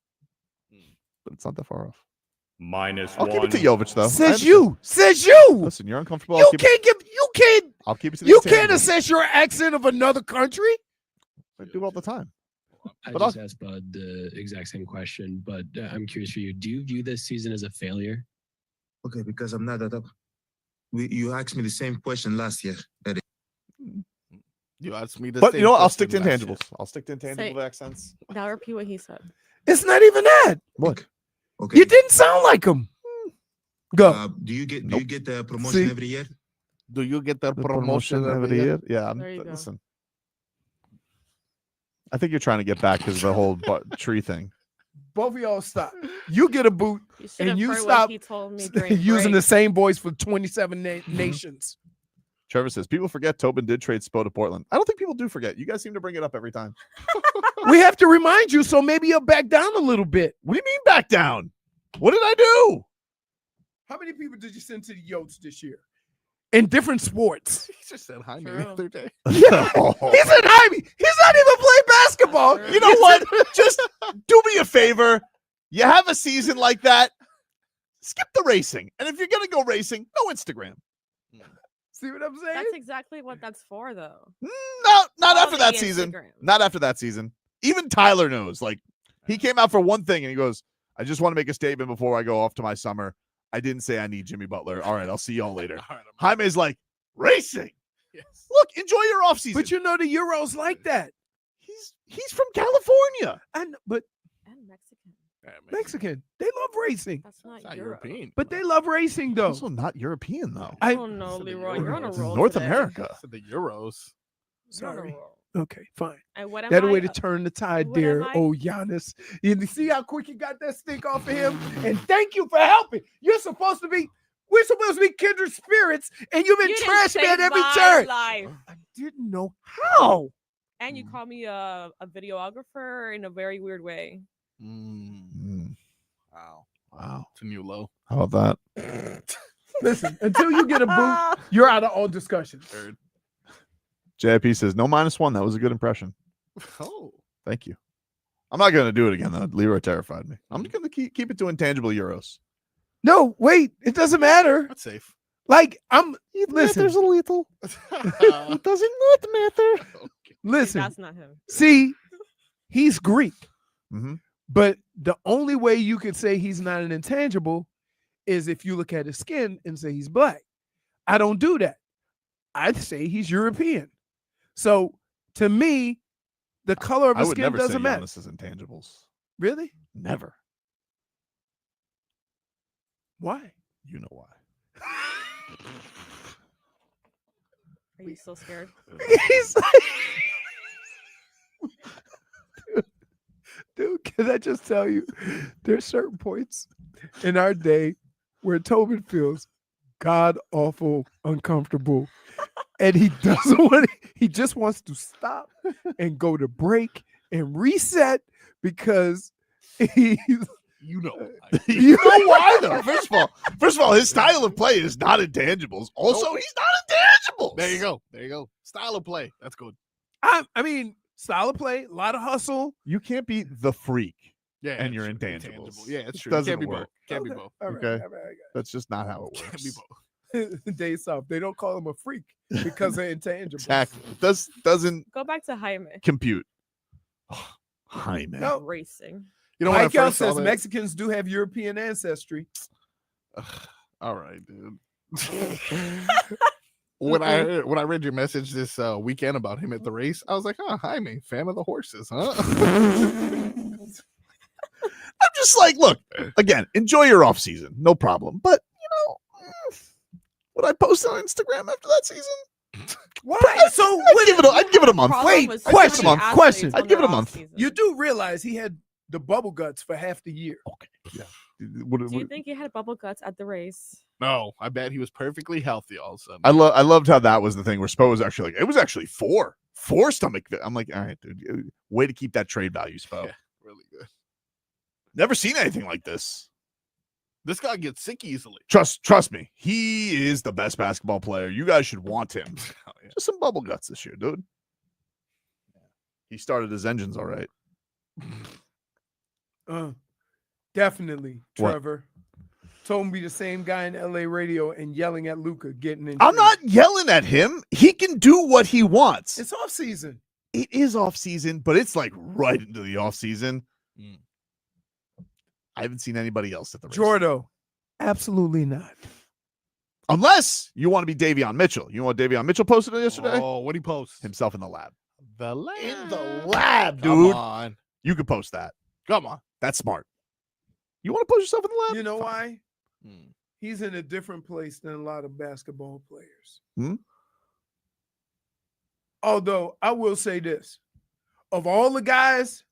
But it's not that far off. -1. I'll keep it to Jovic, though. Says you. Listen, you're uncomfortable. You can't I'll keep it to the You table. can't assess your accent of another country. I do it all the time. I just asked Bud the exact same question, but I'm curious for you. Do you view this season as a failure? Okay, because I'm not that up. you asked me the same question last year, Eddie. You asked me the But same you know what? I'll stick to question last year. intangibles. I'll stick to intangible accents. Now repeat what he said. It's not even that. What? Okay. You didn't sound like him. Go. Do you get the promotion See? every year? Do you get the, The promotion every year? Yeah. There you go. Listen. I think you're trying to get back because of the whole tree thing. Both of y'all stop. You get a boot You should and have you heard stop what he told me during using the break. same voice for 27 nations. Trevor says people forget Tobin did trade Spo to Portland. I don't think people do forget. You guys seem to bring it up every time. We have to remind you, so maybe you'll back down a little bit. What do you mean back down? What did I do? How many people did you send to the Yotes this year? In different sports. He just said hi the other day. Yeah. He said hi me. He's not even playing basketball. You know what? Just do me a favor. You have a season like that. Skip the racing. And if you're going to go racing, no Instagram. See what I'm saying? That's exactly what that's for, though. No, not All after the that season. Instagram. Not after that season. Even Tyler knows. Like, he came out for one thing and he goes, I just want to make a statement before I go off to my summer. I didn't say I need Jimmy Butler. All right, I'll see y'all later. Jaime's like, racing. Yes. Look, enjoy your offseason. But you know the Euros like that. He's from California. And Mexican. Mexican. They love racing. That's not, Not Euro. European. But they love racing though. Also not European though. I don't know, Leroy. You're on a roll. North today. America. So the Euros. You're on a Sorry. roll. Okay, fine. And what am That a I? way to turn the tide what there. am I? Oh, Giannis. You see how quick you got that stink off of him? And thank you for helping. We're supposed to be kindred spirits, and you've been You didn't trash me at save every my turn. life. I didn't know how. And you call me a videographer in a very weird way. Wow. Wow. It's a new low. How about that? Listen, until you get a boot, you're out of all discussion. JIP says, no -1. That was a good impression. Oh. Thank you. I'm not going to do it again, though. Leroy terrified me. I'm going to keep it to intangible Euros. No, wait. It doesn't matter. That's safe. Like, listen. There's a little. It does not matter. Listen. That's not him. See, he's Greek. Mm-hmm. But the only way you could say he's not an intangible is if you look at his skin and say he's black. I don't do that. I'd say he's European. So to me, the color of his skin doesn't matter. Giannis is intangibles. Really? Never. Why? You know why. Are you still scared? He's dude, can I just tell you, there's certain points in our day where Tobin feels god awful uncomfortable, and he doesn't want. He just wants to stop and go to break and reset because he's. You know. You know why though? First of all, his style of play is not intangibles. Also, he's not intangibles. There you go. There you go. Style of play. That's good. I mean, style of play, a lot of hustle. You can't be the freak. Yeah, and you're true. intangibles. Yeah, it's It true. doesn't Can't be work. both. Can't be Okay. both. All right, Okay. all right. That's just not how it Can't works. be both. Days off. They don't call him a freak because of intangibles. Exactly. Doesn't Go back to Jaime. compute. Jaime. No. Racing. You know when I Mike L first saw says that- Mexicans do have European ancestry. All right, dude. when I read your message this weekend about him at the race, I was like, "Oh, Jaime, fan of the horses, huh?" I'm just like, look, again, enjoy your off season, no problem. But would I post on Instagram after that season? Why? I'd give it a month. Wait, I'd question. give it a month. Question. I'd give it a month. You do realize he had the bubble guts for half the year. Okay. Yeah. Do you think he had bubble guts at the race? No, I bet he was perfectly healthy all of a sudden. I loved how that was the thing where Spo was actually like, it was actually four stomach. I'm like, all right, dude, way to keep that trade value, Spo. Yeah, really good. Never seen anything like this. This guy gets sick easily. Trust me, he is the best basketball player. You guys should want him. Oh, yeah. Just some bubble guts this year, dude. He started his engines all right. Definitely, What? Trevor. Told me the same guy in LA radio and yelling at Luca getting in. I'm not yelling at him. He can do what he wants. It's off season. It is off season, but it's like right into the off season. I haven't seen anybody else at the race. Jordo, absolutely not. Unless you want to be Davion Mitchell. You know what Davion Mitchell posted yesterday? Oh, what he post? Himself in the lab. The lab. In the lab, Come dude. on. You could post that. Come on. That's smart. You want to post yourself in the lab? You know why? He's in a different place than a lot of basketball players. Although I will say this, of all the guys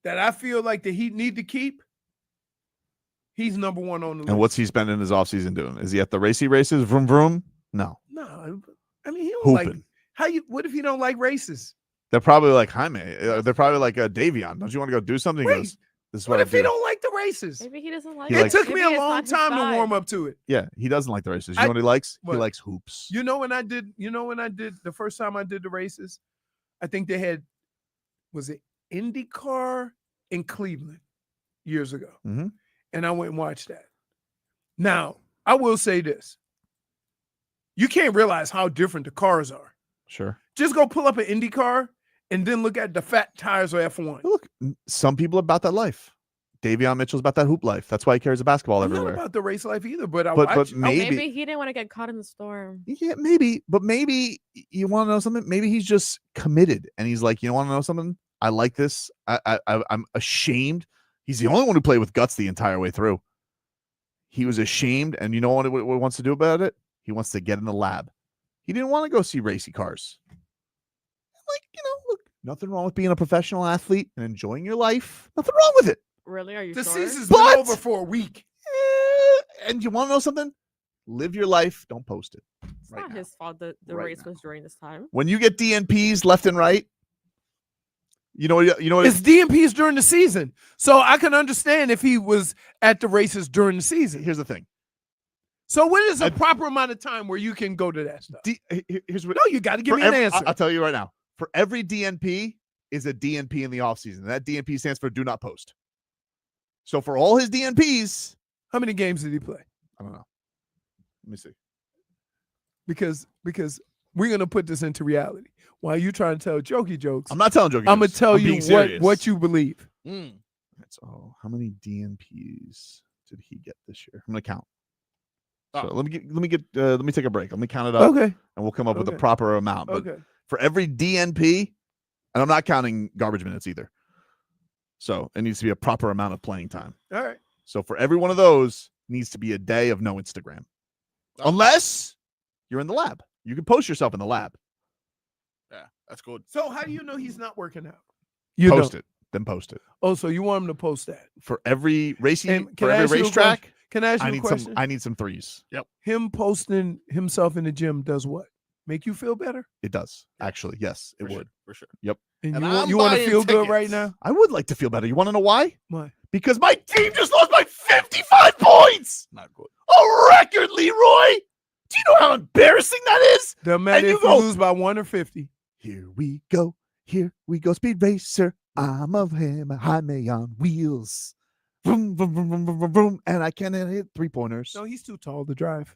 that I feel like the Heat need to keep, he's number one on the list. And what's he spending his offseason doing? Is he at the races? Vroom, vroom? No. No, I mean, he don't Hooping. like what if he don't like races? They're probably like Jaime. They're probably like Davion. Don't you want to go do something? He goes, this is What what if I he do. don't like the races? Maybe he doesn't like He it. It likes- took me Maybe a it's long not his time to vibe. warm up to it. Yeah, he doesn't like the races. You know what he likes? What? He likes hoops. You know when I did the first time I did the races, I think they had, was it IndyCar in Cleveland years ago. Mhm. And I went and watched that. Now, I will say this. You can't realize how different the cars are. Sure. Just go pull up an IndyCar and then look at the fat tires of F1. Look, some people are about that life. Davion Mitchell's about that hoop life. That's why he carries a basketball I'm not everywhere. about the race life either, but I But watch. Maybe he didn't want to get caught in the storm. Yeah, maybe. But maybe you want to know something? Maybe he's just committed and he's like, you want to know something? I like this. I'm ashamed. He's the only one who played with guts the entire way through. He was ashamed, and you know what he wants to do about it? He wants to get in the lab. He didn't want to go see racy cars. Like, look, nothing wrong with being a professional athlete and enjoying your life. Nothing wrong with it. Really? Are you The sure? season's been over for a week. And you want to know something? Live your life. Don't post it. It's not his fault that the Right race was during this time. When you get DNPs left and right, you know what It's DNPs during the season. So I can understand if he was at the races during the season. Here's the thing. So when is a proper amount of time where you can go to that stuff? Here's what. No, you got to give me an answer. I'll tell you right now. For every DNP is a DNP in the offseason. That DNP stands for do not post. So for all his DNPs, how many games did he play? I don't know. Let me see. Because we're gonna put this into reality. While you trying to tell jokey jokes, I'm not telling jokey I'm gonna jokes. tell I'm you being serious. what you believe. So how many DNPs did he get this year? I'm gonna count. Oh. So let me take a break. Let me count it up. Okay. And we'll come up with the Okay. proper amount. But Okay. for every DNP, and I'm not counting garbage minutes either. So it needs to be a proper amount of playing time. All right. So for every one of those needs to be a day of no Instagram. Unless you're in the lab. You can post yourself in the lab. Yeah, that's good. So how do you know he's not working out? Post it. Then post it. Oh, so you want him to post that? For every racing, And for every racetrack, Can I ask you a question? I need some threes. Yep. Him posting himself in the gym does what? Make you feel better? It does. Actually, yes, it For sure, would. for sure. Yep. And And you I'm want, you want to buying feel good tickets. right now? I would like to feel better. You want to know why? Why? Because my team just lost by 55 points. Not good. A record, Leroy. Do you know how embarrassing that is? Doesn't matter And you if you go- lose by 1 or 50. Here we go. Here we go. Speed racer. I'm of him. Jaime on wheels. Vroom, vroom, vroom, vroom, vroom, vroom, vroom. And I can't hit 3-pointers. No, he's too tall to drive.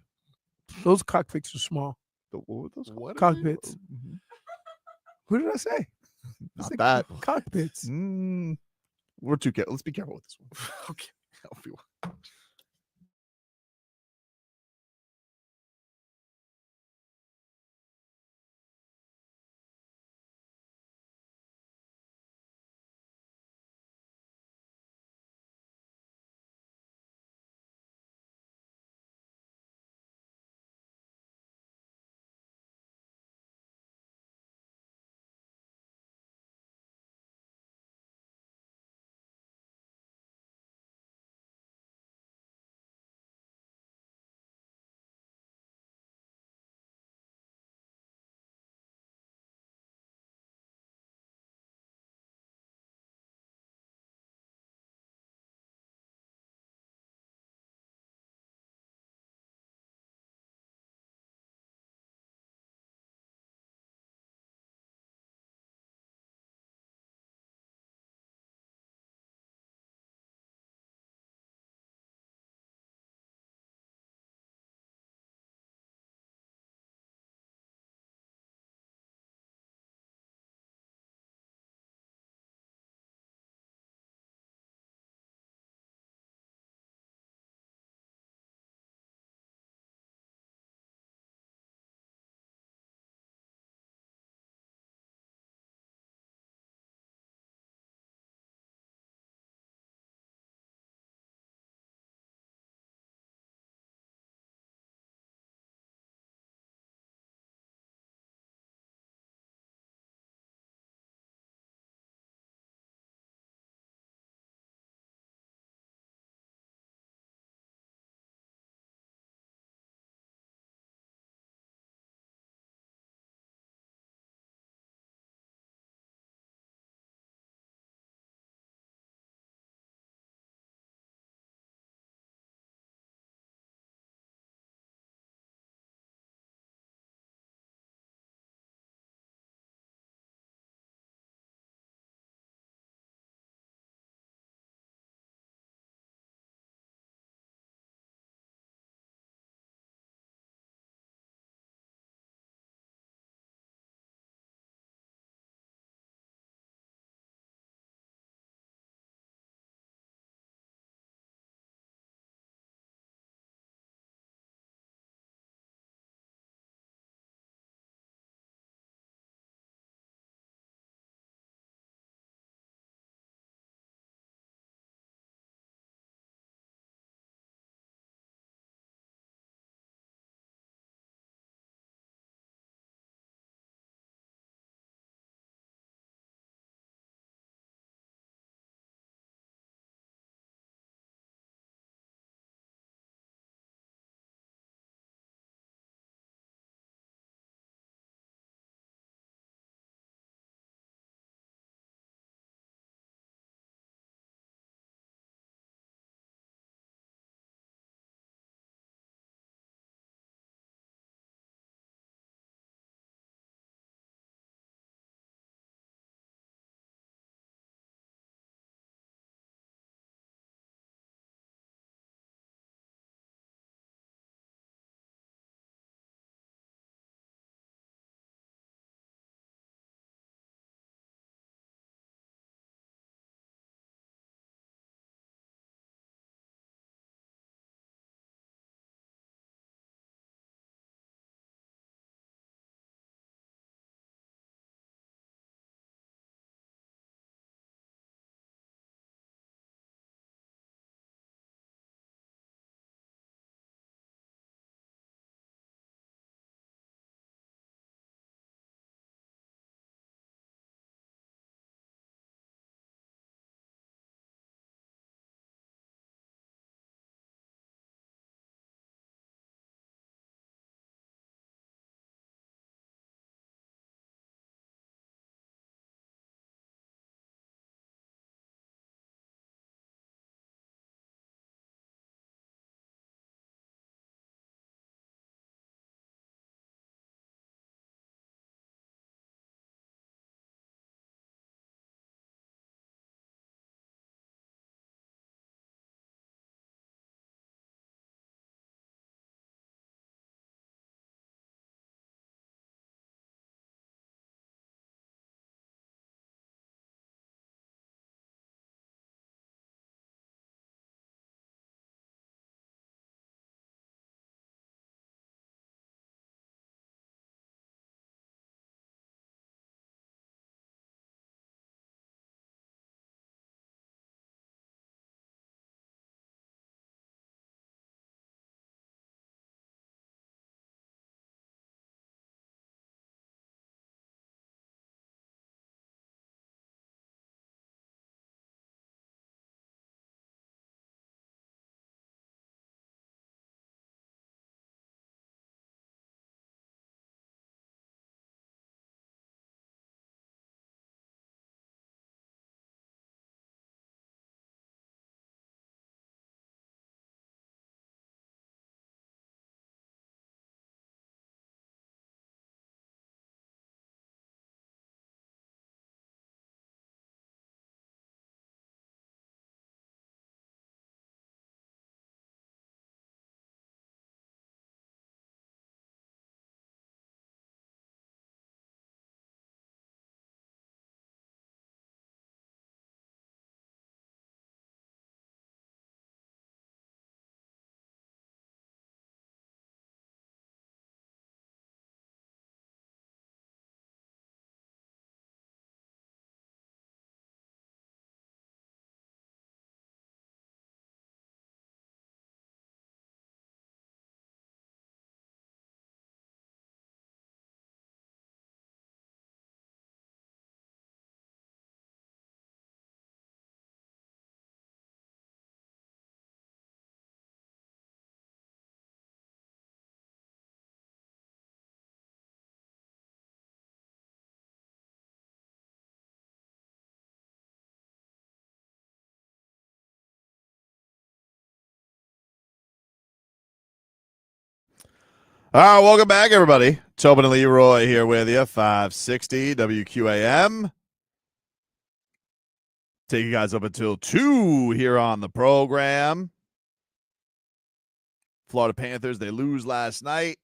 Those cockpits are small. What were those? Cockpits. What did I say? Not said that. Cockpits. We're too careful. Let's be careful with this one. Okay. I'll be- All right, welcome back, everybody. Tobin and Leroy here with you, 560 WQAM. Take you guys up until 2 here on the program. Florida Panthers, they lose last night.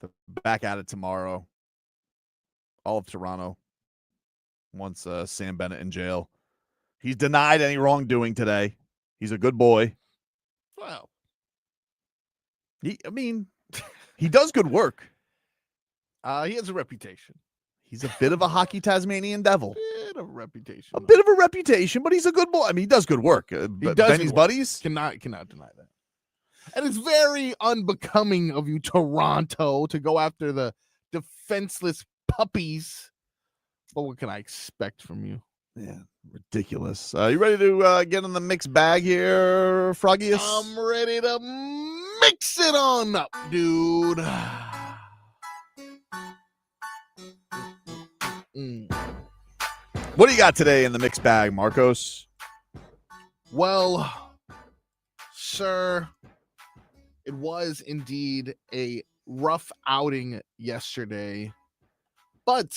They're back at it tomorrow. All of Toronto wants Sam Bennett in jail. He's denied any wrongdoing today. He's a good boy. Well, he does good work. He has a reputation. He's a bit of a hockey Tasmanian devil. Bit of a reputation. A bit of a reputation, but he's a good boy. I mean, he does good work. Benny's buddies cannot deny that. And it's very unbecoming of you, Toronto, to go after the defenseless puppies. But what can I expect from you? Yeah, ridiculous. You ready to get in the mixed bag here, Froggius? I'm ready to mix it on up, dude. What do you got today in the mixed bag, Marcos? Well, sir, it was indeed a rough outing yesterday, but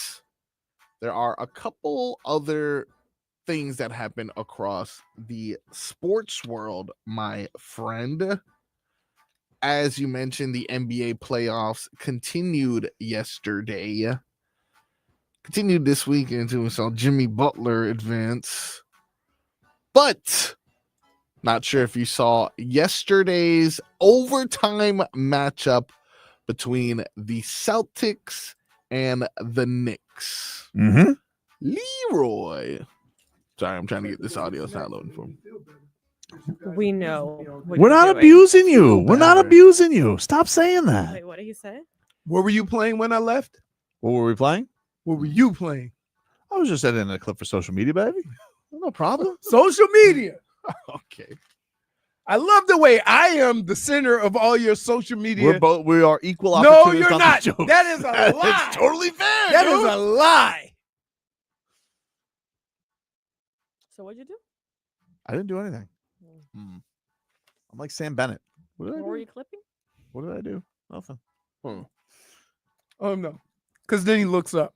there are a couple other things that happen across the sports world, my friend. As you mentioned, the NBA playoffs continued yesterday. Continued this weekend too. We saw Jimmy Butler advance. But not sure if you saw yesterday's overtime matchup between the Celtics and the Knicks. Mm-hmm. Leroy. Sorry, I'm trying to get this audio. It's not loading for me. We know. We're not abusing you. We're not abusing you. Stop saying that. Wait, what did he say? What were you playing when I left? What were we playing? What were you playing? I was just editing a clip for social media, baby. No problem. Social media. Okay. I love the way I am the center of all your social media. We are equal No, opportunists. you're on not. the jokes. That is a lie. It's totally fair. That dude. is a lie. So what'd you do? I didn't do anything. I'm like Sam Bennett. What did I What do? were you clipping? What did I do? Nothing. Oh no, because then he looks up,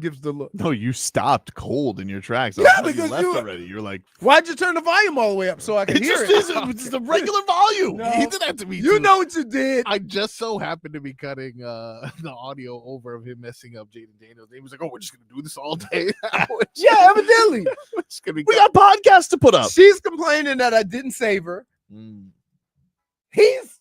gives the look. No, you stopped cold in your tracks. Yeah, You because left you already. You're like, why'd you turn the volume all the way up so I can It hear just it? isn't. It's the regular volume. No. He did that to me. You too. know what you did. I just so happened to be cutting the audio over of him messing up Jaden Daniels. He was like, "Oh, we're just gonna do this all day." Yeah, evidently. It's gonna be we got podcasts to put up. She's complaining that I didn't save her. He's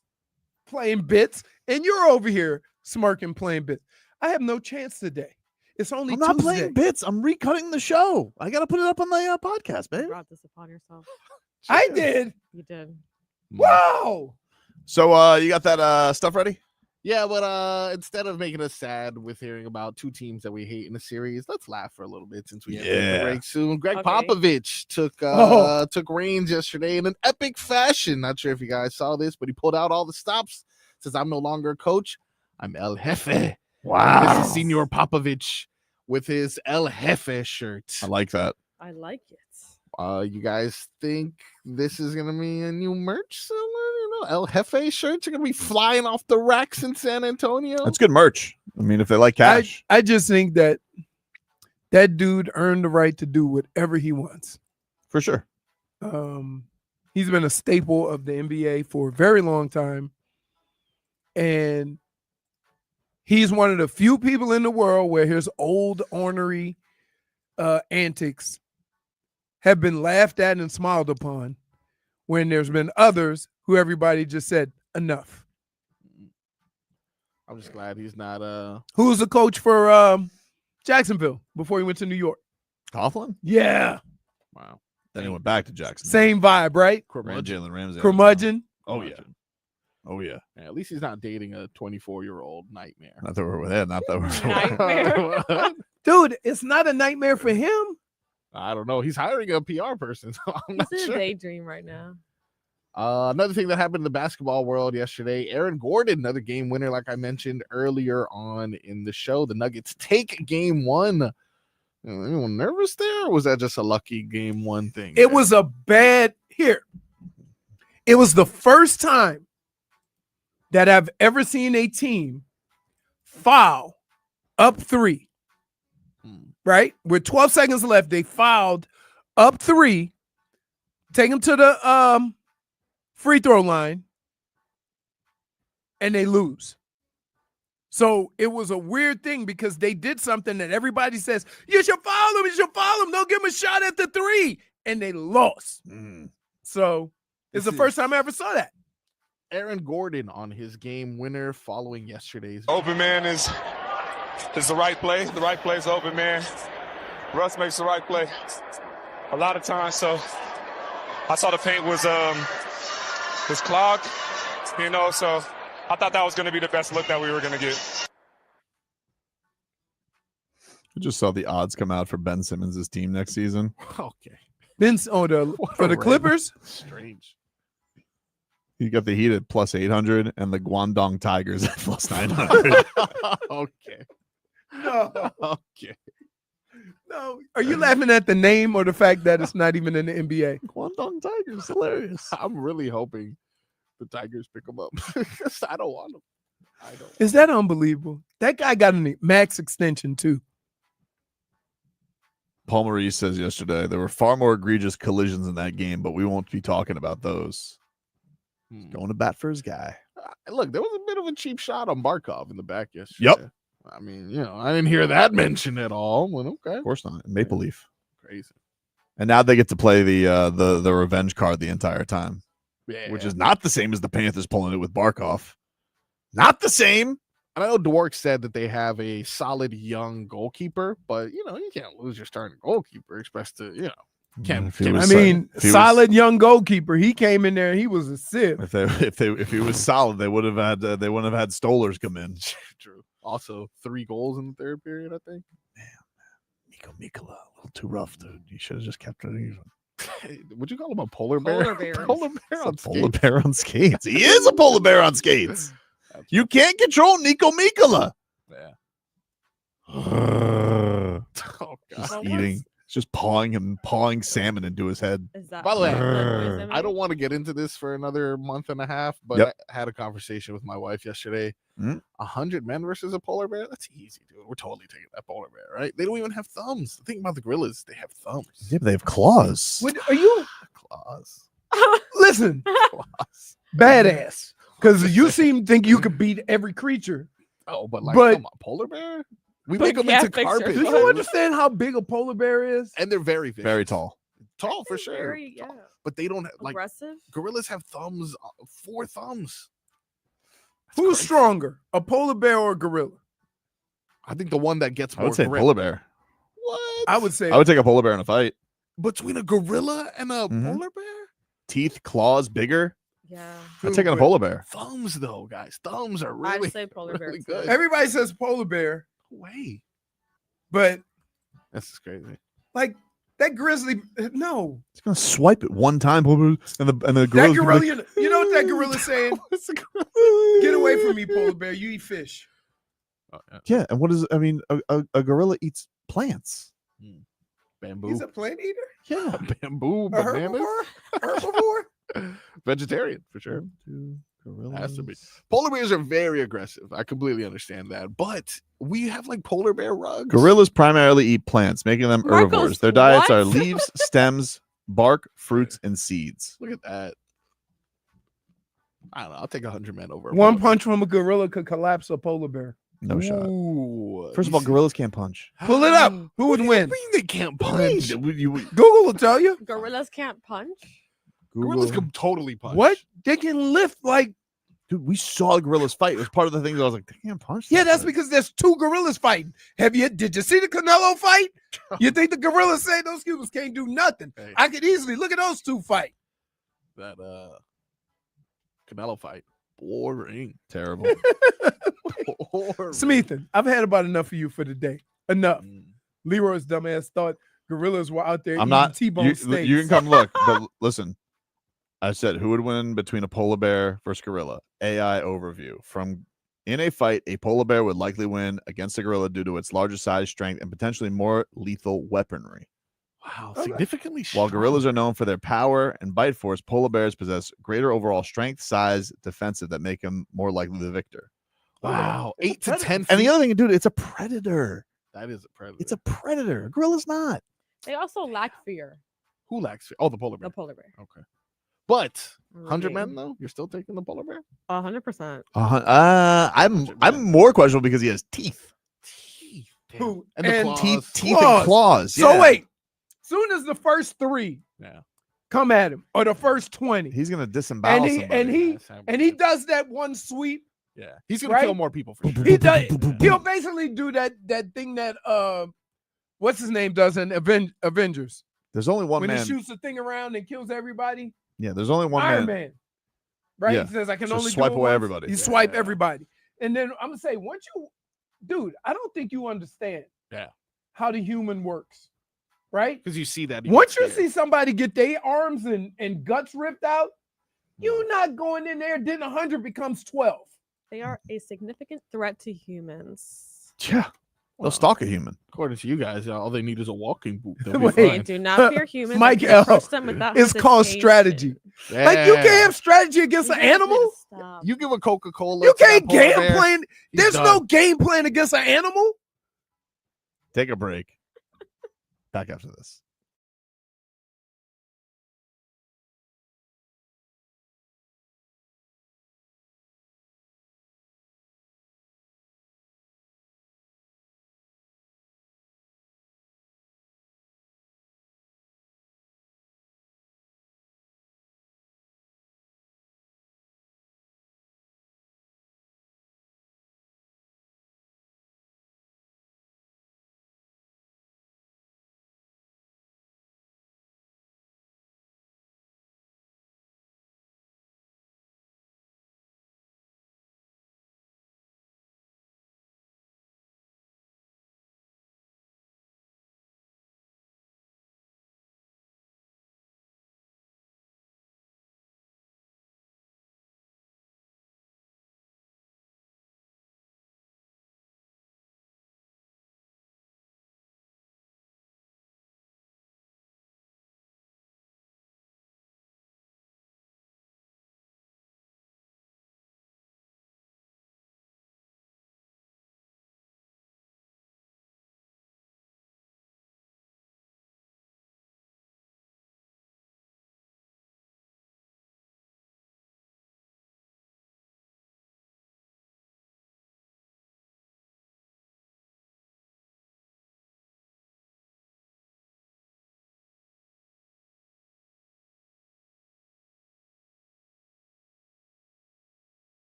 playing bits, and you're over here smirking playing bits. I have no chance today. It's only I'm not Tuesday. playing bits. I'm recutting the show. I got to put it up on the podcast, You babe. brought this upon yourself. I did. You did. Wow. So you got that stuff ready? Yeah, but instead of making us sad with hearing about two teams that we hate in a series, let's laugh for a little bit since we have to take a break soon. Greg Popovich took reins yesterday in an epic fashion. Not sure if you guys saw this, but he pulled out all the stops. Says, "I'm no longer a coach. I'm El Jefe." Wow. This is Senior Popovich with his El Jefe shirt. I like that. I like it. You guys think this is gonna be a new merch seller? You know, El Jefe shirts are gonna be flying off the racks in San Antonio. That's good merch. I mean, if they like cash. I just think that dude earned the right to do whatever he wants. For sure. He's been a staple of the NBA for a very long time. And he's one of the few people in the world where his old ornery antics have been laughed at and smiled upon, when there's been others who everybody just said, enough. I'm just glad he's not Who was the coach for Jacksonville before he went to New York? Coughlin? Yeah. Wow. Then he went back to Jackson. Same vibe, right? And Jalen Ramsey. Curmudgeon. Oh, yeah. Oh, yeah. At least he's not dating a 24-year-old nightmare. Not that we're with that. Not that we're Dude, it's not a nightmare for him. I don't know. He's hiring a PR person, so I'm not He's in sure. a daydream right now. Another thing that happened in the basketball world yesterday, Aaron Gordon, another game winner, like I mentioned earlier on in the show. The Nuggets take game one. Anyone nervous there, or was that just a lucky game one thing? It was a bad here. It was the first time that I've ever seen a team foul up 3. Right? With 12 seconds left, they fouled up 3, take them to the free throw line, and they lose. So it was a weird thing because they did something that everybody says, you should foul him, don't give him a shot at the 3. And they lost. So it's the first time I ever saw that. Aaron Gordon on his game winner following yesterday's open man is the right play. The right play is open man. Russ makes the right play a lot of times. So I saw the paint was clogged, so I thought that was going to be the best look that we were going to get. I just saw the odds come out for Ben Simmons' team next season. Okay. For the Clippers? Strange. You got the Heat at plus 800 and the Guangdong Tigers at plus 900. Okay. No. Okay. No. Are you laughing at the name or the fact that it's not even in the NBA? Guangdong Tigers, hilarious. I'm really hoping the Tigers pick them up. I don't want them. Is that unbelievable? That guy got a max extension too. Paul Maurice says yesterday there were far more egregious collisions in that game, but we won't be talking about those. He's going to bat for his guy. Look, there was a bit of a cheap shot on Barkov in the back yesterday. Yep. I mean, I didn't hear that mentioned at all. Well, okay. Of course not. Maple Leaf. Crazy. And now they get to play the revenge card the entire time. Yeah. Which is not the same as the Panthers pulling it with Barkov. Not the same. And I know Dwork said that they have a solid young goalkeeper, but you can't lose your starting goalkeeper, especially solid young goalkeeper. He came in there. He was a sieve. If he was solid, they wouldn't have had Stolarz come in. True. Also, 3 goals in the third period, I think. Niko Mikkola, a little too rough, dude. You should have just kept it even. Would you call him a polar bear? Polar bear on skates. He is a polar bear on skates. You can't control Niko Mikkola. Yeah. Oh, God. Just pawing salmon into his head. By the way, I don't want to get into this for another month and a half, but I had a conversation with my wife yesterday. 100 men versus a polar bear? That's easy, dude. We're totally taking that polar bear, right? They don't even have thumbs. The thing about the gorillas, they have thumbs. Yeah, but they have claws. What, are you? Claws. Listen. Badass. Because you think you could beat every creature. Oh, but come on, polar bear? We make them into carpet. Do you understand how big a polar bear is? And they're very big. Very tall. Tall for sure. But they don't have, aggressive. Gorillas have thumbs, 4 thumbs. Who's stronger, a polar bear or a gorilla? I think the one that gets more. I would say polar bear. What? I would take a polar bear in a fight. Between a gorilla and a polar bear? Teeth, claws, bigger. Yeah. I'm taking a polar bear. Thumbs, though, guys. Thumbs are really, I'd say polar bear really too. good. Everybody says polar bear. Way. But this is crazy. Like that grizzly, no. It's gonna swipe it one time, and the gorilla. That gorilla, you know what that gorilla's saying? Get away from me, polar bear. You eat fish. Yeah, and what is? I mean, a gorilla eats plants. Bamboo. He's a plant eater. Yeah, bamboo. A Bananas. herbivore. Vegetarian for sure. Has to be. Polar bears are very aggressive. I completely understand that, but we have like polar bear rugs. Gorillas primarily eat plants, making them herbivores. Their diets are leaves, stems, bark, fruits, and seeds. Look at that. I don't know. I'll take 100 men over. One punch from a gorilla could collapse a polar bear. No shot. First of all, gorillas can't punch. Pull it up. Who would win? They can't punch. Google will tell you. Gorillas can't punch. Gorillas can totally punch. What? They can lift like. Dude, we saw gorillas fight. It was part of the thing that I was like, they can't punch. Yeah, that's because there's 2 gorillas fighting. Did you see the Canelo fight? You think the gorillas say those Cubans can't do nothing? Hey. I could easily look at those 2 fight. That Canelo fight. Boring. Terrible. Smeathan, I've had about enough of you for the day. Enough. Leroy's dumbass thought gorillas were out there eating T-bone steaks. You can come look, but listen. I said, who would win between a polar bear versus gorilla? AI overview. In a fight, a polar bear would likely win against a gorilla due to its larger size, strength, and potentially more lethal weaponry. Wow, significantly While stronger. gorillas are known for their power and bite force, polar bears possess greater overall strength, size, defensive that make them more likely the victor. Wow, It's a 8 to predator. 10 feet. And the other thing, dude, it's a predator. That is a predator. It's a predator. A gorilla's not. They also lack fear. Who lacks fear? Oh, the polar bear. The polar bear. Okay. But 100 Really? men, though? You're still taking the polar bear? 100%. I'm more questionable because he has teeth. Who? And the claws. Teeth and claws. So yeah. wait, soon as the first 3 come at him, or the first 20, He's gonna disembowel somebody. and he does that one sweep. Yeah, he's gonna right? kill more people for sure. He does. He'll basically do that thing that what's his name does in Avengers. There's only one when man. he shoots the thing around and kills everybody. Yeah, there's only one Iron man. Man. Right? Yeah. He says I can Just only swipe do it away once. everybody. You swipe everybody. And then I'm gonna say, once you, dude, I don't think you understand how the human works. Right? Because you see that. Once you see somebody get their arms and guts ripped out, you're not going in there, then 100 becomes 12. They are a significant threat to humans. Yeah. They'll stalk a human. According to you guys, all they need is a walking boot. They'll be Wait. They fine. do not fear humans. Mike They L. trust them without It's called hesitation. strategy. Like you can't have strategy against You an guys need to animal. stop. You give a Coca-Cola. You to that can't polar game bear, plan. he's There's done. no game plan against an animal. Take a break. Back after this.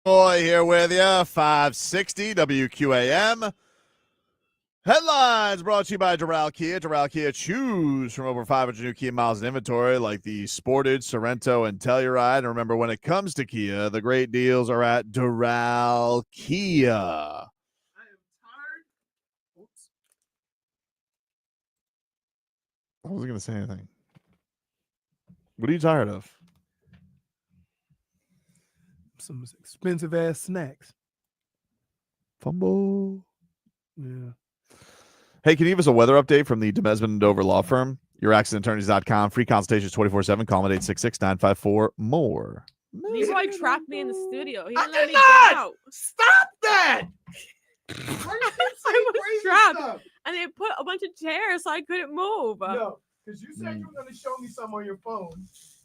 Boy here with you, 560 WQAM. Headlines brought to you by Doral Kia. Doral Kia, choose from over 500 new Kia miles in inventory like the Sportage, Sorento, and Telluride. And remember, when it comes to Kia, the great deals are at Doral Kia. I wasn't going to say anything. What are you tired of? Some expensive ass snacks. Fumble. Yeah. Hey, can you give us a weather update from the Demesman and Dover Law Firm? YourAccidentAttorneys.com. Free consultations 24/7. Call them at 866-954-MORE. Leroy trapped me in the studio. He didn't let me not! get out. Stop that! I was trapped, and they put a bunch of chairs so I couldn't move. No, because you said you were going to show me some on your phone,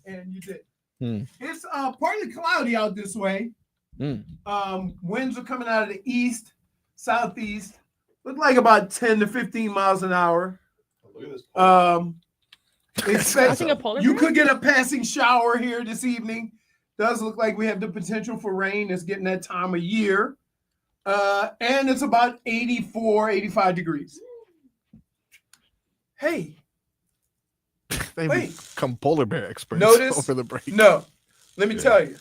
and you did. Hmm. It's partly cloudy out this way. Winds are coming out of the east, southeast. Look like about 10 to 15 miles an hour. Look at this. Expect a polar you bear? could get a passing shower here this evening. Does look like we have the potential for rain. It's getting that time of year. And it's about 84, 85 degrees. Hey. They Wait. become polar bear experts Notice? over the break. No. Let me tell you.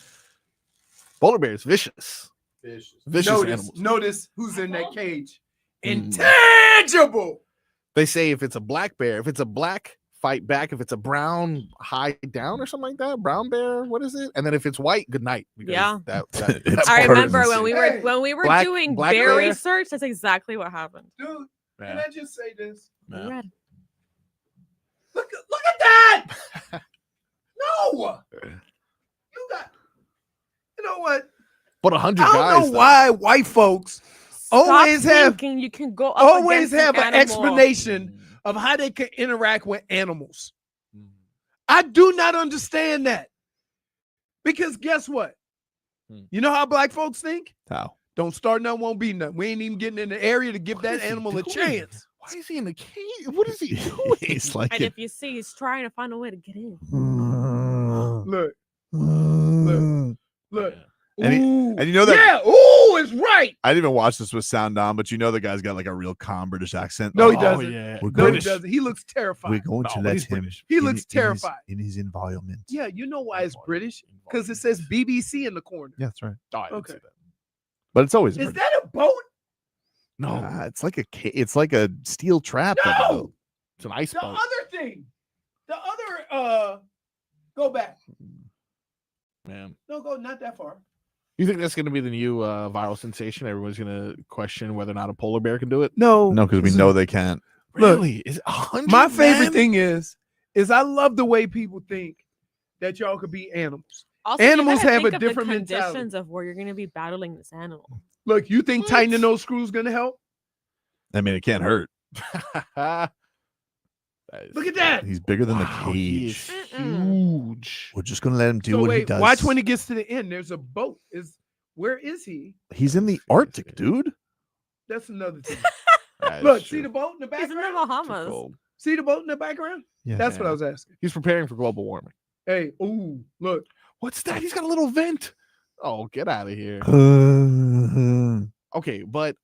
Polar bears, vicious. Vicious animals. Notice who's in that cage. Intangible. They say if it's a black bear, if it's a black, fight back. If it's a brown, hide down or something like that. Brown bear, what is it? And then if it's white, good night. because Yeah. that I part remember is when we insane. were Black- doing black bear bear? research. That's exactly what happened. Dude, Yeah. can I just say this? You read. Look at that. No. You got, you know what? But 100 I guys. don't know though. why white folks always Stop have thinking you can go up always against an have an animal. explanation of how they can interact with animals. I do not understand that. Because guess what? You know how black folks think? How? Don't start none, won't be none. We ain't even getting in the area to give that animal a chance. Why is he in the cage? What is he doing? He's like, And if you see, he's trying to find a way to get in. Look. Look. And, Ooh. and you know that. Yeah, ooh, it's right. I didn't even watch this with sound on, but you know the guy's got like a real calm British accent. No, he Like, doesn't. yeah. We're No, going he to- doesn't. He looks terrified. We're going to No, let he's him. British. He looks terrified. in his environment. Yeah, you know why it's British? Because it says BBC in the corner. Yeah, that's right. Oh, I didn't Okay. see that. But it's always. Is that a boat? No, It's like a. It's like a steel trap. that they No! built. it's an ice The boat. other thing. The other go back. Man. No, go not that far. You think that's going to be the new viral sensation? Everyone's going to question whether or not a polar bear can do it. No. No, because we know they can't. Look, Really? Is it 100? My favorite man? thing is I love the way people think that y'all could be animals. Also, you Animals gotta have think a of the different mentality. conditions of where you're going to be battling this animal. Look, you think tightening those screws gonna help? I mean, it can't hurt. Look at that. He's bigger than Wow, the he cage. is huge. We're just gonna let him do So what he wait, does. watch when he gets to the end. There's a boat. Where is he? He's in the Arctic, dude. That's another thing. That is Look, true. see the boat in the He's in the background? Bahamas. Cold. See the boat in the background? Yeah. That's what I was asking. He's preparing for global warming. Hey, ooh, look. What's that? He's got a little vent. Oh, get out of here. Okay, but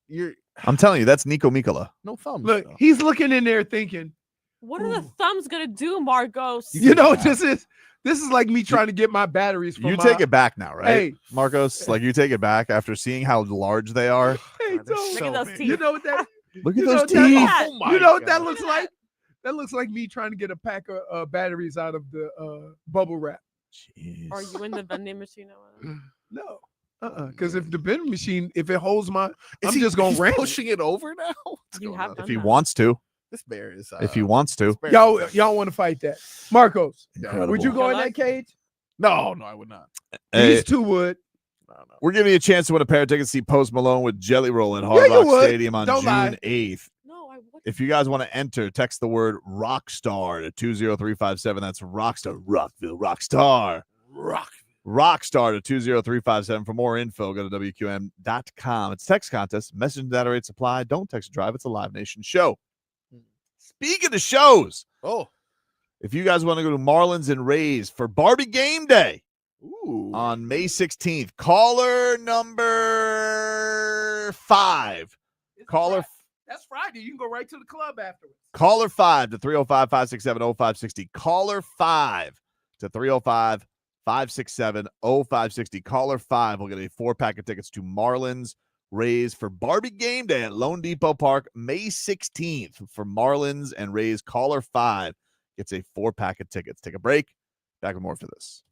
you're I'm telling you, that's Niko Mikkola. no thumbs. Look, though. he's looking in there thinking, What are the thumbs going to do, Marcos? you know, this is like me trying to get my batteries from You my, take it back now, right, Hey. Marcos? Like you take it back after seeing how large they are. Hey, God, they're Tom, Look so at those big. teeth. you know what that Look at You know those what that- teeth. Oh my you know what that God. looks like? That looks like me trying to get a pack of batteries out of the bubble wrap. Jeez. Are you in the vending machine? No. Because if the vending machine, if it holds my, Is I'm he- just gonna he's ram. pushing it over now. What's You going have on? done If he that. wants to, This bear is. if he wants to. this bear is- Y'all want to fight that? Marcos, Incredible. would you go in Hello? that cage? No, I would not. Hey, These two would. No. we're giving you a chance to win a pair of tickets to see Post Malone with Jelly Roll at Yeah, Hard you Rock would. Stadium on Don't June lie. 8th. No, I wouldn't. If you guys want to enter, text the word Rockstar to 20357. That's Rockstar, Rockville, Rockstar. Rockstar to 20357. For more info, go to WQM.com. It's a text contest. Message data rate supply. Don't text drive. It's a Live Nation show. Speaking of shows, Oh, if you guys want to go to Marlins and Rays for Barbie Game Day, on May 16th. Caller number 5. That's Friday. You can go right to the club afterwards. Caller 5 to 305-567-0560. Caller 5 to 305-567-0560. Caller 5 will get a 4-pack of tickets to Marlins Rays for Barbie Game Day at Lone Depot Park, May 16th. For Marlins and Rays, caller 5 gets a 4-pack of tickets. Take a break. Back with more for this.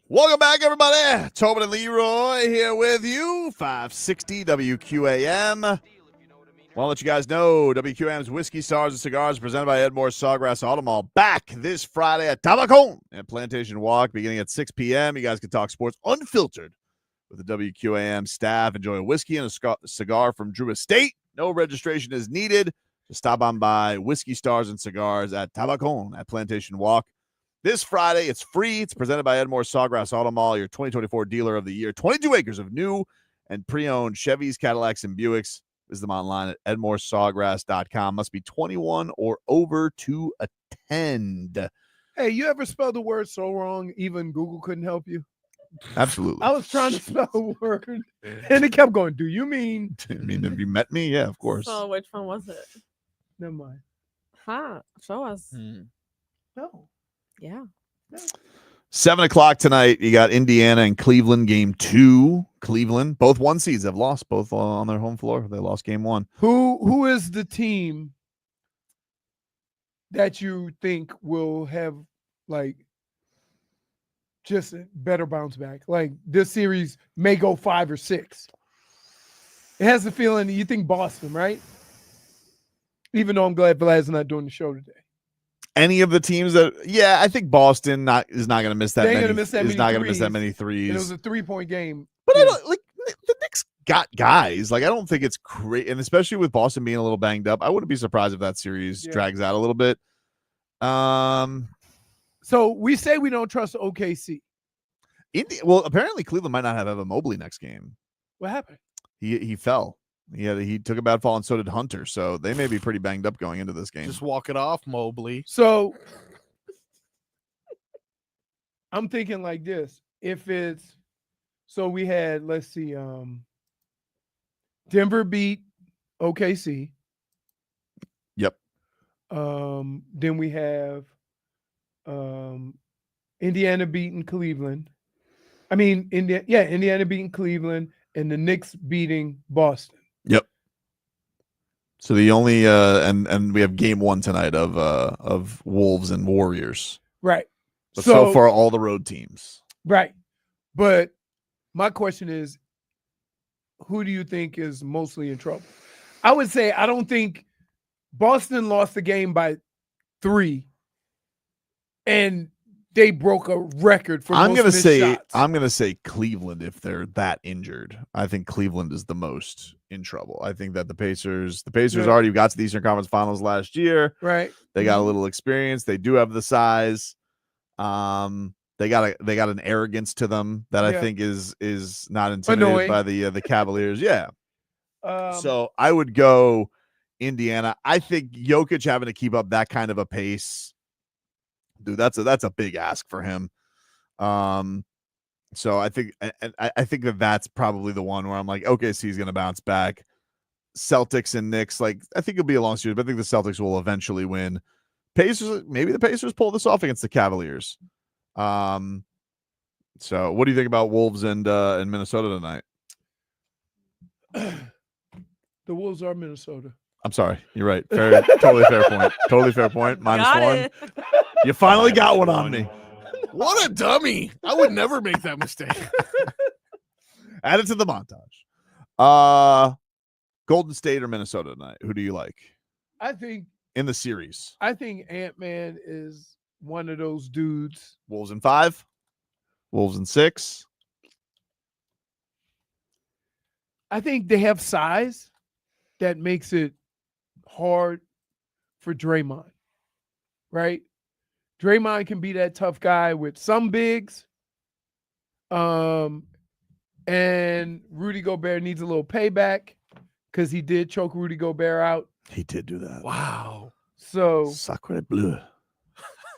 Welcome back, everybody. Tobin and Leroy here with you. 560 WQAM. Want to let you guys know WQAM's Whiskey Stars and Cigars presented by Edmore Sawgrass Auto Mall back this Friday at Tabacon and Plantation Walk beginning at 6 p.m. You guys can talk sports unfiltered with the WQAM staff. Enjoy a whiskey and a cigar from Drew Estate. No registration is needed. Just stop on by Whiskey Stars and Cigars at Tabacon at Plantation Walk. This Friday, it's free. It's presented by Edmore Sawgrass Auto Mall, your 2024 dealer of the year. 22 acres of new and pre-owned Chevys, Cadillacs, and Buicks. Visit them online at edmoresawgrass.com. Must be 21 or over to attend. Hey, you ever spelled the word so wrong even Google couldn't help you? Absolutely. I was trying to spell a word, and it kept going, do you mean? I mean, have you met me? Yeah, of course. So which one was it? Never mind. Huh? Show us. No. Yeah. 7 o'clock tonight, you got Indiana and Cleveland, game 2. Cleveland, both 1 seeds have lost, both on their home floor. They lost game 1. Who is the team that you think will have, like, just a better bounce back? Like, this series may go 5 or 6. It has the feeling that you think Boston, right? Even though I'm glad Vlad's not doing the show today. Any of the teams that, I think Boston is not going to miss that. They ain't many, gonna miss that is many not going to miss threes. that many threes. And it was a 3-point game. But I don't like the Knicks got guys. Like, I don't think it's great, and especially with Boston being a little banged up, I wouldn't be surprised if that series drags out a little bit. So we say we don't trust OKC. Well, apparently Cleveland might not have Evan Mobley next game. What happened? He fell. He took a bad fall, and so did Hunter. So they may be pretty banged up going into this game. Just walk it off, Mobley. So I'm thinking like this. If it's so we had, let's see, Denver beat OKC. Yep. Then we have Indiana beating Cleveland. I mean, Indiana beating Cleveland and the Knicks beating Boston. Yep. So the only and we have game 1 tonight of Wolves and Warriors. Right. But so far all the road teams. Right. But my question is, who do you think is mostly in trouble? I would say I don't think Boston lost the game by 3, and they broke a record for I'm most gonna missed say shots. I'm gonna say Cleveland if they're that injured. I think Cleveland is the most in trouble. I think that the Pacers already got to the Eastern Conference Finals last year. Right. They got a little experience. They do have the size. They got an arrogance to them that I think is not intimidated by the Cavaliers. Yeah. So I would go Indiana. I think Jokic having to keep up that kind of a pace, dude, that's a big ask for him. So I think that's probably the one where I'm like, OKC is going to bounce back. Celtics and Knicks, like, I think it'll be a long series, but I think the Celtics will eventually win. Pacers, maybe the Pacers pull this off against the Cavaliers. So what do you think about Wolves and Minnesota tonight? The Wolves are Minnesota. I'm sorry. You're right. Totally fair point. Totally fair point. -1. You finally got one on me. What a dummy. I would never make that mistake. Add it to the montage. Golden State or Minnesota tonight? Who do you like I think in the series? Ant-Man is one of those dudes. Wolves in 5? Wolves in 6? I think they have size that makes it hard for Draymond, right? Draymond can be that tough guy with some bigs. And Rudy Gobert needs a little payback because he did choke Rudy Gobert out. He did do that. Wow. So Sacre bleu.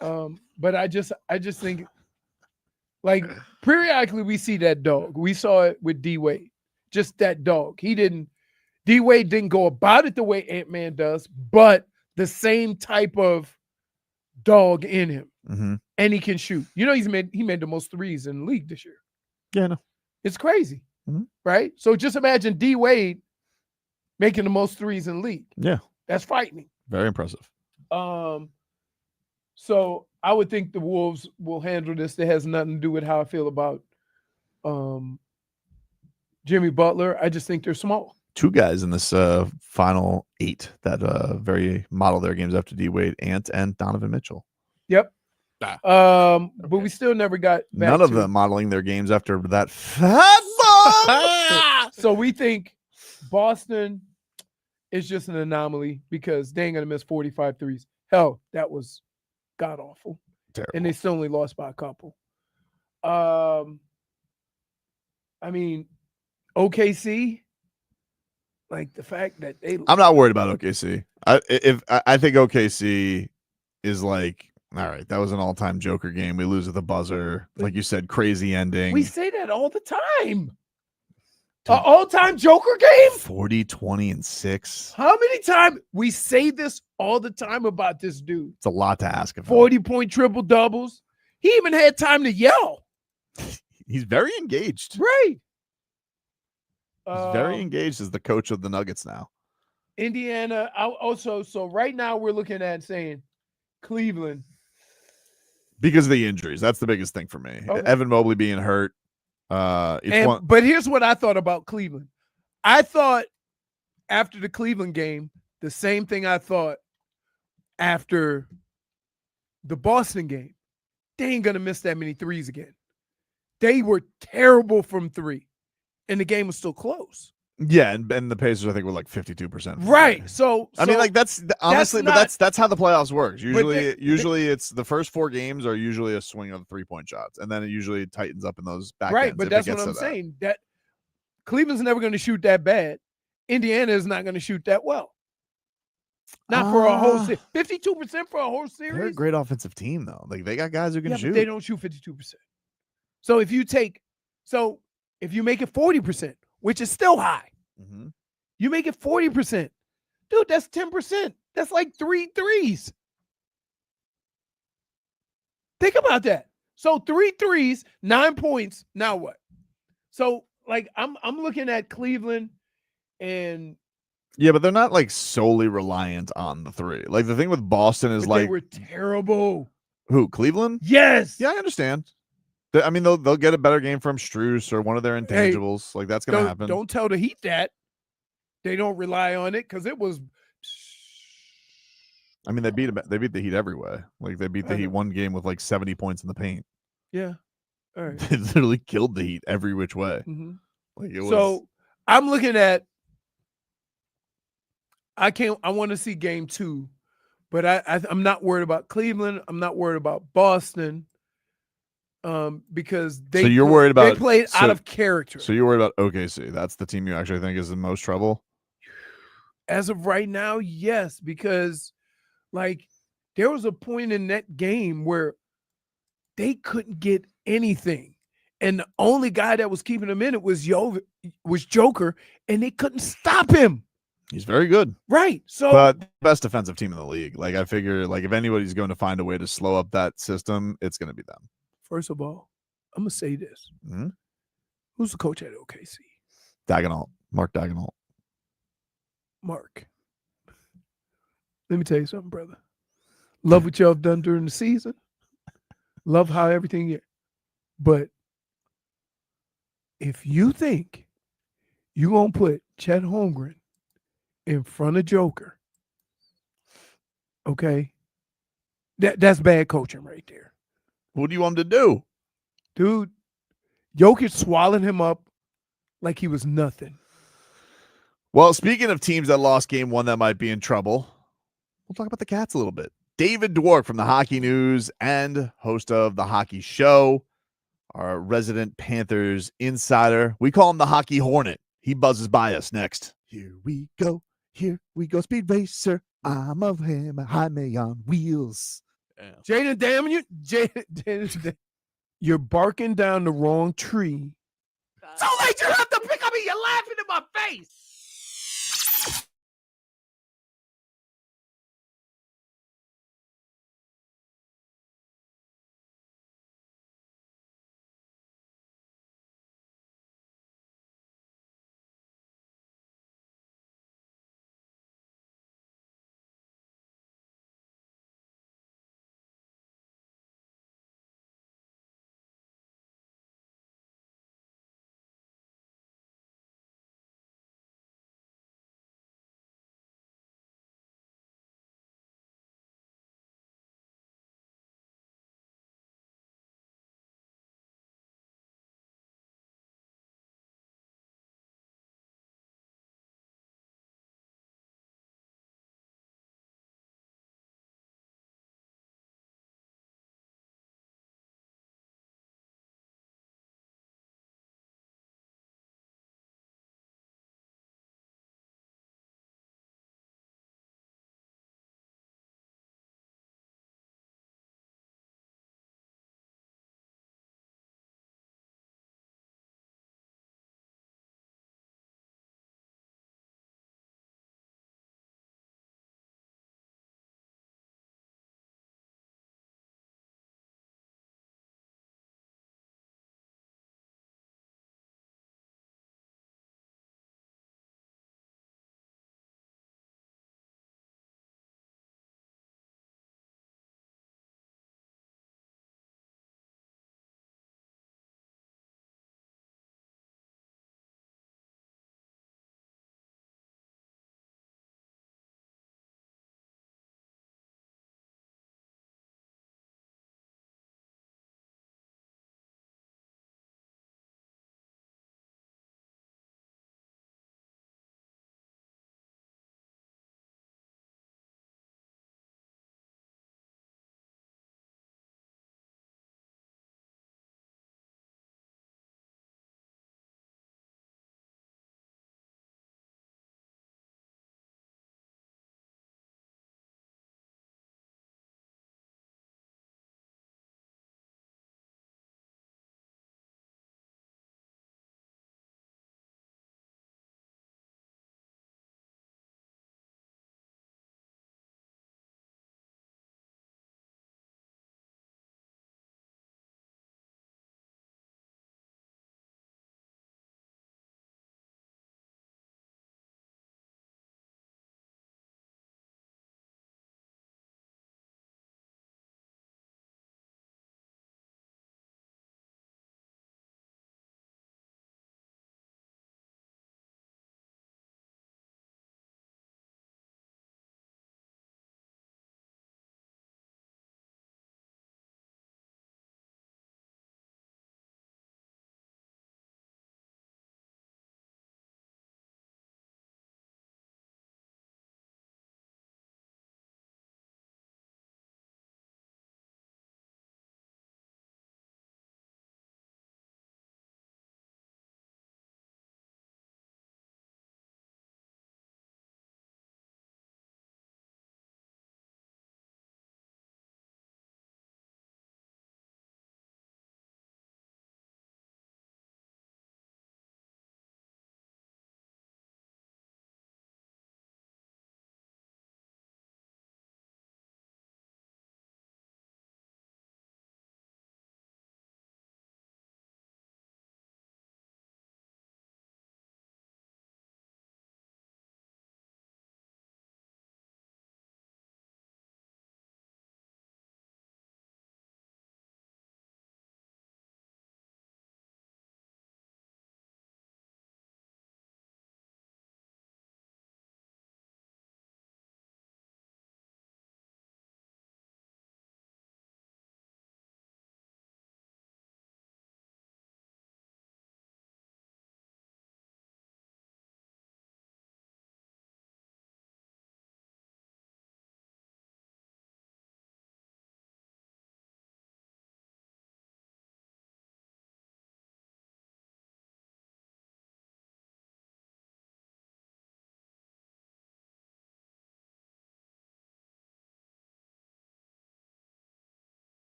But I just think, like, periodically we see that dog. We saw it with D-Wade. Just that dog. D-Wade didn't go about it the way Ant-Man does, but the same type of dog in him. Mm-hmm. And he can shoot. You know, he made the most threes in the league this year. Yeah, I know. It's crazy. Mm-hmm. Right? So just imagine D-Wade making the most threes in the league. Yeah. That's frightening. Very impressive. So I would think the Wolves will handle this. That has nothing to do with how I feel about Jimmy Butler. I just think they're small. 2 guys in this final 8 that very model their games after D Wade, Ant and Donovan Mitchell. Yep. But we still never got back None of to them modeling their games after that fat bum. So we think Boston is just an anomaly because they ain't gonna miss 45 threes. Hell, that was god awful. Terrible. And they still only lost by a couple. I mean, OKC, like the fact that they I'm not worried about OKC. I think OKC is like, all right, that was an all-time Joker game. We lose at the buzzer. Like you said, crazy ending. we say that all the time. An all-time Joker game? 40, 20, and 6. How many times we say this all the time about this dude? It's a lot to ask of him. 40-point triple doubles. He even had time to yell. He's very engaged. Right. He's very engaged as the coach of the Nuggets now. Indiana. So right now we're looking at saying Cleveland. Because of the injuries. That's the biggest thing for me. Okay. Evan Mobley being hurt. But here's what I thought about Cleveland. I thought after the Cleveland game, the same thing I thought after the Boston game. They ain't going to miss that many threes again. They were terrible from 3, and the game was still close. Yeah, and the Pacers I think were like 52%. Right. So I mean, like that's honestly, that's how the playoffs works. But Usually it's the first 4 games are usually a swing of 3-point shots, and then it usually tightens up in those back right, ends but if that's it what gets I'm to that. saying. That Cleveland's never going to shoot that bad. Indiana is not going to shoot that well. Not for a whole series. 52% for a whole series. They're a great offensive team though. Like they got guys who can Yeah, shoot. but they don't shoot 52%. So if you make it 40%, which is still high, Mhm. you make it 40%. Dude, that's 10%. That's like 3 threes. Think about that. So 3 threes, 9 points. Now what? So like I'm looking at Cleveland and Yeah, but they're not like solely reliant on the 3. Like the thing with Boston is but like they were terrible. who? Cleveland? Yes. Yeah, I understand. I mean, they'll get a better game from Strus or one of their intangibles. Like that's gonna happen. Don't tell the Heat that. They don't rely on it because it was. I mean, they beat the Heat every way. Like they beat the Heat one game with like 70 points in the paint. Yeah. All right. They literally killed the Heat every which way. Mhm. Like it was. So I'm looking at. I want to see game 2, but I'm not worried about Cleveland. I'm not worried about Boston. Because so you're worried about they played out of character. So you're worried about OKC. That's the team you actually think is in most trouble. As of right now, yes, because like there was a point in that game where they couldn't get anything, and the only guy that was keeping them in it was Joker, and they couldn't stop him. He's very good, right? So, but best defensive team in the league. Like I figure, like if anybody's going to find a way to slow up that system, it's going to be them. First of all, I'm gonna say this: who's the coach at OKC? Daigneault, Mark Daigneault. Mark, let me tell you something, brother. Love what y'all have done during the season. Love how everything is. But if you think you're going to put Chet Holmgren in front of Joker, okay, that's bad coaching right there. What do you want him to do? Dude, Jokic swallowed him up like he was nothing. Well, speaking of teams that lost game 1 that might be in trouble, we'll talk about the Cats a little bit. David Dwork from the Hockey News and host of The Hockey Show, our resident Panthers insider. We call him the Hockey Hornet. He buzzes by us next. Here we go, Speed Racer. I'm of him, Jaime on wheels. Jaden, damn you, Jaden, you're barking down the wrong tree. So late you have to pick up me. You're laughing in my face.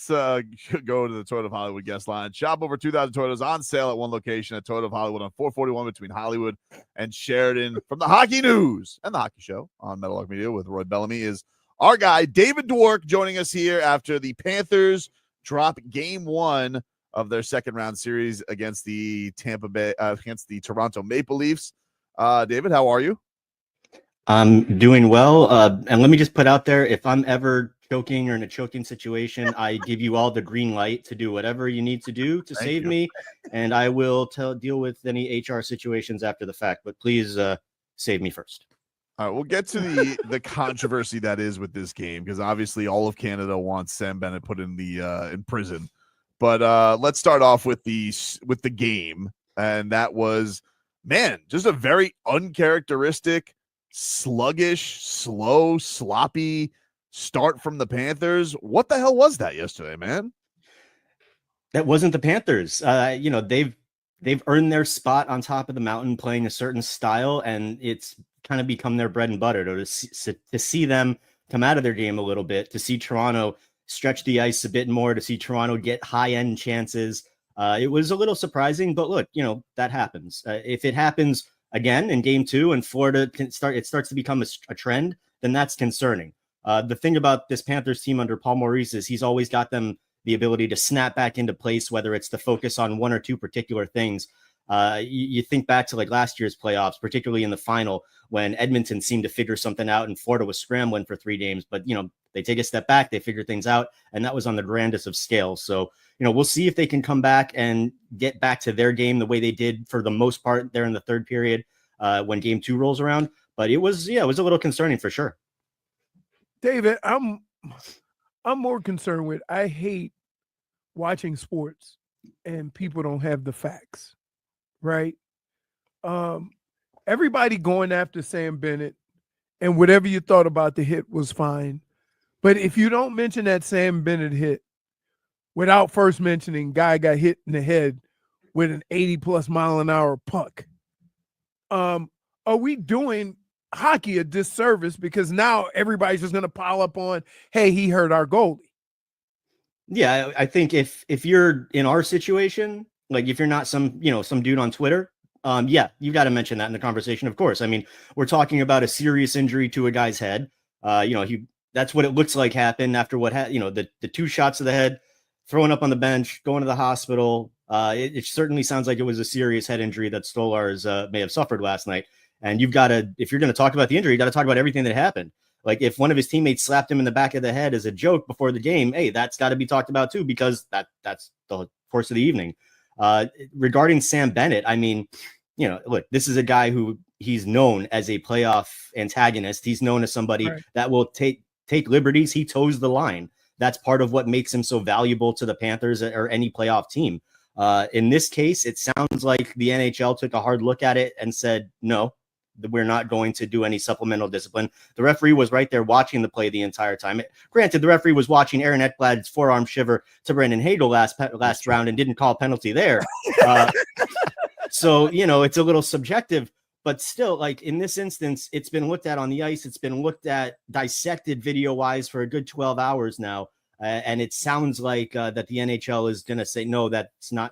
let's go to the Toyota of Hollywood guest line. Shop over 2,000 Toyotas on sale at one location at Toyota of Hollywood on 441 between Hollywood and Sheridan. From the Hockey News and the Hockey Show on Metalog Media with Roy Bellamy is our guy, David Dwork, joining us here after the Panthers drop game 1 of their second round series against the Toronto Maple Leafs. David, how are you? I'm doing well. And let me just put out there, if I'm ever choking or in a choking situation, I give you all the green light to do whatever you need to do to save me. And I will deal with any HR situations after the fact, but please save me first. All right, we'll get to the controversy that is with this game, because obviously all of Canada wants Sam Bennett put in prison. But let's start off with the game, and that was, man, just a very uncharacteristic, sluggish, slow, sloppy start from the Panthers. What the hell was that yesterday, man? That wasn't the Panthers. They've earned their spot on top of the mountain playing a certain style, and it's kind of become their bread and butter to see them come out of their game a little bit, to see Toronto stretch the ice a bit more, to see Toronto get high-end chances. It was a little surprising, but look, that happens. If it happens again in game 2 and Florida starts to become a trend, then that's concerning. The thing about this Panthers team under Paul Maurice is he's always got them the ability to snap back into place, whether it's to focus on one or two particular things. You think back to like last year's playoffs, particularly in the final, when Edmonton seemed to figure something out and Florida was scrambling for 3 games, but they take a step back, they figure things out, and that was on the grandest of scales. So, we'll see if they can come back and get back to their game the way they did for the most part there in the third period when game 2 rolls around. But it was a little concerning for sure. David, I'm more concerned with, I hate watching sports and people don't have the facts, right? Everybody going after Sam Bennett, and whatever you thought about the hit was fine. But if you don't mention that Sam Bennett hit without first mentioning guy got hit in the head with an 80+ mile an hour puck, are we doing hockey a disservice? Because now everybody's just going to pile up on, hey, he hurt our goalie. Yeah, I think if you're in our situation, like if you're not some dude on Twitter, you got to mention that in the conversation, of course. I mean, we're talking about a serious injury to a guy's head. That's what it looks like happened after the 2 shots to the head, throwing up on the bench, going to the hospital. It certainly sounds like it was a serious head injury that Stolarz may have suffered last night. And if you're going to talk about the injury, you got to talk about everything that happened. Like if one of his teammates slapped him in the back of the head as a joke before the game, hey, that's got to be talked about too, because that's the course of the evening. Regarding Sam Bennett, I mean, look, this is a guy who he's known as a playoff antagonist. He's known as somebody that will take liberties. He toes the line. That's part of what makes him so valuable to the Panthers or any playoff team. In this case, it sounds like the NHL took a hard look at it and said, no, we're not going to do any supplemental discipline. The referee was right there watching the play the entire time. Granted, the referee was watching Aaron Ekblad's forearm shiver to Brendan Hagel last round and didn't call a penalty there. So, it's a little subjective, but still, like in this instance, it's been looked at on the ice. It's been looked at, dissected video-wise for a good 12 hours now. And it sounds like that the NHL is going to say, no,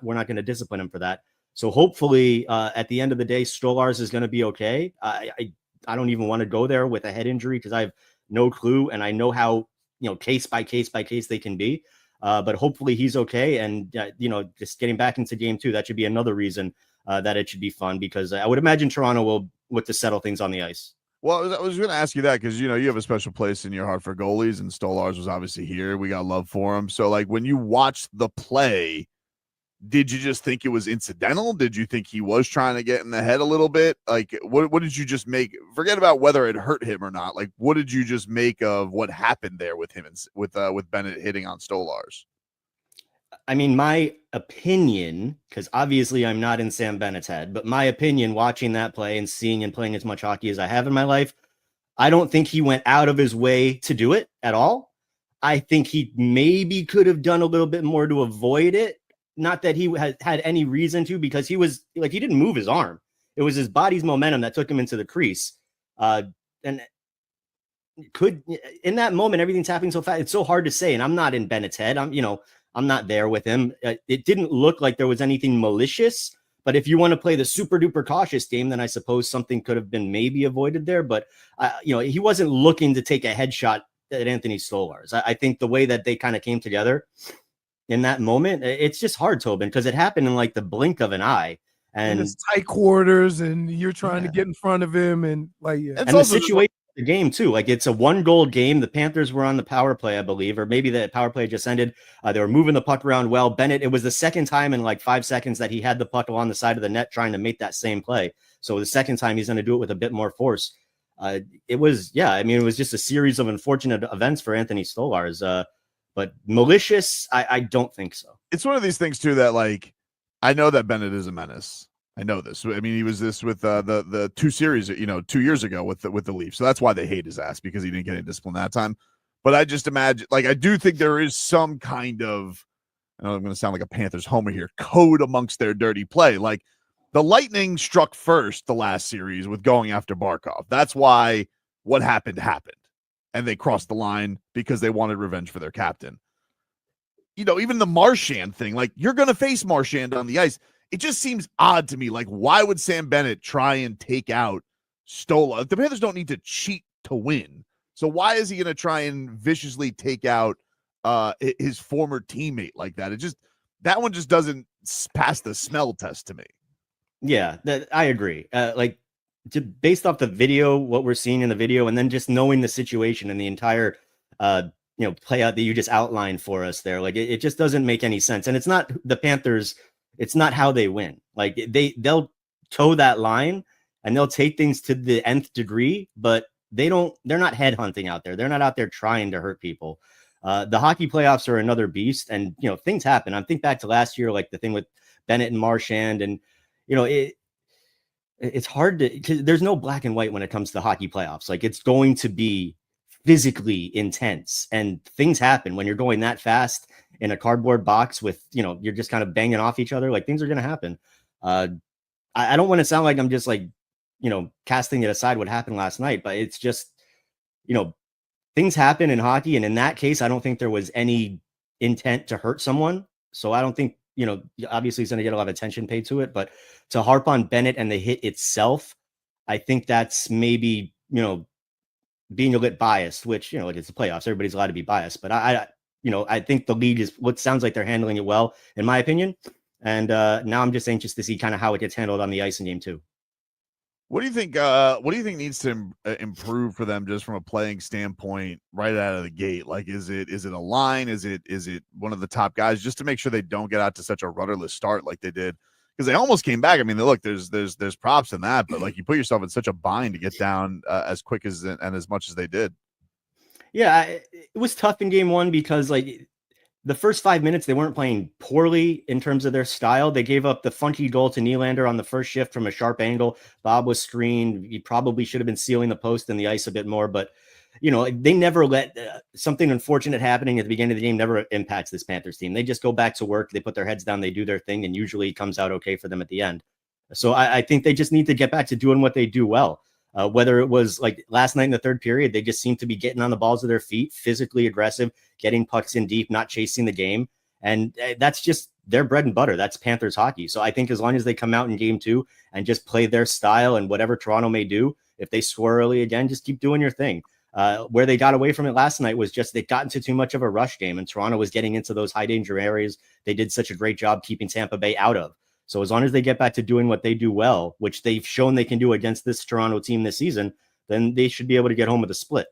we're not going to discipline him for that. So hopefully at the end of the day, Stolarz is going to be okay. I don't even want to go there with a head injury because I have no clue. And I know how, case by case they can be. But hopefully he's okay. And, just getting back into game 2, that should be another reason that it should be fun, because I would imagine Toronto will look to settle things on the ice. Well, I was going to ask you that because, you have a special place in your heart for goalies, and Stolarz was obviously here. We got love for him. So, like, when you watched the play, did you just think it was incidental? Did you think he was trying to get in the head a little bit? Like, what did you just make? Forget about whether it hurt him or not. Like, what did you just make of what happened there with him and with Bennett hitting on Stolarz? I mean, my opinion, because obviously I'm not in Sam Bennett's head, but my opinion watching that play and seeing and playing as much hockey as I have in my life, I don't think he went out of his way to do it at all. I think he maybe could have done a little bit more to avoid it. Not that he had any reason to, because he didn't move his arm. It was his body's momentum that took him into the crease. And in that moment, everything's happening so fast. It's so hard to say. And I'm not in Bennett's head. I'm not there with him. It didn't look like there was anything malicious, but if you want to play the super duper cautious game, then I suppose something could have been maybe avoided there. But, he wasn't looking to take a headshot at Anthony Stolarz. I think the way that they kind of came together in that moment, it's just hard, Tobin, because it happened in like the blink of an eye. And it's tight quarters, and you're trying to get in front of him, and and the situation of the game too. Like, it's a 1-goal game. The Panthers were on the power play, I believe, or maybe the power play just ended. They were moving the puck around well. Bennett, it was the second time in like 5 seconds that he had the puck along the side of the net trying to make that same play. So the second time he's going to do it with a bit more force. It was just a series of unfortunate events for Anthony Stolarz. But malicious, I don't think so. It's one of these things too that, like, I know that Bennett is a menace. I know this. I mean, he was this with the 2 series, 2 years ago with the Leafs. So that's why they hate his ass, because he didn't get any discipline that time. But I just imagine, like, I do think there is some kind of, I know I'm going to sound like a Panthers homer here, code amongst their dirty play. Like, the Lightning struck first the last series with going after Barkov. That's why what happened. And they crossed the line because they wanted revenge for their captain. Even the Marchand thing, like, you're going to face Marchand on the ice. It just seems odd to me. Like, why would Sam Bennett try and take out Stolarz? The Panthers don't need to cheat to win. So why is he going to try and viciously take out his former teammate like that? That one just doesn't pass the smell test to me. Yeah, I agree. Based off the video, what we're seeing in the video, and then just knowing the situation and the entire, play out that you just outlined for us there, like, it just doesn't make any sense. And it's not the Panthers. It's not how they win. Like, they'll toe that line and they'll take things to the nth degree, but they're not headhunting out there. They're not out there trying to hurt people. The hockey playoffs are another beast, and, things happen. I think back to last year, like the thing with Bennett and Marchand, and, it's hard because there's no black and white when it comes to the hockey playoffs. Like, it's going to be physically intense, and things happen when you're going that fast in a cardboard box with, you're just kind of banging off each other. Like, things are going to happen. I don't want to sound like I'm just like, casting it aside what happened last night, but it's just, things happen in hockey. And in that case, I don't think there was any intent to hurt someone. So I don't think, obviously he's going to get a lot of attention paid to it, but to harp on Bennett and the hit itself, I think that's maybe, being a bit biased, which, it's the playoffs. Everybody's allowed to be biased, but I think the league is what sounds like they're handling it well, in my opinion. And now I'm just anxious to see kind of how it gets handled on the ice in game 2. What do you think? What do you think needs to improve for them, just from a playing standpoint, right out of the gate? Like, is it a line? Is it one of the top guys, just to make sure they don't get out to such a rudderless start like they did? Because they almost came back. I mean, look, there's props in that, but, like, you put yourself in such a bind to get down as quick as and as much as they did. Yeah, it was tough in game 1 because, like, the first 5 minutes, they weren't playing poorly in terms of their style. They gave up the funky goal to Nylander on the first shift from a sharp angle. Bob was screened. He probably should have been sealing the post and the ice a bit more, but, they never let something unfortunate happening at the beginning of the game never impacts this Panthers team. They just go back to work. They put their heads down. They do their thing, and usually it comes out okay for them at the end. So I think they just need to get back to doing what they do well. Whether it was like last night in the third period, they just seemed to be getting on the balls of their feet, physically aggressive, getting pucks in deep, not chasing the game. And that's just their bread and butter. That's Panthers hockey. So I think as long as they come out in game 2 and just play their style and whatever Toronto may do, if they score early again, just keep doing your thing. Where they got away from it last night was just they got into too much of a rush game, and Toronto was getting into those high danger areas they did such a great job keeping Tampa Bay out of. So as long as they get back to doing what they do well, which they've shown they can do against this Toronto team this season, then they should be able to get home with a split.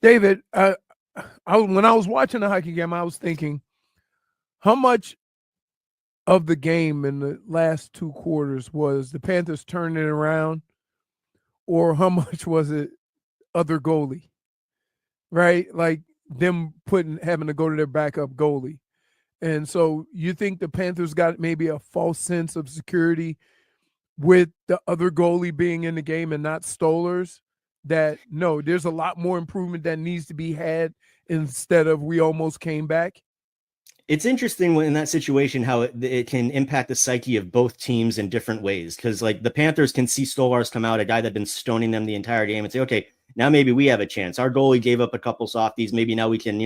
David, when I was watching the hockey game, I was thinking, how much of the game in the last 2 quarters was the Panthers turning it around, or how much was it other goalie, right? Like them having to go to their backup goalie. And so you think the Panthers got maybe a false sense of security with the other goalie being in the game and not Stolarz, that no, there's a lot more improvement that needs to be had instead of we almost came back? It's interesting when in that situation how it can impact the psyche of both teams in different ways. Because, like, the Panthers can see Stolarz come out, a guy that's been stoning them the entire game, and say, okay, Now maybe we have a chance. Our goalie gave up a couple softies. Maybe now we can,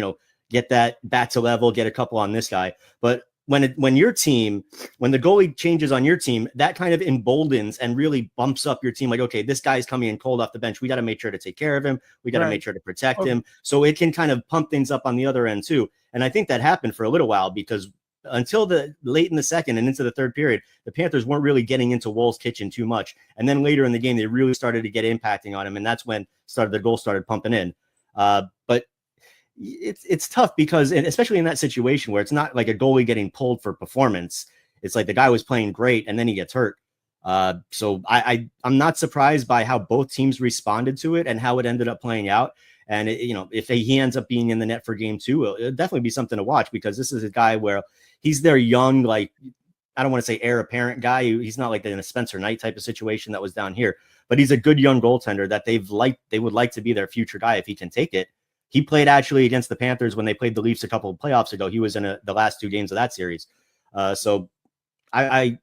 get that back to level, get a couple on this guy. But when the goalie changes on your team, that kind of emboldens and really bumps up your team. Like, okay, this guy's coming in cold off the bench. We got to make sure to take care of him. We got to make sure to protect him. So it can kind of pump things up on the other end too. And I think that happened for a little while because until the late in the second and into the third period, the Panthers weren't really getting into Wohl's kitchen too much. And then later in the game, they really started to get impacting on him. And that's when the goal started pumping in. But it's tough because, and especially in that situation where it's not like a goalie getting pulled for performance. It's like the guy was playing great and then he gets hurt. So I'm not surprised by how both teams responded to it and how it ended up playing out. And if he ends up being in the net for game 2, it'll definitely be something to watch because this is a guy where he's their young, like, I don't want to say heir apparent guy. He's not like in a Spencer Knight type of situation that was down here, but he's a good young goaltender that they would like to be their future guy if he can take it. He played actually against the Panthers when they played the Leafs a couple of playoffs ago. He was in the last 2 games of that series. So I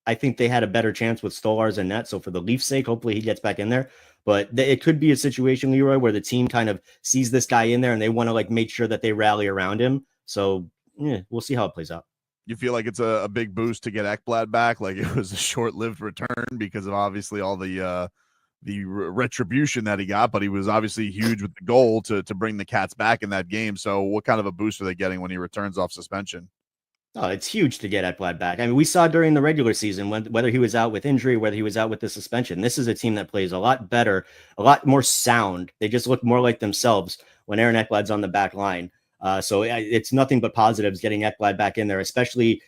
think they had a better chance with Stolarz and net. So for the Leafs' sake, hopefully he gets back in there. But it could be a situation, Leroy, where the team kind of sees this guy in there and they want to like make sure that they rally around him. So we'll see how it plays out. You feel like it's a big boost to get Ekblad back? Like it was a short-lived return because of obviously all the retribution that he got, but he was obviously huge with the goal to bring the Cats back in that game. So what kind of a boost are they getting when he returns off suspension? Oh, it's huge to get Ekblad back. I mean, we saw during the regular season whether he was out with injury, whether he was out with the suspension. This is a team that plays a lot better, a lot more sound. They just look more like themselves when Aaron Ekblad's on the back line. So it's nothing but positives getting Ekblad back in there, especially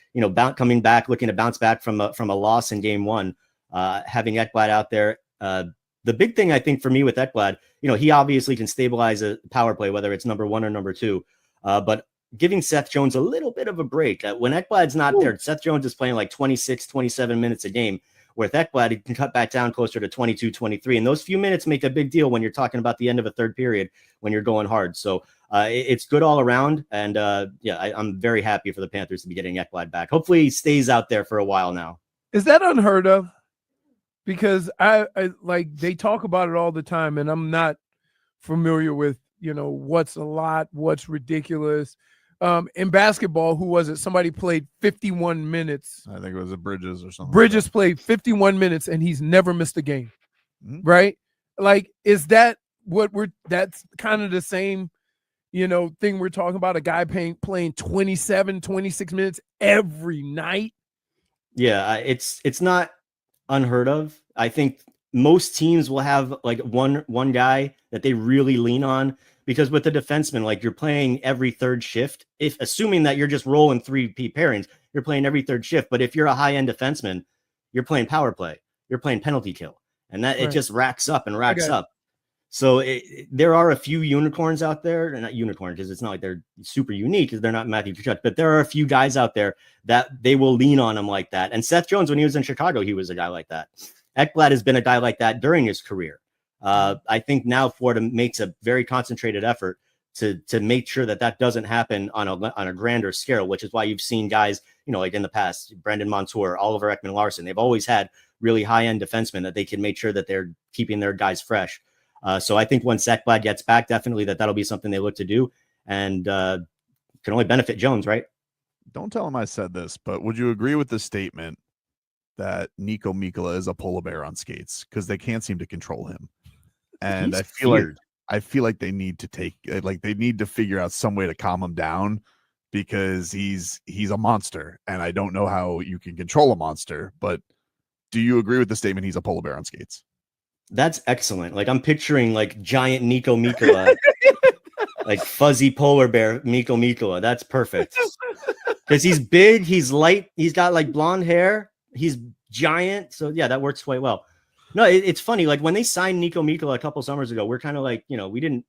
coming back, looking to bounce back from a loss in game 1. Having Ekblad out there. The big thing I think for me with Ekblad, he obviously can stabilize a power play, whether it's number 1 or number 2. But giving Seth Jones a little bit of a break. When Ekblad's not there, Seth Jones is playing like 26, 27 minutes a game. With Ekblad, he can cut back down closer to 22, 23. And those few minutes make a big deal when you're talking about the end of a third period when you're going hard. So it's good all around. And I'm very happy for the Panthers to be getting Ekblad back. Hopefully he stays out there for a while now. Is that unheard of? Because I like they talk about it all the time, and I'm not familiar with what's a lot, what's ridiculous. In basketball, who was it? Somebody played 51 minutes. I think it was Bridges or something. Bridges played 51 minutes, and he's never missed a game. Mm-hmm. Right? Like, is that what that's kind of the same, thing we're talking about? A guy playing 27, 26 minutes every night? Yeah, it's not unheard of. I think most teams will have like one guy that they really lean on, because with the defenseman, like you're playing every third shift, if assuming that you're just rolling 3P pairings, you're playing every third shift. But if you're a high-end defenseman, you're playing power play, you're playing penalty kill, and that it just racks up and racks up. So there are a few unicorns out there. They're not unicorns because it's not like they're super unique because they're not Matthew Tkachuk, but there are a few guys out there that they will lean on him like that. And Seth Jones, when he was in Chicago, he was a guy like that. Ekblad has been a guy like that during his career. I think now Florida makes a very concentrated effort to make sure that doesn't happen on a grander scale, which is why you've seen guys, like in the past, Brendan Montour, Oliver Ekman-Larsson, they've always had really high-end defensemen that they can make sure that they're keeping their guys fresh. So I think once Ekblad gets back, definitely that'll be something they look to do, and can only benefit Jones, right? Don't tell him I said this, but would you agree with the statement that Niko Mikkola is a polar bear on skates because they can't seem to control him? And I feel like they need to figure out some way to calm him down because he's a monster, and I don't know how you can control a monster. But do you agree with the statement he's a polar bear on skates? That's excellent. Like I'm picturing like giant Niko Mikkola, like fuzzy polar bear Niko Mikkola. That's perfect because he's big, he's light, he's got like blonde hair, he's giant. So yeah, that works quite well. No, it's funny. Like when they signed Niko Mikkola a couple summers ago, we're kind of like, we didn't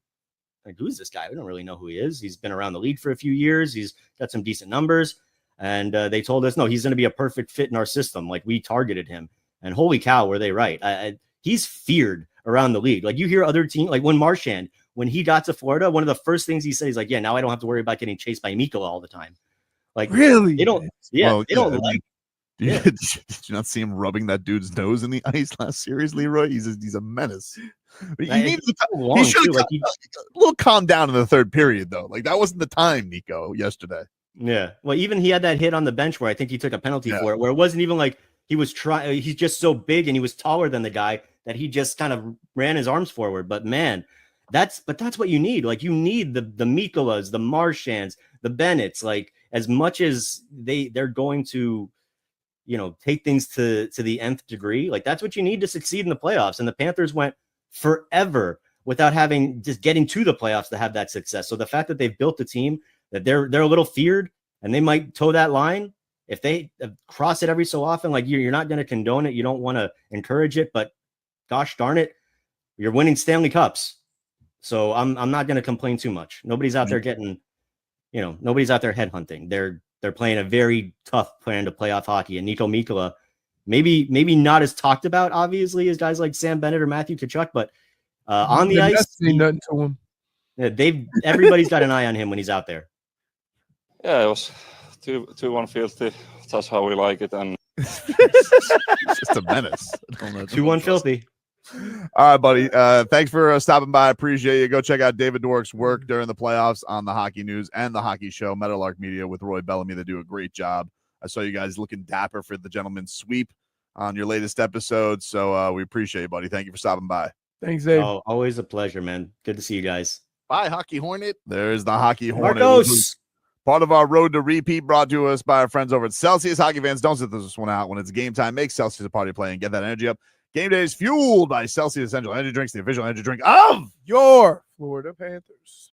like, who's this guy? We don't really know who he is. He's been around the league for a few years. He's got some decent numbers. And they told us, no, he's going to be a perfect fit in our system. Like we targeted him, and holy cow, were they right? He's feared around the league. Like you hear other teams, like when Marchand, when he got to Florida, one of the first things he said, he's like, yeah, now I don't have to worry about getting chased by Mikkola all the time. Like really? They don't, they don't like Did you not see him rubbing that dude's nose in the ice last series, Leroy? He's a menace. But he should have a little calmed down in the third period, though. Like, that wasn't the time, Niko, yesterday. Yeah. Well, even he had that hit on the bench where I think he took a penalty for it, where it wasn't even like he was trying. He's just so big and he was taller than the guy that he just kind of ran his arms forward. But man, that's what you need. Like, you need the Mikkolas, the Marchands, the Bennetts. Like, as much as they're going to, take things to the nth degree. Like, that's what you need to succeed in the playoffs. And the Panthers went forever without getting to the playoffs to have that success. So the fact that they've built a team that they're a little feared and they might toe that line if they cross it every so often. Like, you're not going to condone it. You don't want to encourage it, but gosh darn it, you're winning Stanley Cups. So I'm not going to complain too much. Nobody's out there nobody's out there headhunting. They're playing a very tough brand of playoff hockey. And Niko Mikkola, maybe not as talked about, obviously, as guys like Sam Bennett or Matthew Tkachuk, but on the ice, nothing to him. Yeah, everybody's got an eye on him when he's out there. Yeah, it was 2-1 filthy. That's how we like it. And it's just a menace. 2-1 filthy. All right, buddy. Thanks for stopping by. Appreciate you. Go check out David Dwork's work during the playoffs on the Hockey News and the Hockey Show, Meadowlark Media with Roy Bellamy. They do a great job. I saw you guys looking dapper for the gentleman's sweep on your latest episode. So we appreciate you, buddy. Thank you for stopping by. Thanks, Dave. Oh, always a pleasure, man. Good to see you guys. Bye, Hockey Hornet. There's the Hockey Hornet. Marcos. Part of our road to repeat, brought to us by our friends over at Celsius. Hockey fans, don't sit this one out. When it's game time, make Celsius a party play and get that energy up. Game day is fueled by Celsius Essential Energy Drinks, the official energy drink of your Florida Panthers.